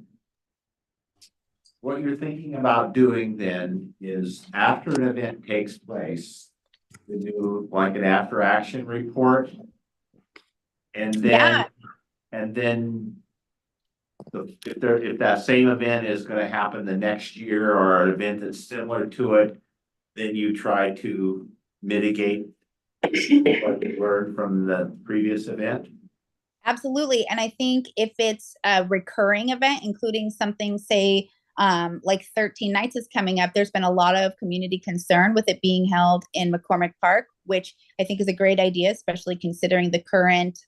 what you're thinking about doing then is after an event takes place, to do like an after action report. And Yeah. then if that same event is gonna happen the next year or an event that's similar to it, then you try to mitigate what you learned from the previous event. Absolutely. And I think if it's a recurring event, including something, say, like 13 Nights is coming up, there's been a lot of community concern with it being held in McCormick Park, which I think is a great idea, especially considering the current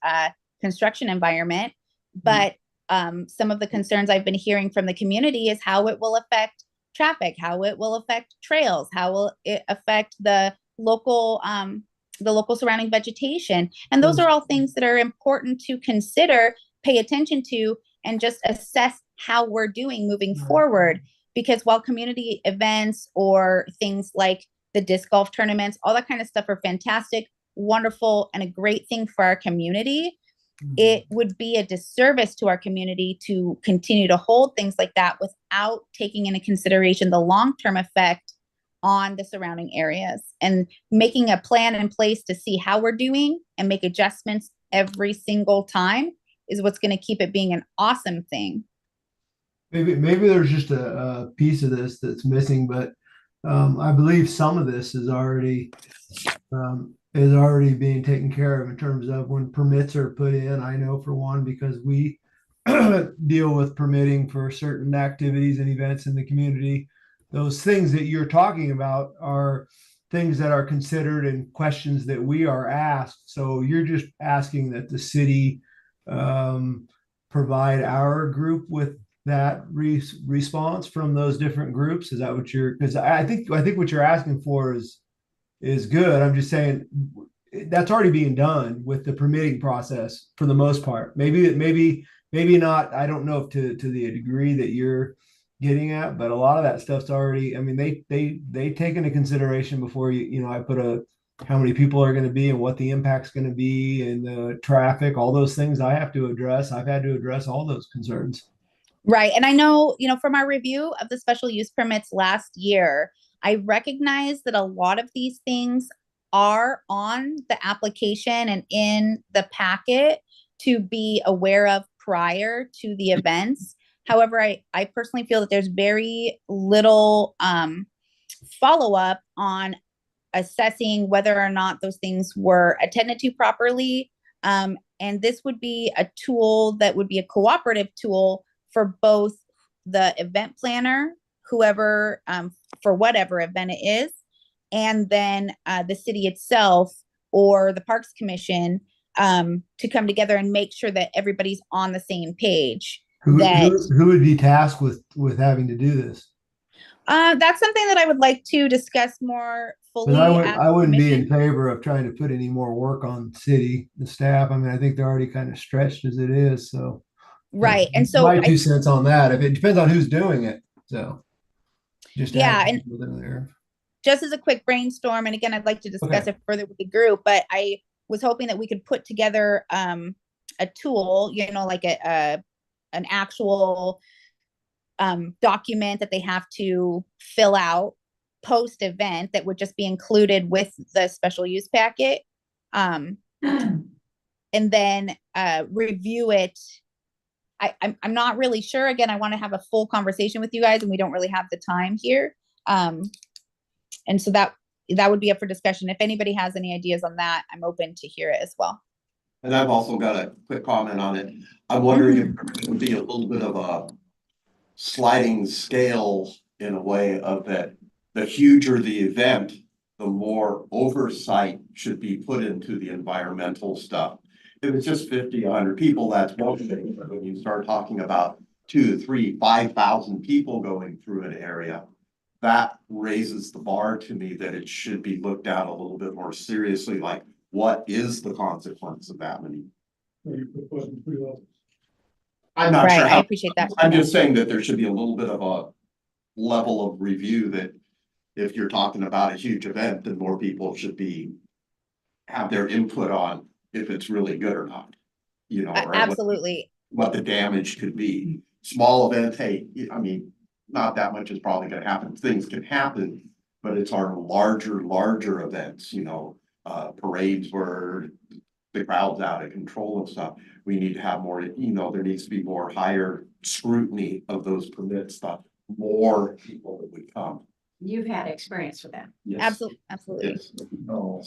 construction environment. But some of the concerns I've been hearing from the community is how it will affect traffic, how it will affect trails, how will it affect the local surrounding vegetation. And those are all things that are important to consider, pay attention to, and just assess how we're doing moving forward. Because while community events or things like the disc golf tournaments, all that kind of stuff are fantastic, wonderful, and a great thing for our community, it would be a disservice to our community to continue to hold things like that without taking into consideration the long-term effect on the surrounding areas, and making a plan in place to see how we're doing and make adjustments every single time is what's going to keep it being an awesome thing. Maybe there's just a piece of this that's missing, but I believe some of this is already being taken care of in terms of when permits are put in. I know for one, because we deal with permitting for certain activities and events in the community. Those things that you're talking about are things that are considered and questions that we are asked. So you're just asking that the city provide our group with that response from those different groups. Is that what you're? Because I think what you're asking for is good. I'm just saying that's already being done with the permitting process for the most part. Maybe not. I don't know if to the degree that you're getting at, but a lot of that stuff's already, I mean, they take into consideration before I put how many people are going to be and what the impact's going to be and the traffic, all those things I have to address. I've had to address all those concerns. Right. And I know, from our review of the special use permits last year, I recognize that a lot of these things are on the application and in the packet to be aware of prior to the events. However, I personally feel that there's very little follow-up on assessing whether or not those things were attended to properly. And this would be a tool that would be a cooperative tool for both the event planner, whoever, for whatever event it is, and then the city itself or the Parks Commission to come together and make sure that everybody's on the same page. Who would be tasked with having to do this? That's something that I would like to discuss more fully. I wouldn't be in favor of trying to put any more work on the staff. I mean, I think they're already kind of stretched as it is. So, right. And so my 2 cents on that. If it depends on who's doing it. So, just and just as a quick brainstorm, and again, I'd like to discuss it further with the group, but I was hoping that we could put together a tool, like an actual document that they have to fill out post event that would just be included with the special use packet, and then review it. I'm not really sure. Again, I want to have a full conversation with you guys, and we don't really have the time here. And so that would be up for discussion. If anybody has any ideas on that, I'm open to hear it as well. And I've also got a quick comment on it. I'm wondering if there would be a little bit of a sliding scale in a way of that the huger the event, the more oversight should be put into the environmental stuff. If it's just 50, 100 people, that's one thing. But when you start talking about 2, 3, 5,000 people going through an area, that raises the bar to me that it should be looked at a little bit more seriously, like what is the consequence of that many? I'm not sure how. I appreciate that. I'm just saying that there should be a little bit of a level of review that if you're talking about a huge event, then more people should have their input on if it's really good or not. Or absolutely what the damage could be. Small events, hey, I mean, not that much is probably gonna happen. Things can happen, but it's our larger events, parades where the crowd's out of control and stuff. We need to have more, there needs to be more higher scrutiny of those permit stuff, more people that would come. You've had experience with that. Yes. Absolutely, absolutely. Yes.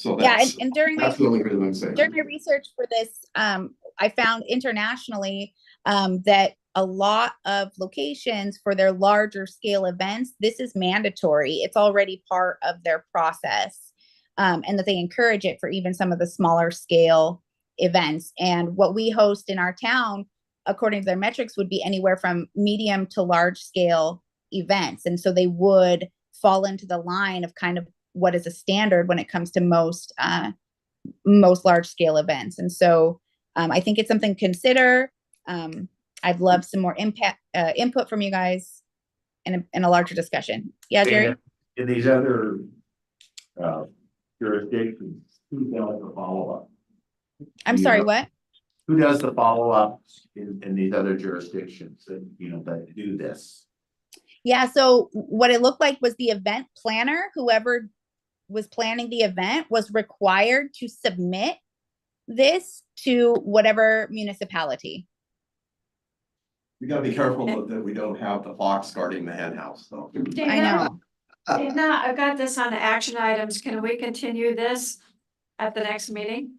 So Yeah, that's, and during my that's the only reason I'm saying. during my research for this, I found internationally that a lot of locations for their larger scale events, this is mandatory. It's already part of their process, and that they encourage it for even some of the smaller scale events. And what we host in our town, according to their metrics, would be anywhere from medium to large scale events. And so they would fall into the line of kind of what is a standard when it comes to most large scale events. And so I think it's something to consider. I'd love some more input from you guys in a larger discussion. Yeah, Jerry? In these other jurisdictions, who does the follow-up? I'm sorry, what? Who does the follow-up in these other jurisdictions that, that do this? Yeah, so what it looked like was the event planner, whoever was planning the event, was required to submit this to whatever municipality. We gotta be careful that we don't have the fox guarding the hen house, though. I know. Dana, I've got this on the action items. Can we continue this at the next meeting?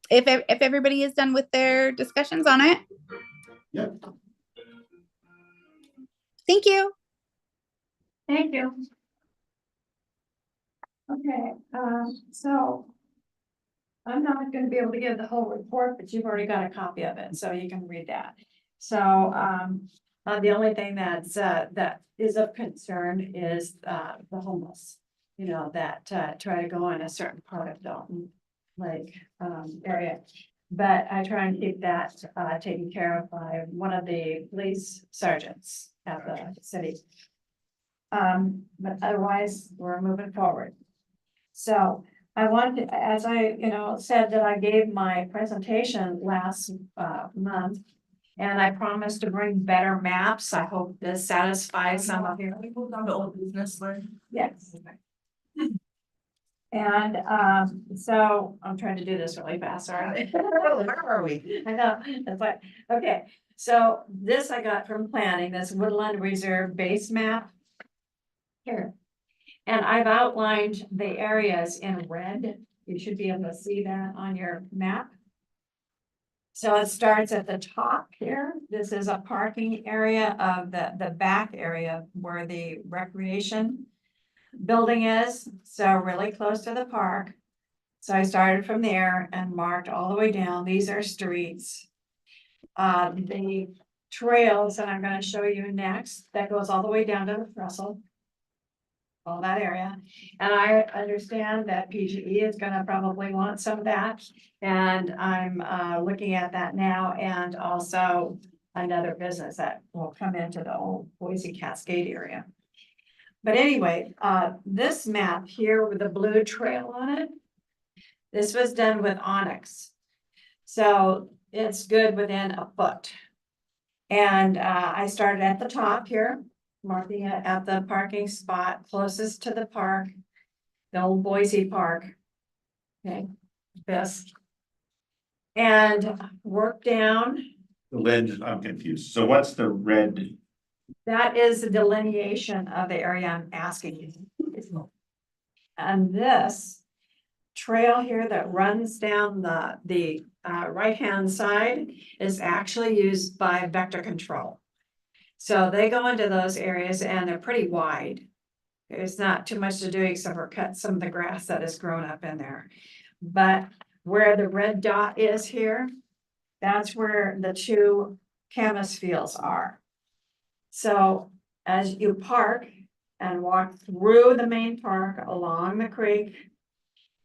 If everybody is done with their discussions on it. Yep. Thank you. Thank you. Okay, so I'm not gonna be able to give the whole report, but you've already got a copy of it, so you can read that. So, the only thing that is of concern is, the homeless, that, try to go in a certain part of Dalton Lake, area. But I try and keep that, taken care of by one of the police sergeants at the city. But otherwise, we're moving forward. So I wanted, as I, said that I gave my presentation last month, and I promised to bring better maps. I hope this satisfies some of you. We moved on to old business, Lynn. Yes. And so I'm trying to do this really fast, sorry. Where are we? I know, that's why, okay, so this I got from planning, this Woodland Reserve base map. Here, and I've outlined the areas in red, you should be able to see that on your map. So it starts at the top here, this is a parking area of the back area where the recreation building is, so really close to the park. So I started from there and marked all the way down, these are streets. The trails that I'm gonna show you next, that goes all the way down to Russell. All that area, and I understand that PGE is gonna probably want some of that, and I'm looking at that now, and also another business that will come into the old Boise Cascade area. But anyway, this map here with the blue trail on it, this was done with Onyx. So it's good within a foot. And I started at the top here, marking it at the parking spot closest to the park, the old Boise Park. Okay, this. And work down, Lynn, I'm confused. So what's the red? that is the delineation of the area I'm asking you. And this trail here that runs down the right-hand side is actually used by vector control. So they go into those areas and they're pretty wide. There's not too much to do except for cut some of the grass that has grown up in there. But where the red dot is here, that's where the two Camas fields are. So as you park and walk through the main park along the creek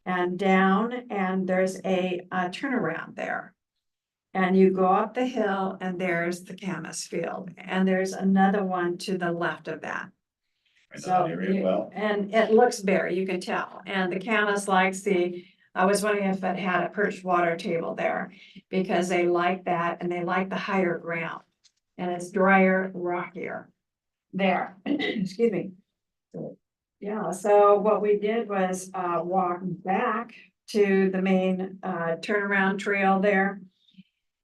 and down, and there's a turnaround there. And you go up the hill and there's the Camas field, and there's another one to the left of that. I know that area well. And it looks bare, you can tell, and the Camas likes I was wondering if it had a perched water table there, because they like that and they like the higher ground. And it's drier, rockier. there, excuse me. Yeah, so what we did was walk back to the main turnaround trail there.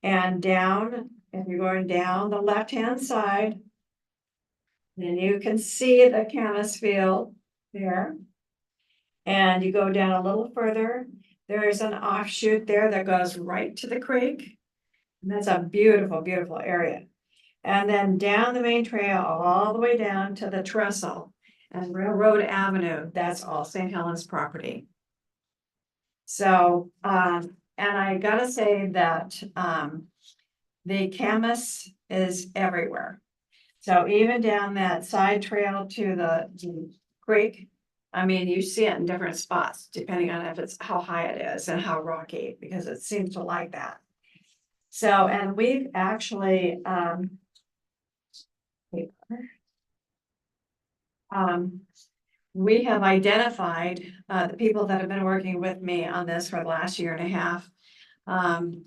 And down, if you're going down the left-hand side. Then you can see the Camas field there. And you go down a little further, there's an offshoot there that goes right to the creek. And that's a beautiful, beautiful area. And then down the main trail, all the way down to the trestle and Railroad Avenue, that's all St. Helens property. So, and I gotta say that, the Camas is everywhere. So even down that side trail to the creek, I mean, you see it in different spots, depending on if it's how high it is and how rocky, because it seems to like that. So, and we've actually, we have identified, the people that have been working with me on this for the last year and a half.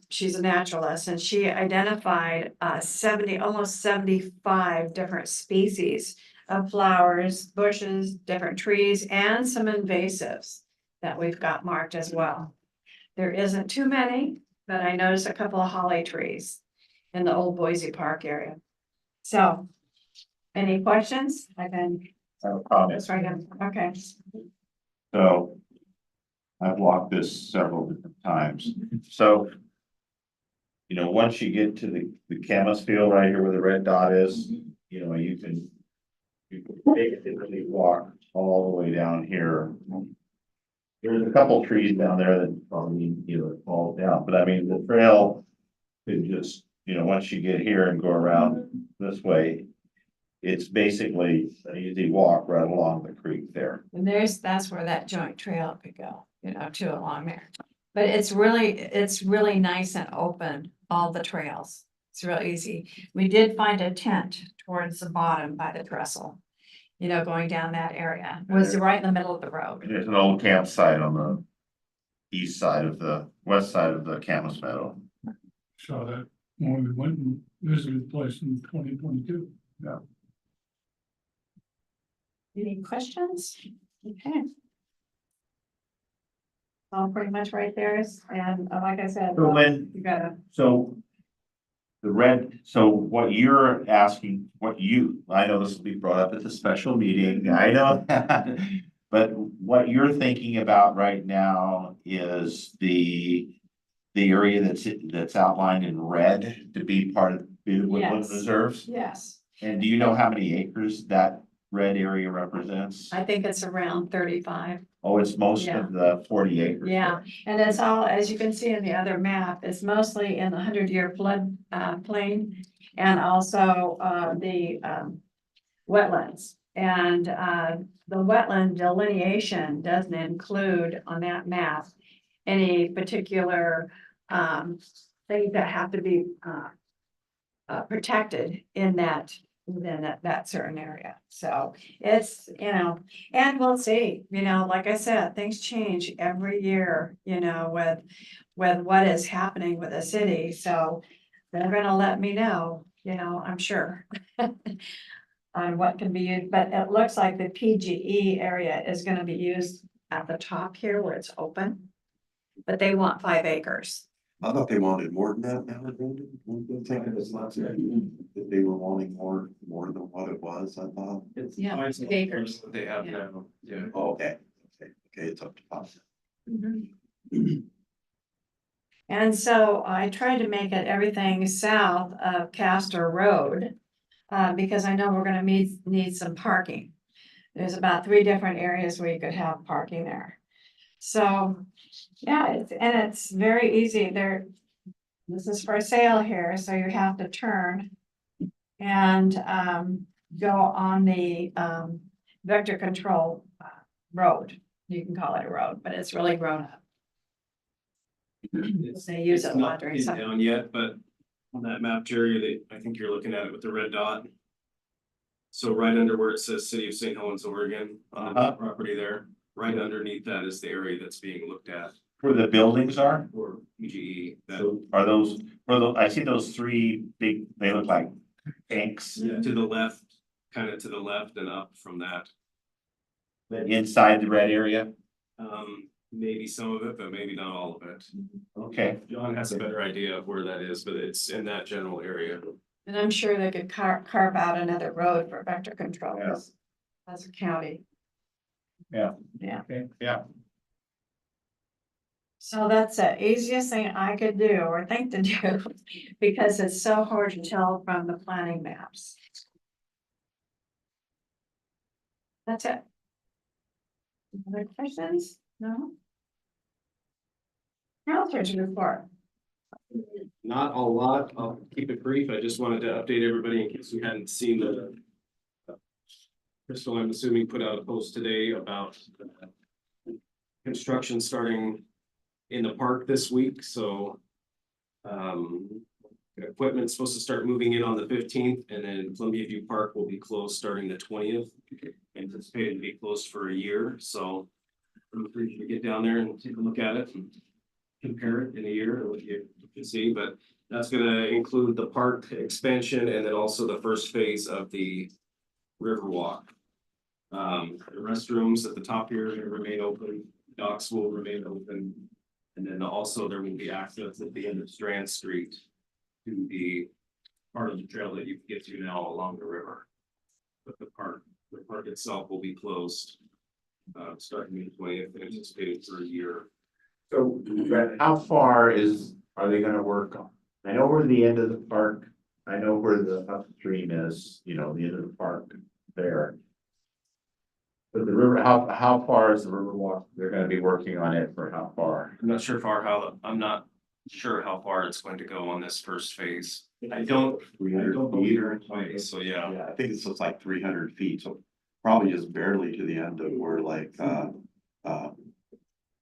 She's a naturalist and she identified, almost 75 different species of flowers, bushes, different trees, and some invasives that we've got marked as well. There isn't too many, but I noticed a couple of holly trees in the old Boise Park area. So, any questions? I can, I have a comment. that's right, okay. So I've walked this several different times. So, you know, once you get to the Camas field right here where the red dot is, you know, you can basically walk all the way down here. There's a couple trees down there that probably, you know, fall down, but I mean, the trail could just, you know, once you get here and go around this way, it's basically an easy walk right along the creek there. And that's where that joint trail could go, you know, to along there. But it's really nice and open, all the trails. It's real easy. We did find a tent towards the bottom by the trestle, you know, going down that area. It was right in the middle of the road. There's an old campsite on the west side of the Camas Meadow. Saw that when we went and visited the place in 2022. Any questions? Okay. All pretty much right there, and like I said, So when, you gotta, so what you're asking, I know this will be brought up at the special meeting, I know that. But what you're thinking about right now is the area that's outlined in red to be part of the woodland Yes. reserves? yes, And do you know how many acres that red area represents? I think it's around 35. Oh, it's most Yeah. of the 40 acres. Yeah, and it's all, as you can see in the other map, it's mostly in the 100-year flood plain and also the wetlands. And the wetland delineation doesn't include on that map any particular things that have to be protected in that certain area. So it's, you know, and we'll see, you know, like I said, things change every year, you know, with what is happening with the city. So they're gonna let me know, you know, I'm sure. On what can be used, but it looks like the PGE area is gonna be used at the top here where it's open. But they want 5 acres. I thought they wanted more than that now, Brandon. That they were wanting more than what it was, I thought. Yeah, 5 acres. What they have Yeah. now, yeah. Oh, okay, it's up to 5. And so I tried to make it everything south of Castor Road. Because I know we're gonna need some parking. There's about 3 different areas where you could have parking there. So, yeah, it's very easy there. This is for sale here, so you have to turn. And go on the vector control road. You can call it a road, but it's really grown up. They use it It's not during pinned summer. down yet, but on that map, Jerry, I think you're looking at it with the red dot. So right under where it says City of St. Helens, Oregon, on the property there, right underneath that is the area that's being looked at Where the buildings are? for PGE. That, So I see those 3 big, they look like tanks. to the left, kind of to the left and up from that. Inside the red area? Maybe some of it, but maybe not all of it. Okay. John has a better idea of where that is, but it's in that general area. And I'm sure they could carve out another road for vector control Yeah. as a county. Yeah. Yeah. Okay, yeah. So that's the easiest thing I could do or think to do, because it's so hard to tell from the planning maps. That's it. Other questions? No? Counselors report. Not a lot, I'll keep it brief, I just wanted to update everybody in case we hadn't seen the. Crystal, I'm assuming, put out a post today about. Construction starting in the park this week, so. Equipment's supposed to start moving in on the 15th, and then Columbia View Park will be closed starting the 20th. Anticipated to be closed for a year, so. I'm free to get down there and take a look at it and compare it in a year, what you can see, but that's gonna include the park expansion and then also the first phase of the Riverwalk. The restrooms at the top here are gonna remain open, docks will remain open. And then also there will be access at the end of Strand Street to the part of the trail that you can get to now along the river. But the park itself will be closed, starting May 20th, anticipated for a year. So how far are they gonna work on? I know where the end of the park, I know where the upstream is, the end of the park there. But the river, how far is the Riverwalk? They're gonna be working on it for how far? I'm not sure how far it's going to go on this first phase. I don't 300 believe feet you're or in place, so yeah. Yeah, I think it's just like 300 feet, so probably just barely to the end of where like,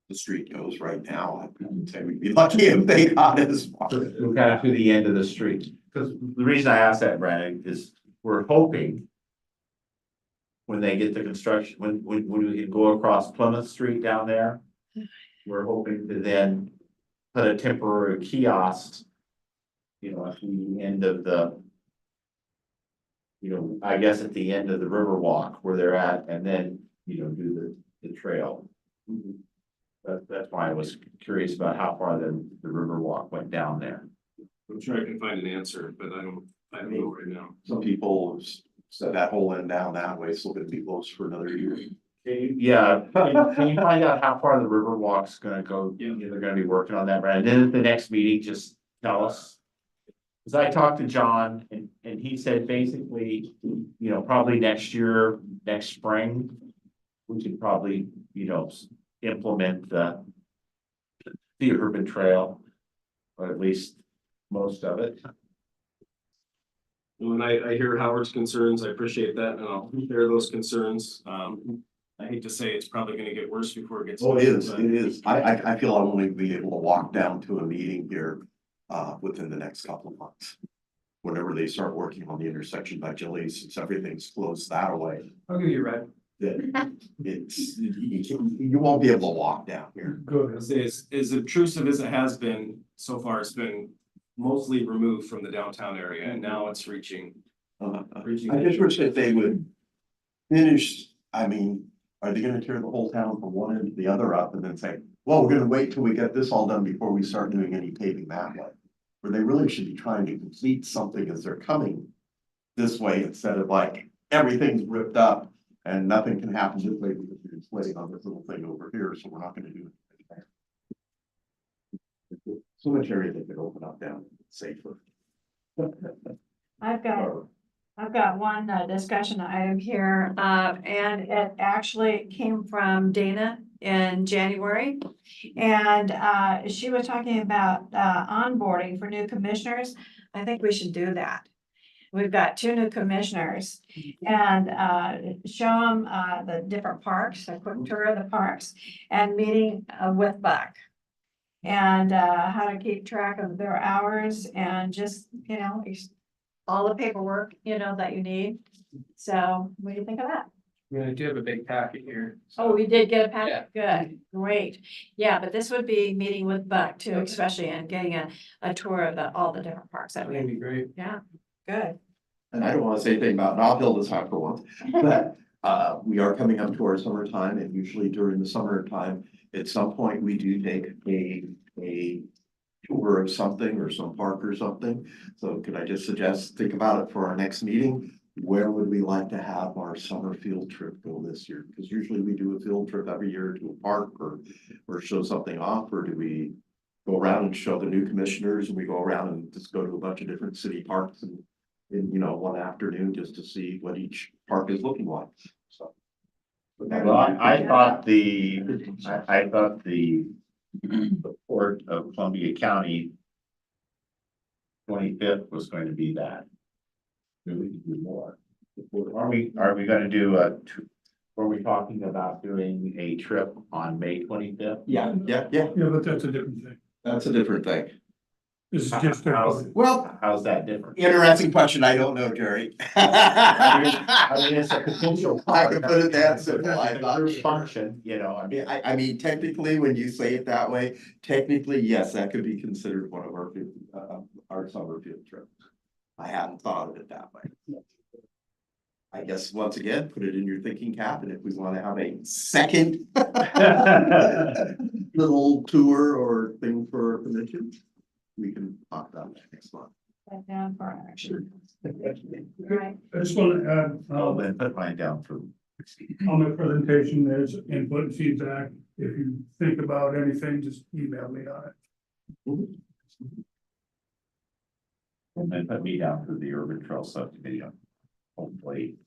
the street goes right now. I would say we'd be lucky if they got as far. Kind of to the end of the street, because the reason I asked that, Brad, is we're hoping. When they get the construction, when we can go across Plymouth Street down there. We're hoping to then put a temporary kiosk. At the end of the. I guess at the end of the Riverwalk where they're at, and then, do the trail. That's why I was curious about how far the Riverwalk went down there. I'm sure I can find an answer, but I don't know right now. Some people said that whole end down that way, so it'll be closed for another year. Yeah, can you find out how far the Riverwalk's gonna go? Yeah. They're gonna be working on that, right? And then at the next meeting, just tell us. Cause I talked to John and he said basically, probably next year, next spring. We could probably, implement the urban trail. Or at least most of it. When I hear Howard's concerns, I appreciate that, and I'll share those concerns. I hate to say it's probably gonna get worse before it gets. Oh, it is, but- it is. I feel I'll only be able to walk down to a meeting here, within the next couple of months. Whenever they start working on the intersection by Gillies, since everything's closed that way, I'll give you a red. then you won't be able to walk down here. Good. As obtrusive as it has been so far, it's been mostly removed from the downtown area, and now it's reaching. I just wish that they would finish, are they gonna tear the whole town from one end to the other up and then say, well, we're gonna wait till we get this all done before we start doing any paving that way? Where they really should be trying to complete something as they're coming this way instead of like everything's ripped up and nothing can happen this way because you're just waiting on this little thing over here, so we're not gonna do it. So much area they could open up down safer. I've got one discussion item here, and it actually came from Dana in January. And she was talking about onboarding for new commissioners. I think we should do that. We've got 2 new commissioners and show them the different parks, a quick tour of the parks and meeting with Buck. And how to keep track of their hours and just, all the paperwork, that you need. So what do you think of that? I do have a big packet here. Oh, we did get a packet? Good, great. Yeah, but this would be meeting with Buck too, especially and getting a tour of all the different parks that That'd we, be great. yeah, good. and I don't wanna say anything about Nob Hill this time for once, but we are coming up to our summertime, and usually during the summertime, at some point, we do take a tour of something or some park or something. So could I just suggest, think about it for our next meeting? Where would we like to have our summer field trip go this year? Because usually we do a field trip every year to a park or show something off, or do we go around and show the new commissioners and we go around and just go to a bunch of different city parks and in, you know, one afternoon just to see what each park is looking like, so. Well, I thought I thought the Port of Columbia County 25th was going to be that. Maybe we could do more. Are we gonna do were we talking about doing a trip on May 25th? Yeah. Yeah, but that's a different thing. That's a different thing. This is just. Well, How's that different? interesting question. I don't know, Jerry. I mean, it's a potential. I could put it that simple. I'm not Group sure. function, you know, I mean, I mean, technically, when you say it that way, technically, yes, that could be considered one of our summer field trips. I hadn't thought of it that way. I guess, once again, put it in your thinking cap, and if we wanna have a second little tour or thing for commission, we can talk about that next month. Put down for action. Right. I just want to add, I'll then put mine down for. on the presentation, there's input and feedback. If you think about anything, just email me on it. And then put me down for the urban trail subcommittee. Hopefully.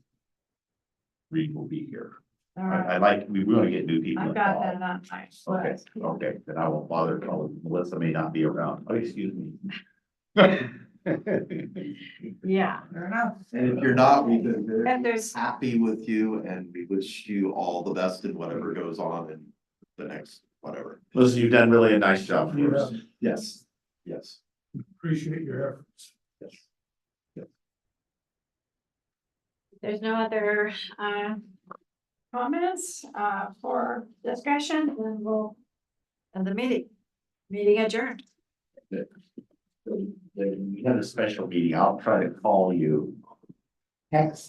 Reed will be here. All right. I like, we want to get new people I've got involved. that on my Okay, list. okay, then I won't bother calling. Melissa may not be around. Oh, excuse me. Yeah. Fair enough. And if you're not, we've been very And there's, happy with you, and we wish you all the best in whatever goes on in the next, whatever. Listen, you've done really a nice job for us. Yes, yes, Appreciate your efforts. yes. there's no other, comments, for discussion, then we'll end the meeting adjourned. We had a special meeting. I'll try to call you. Text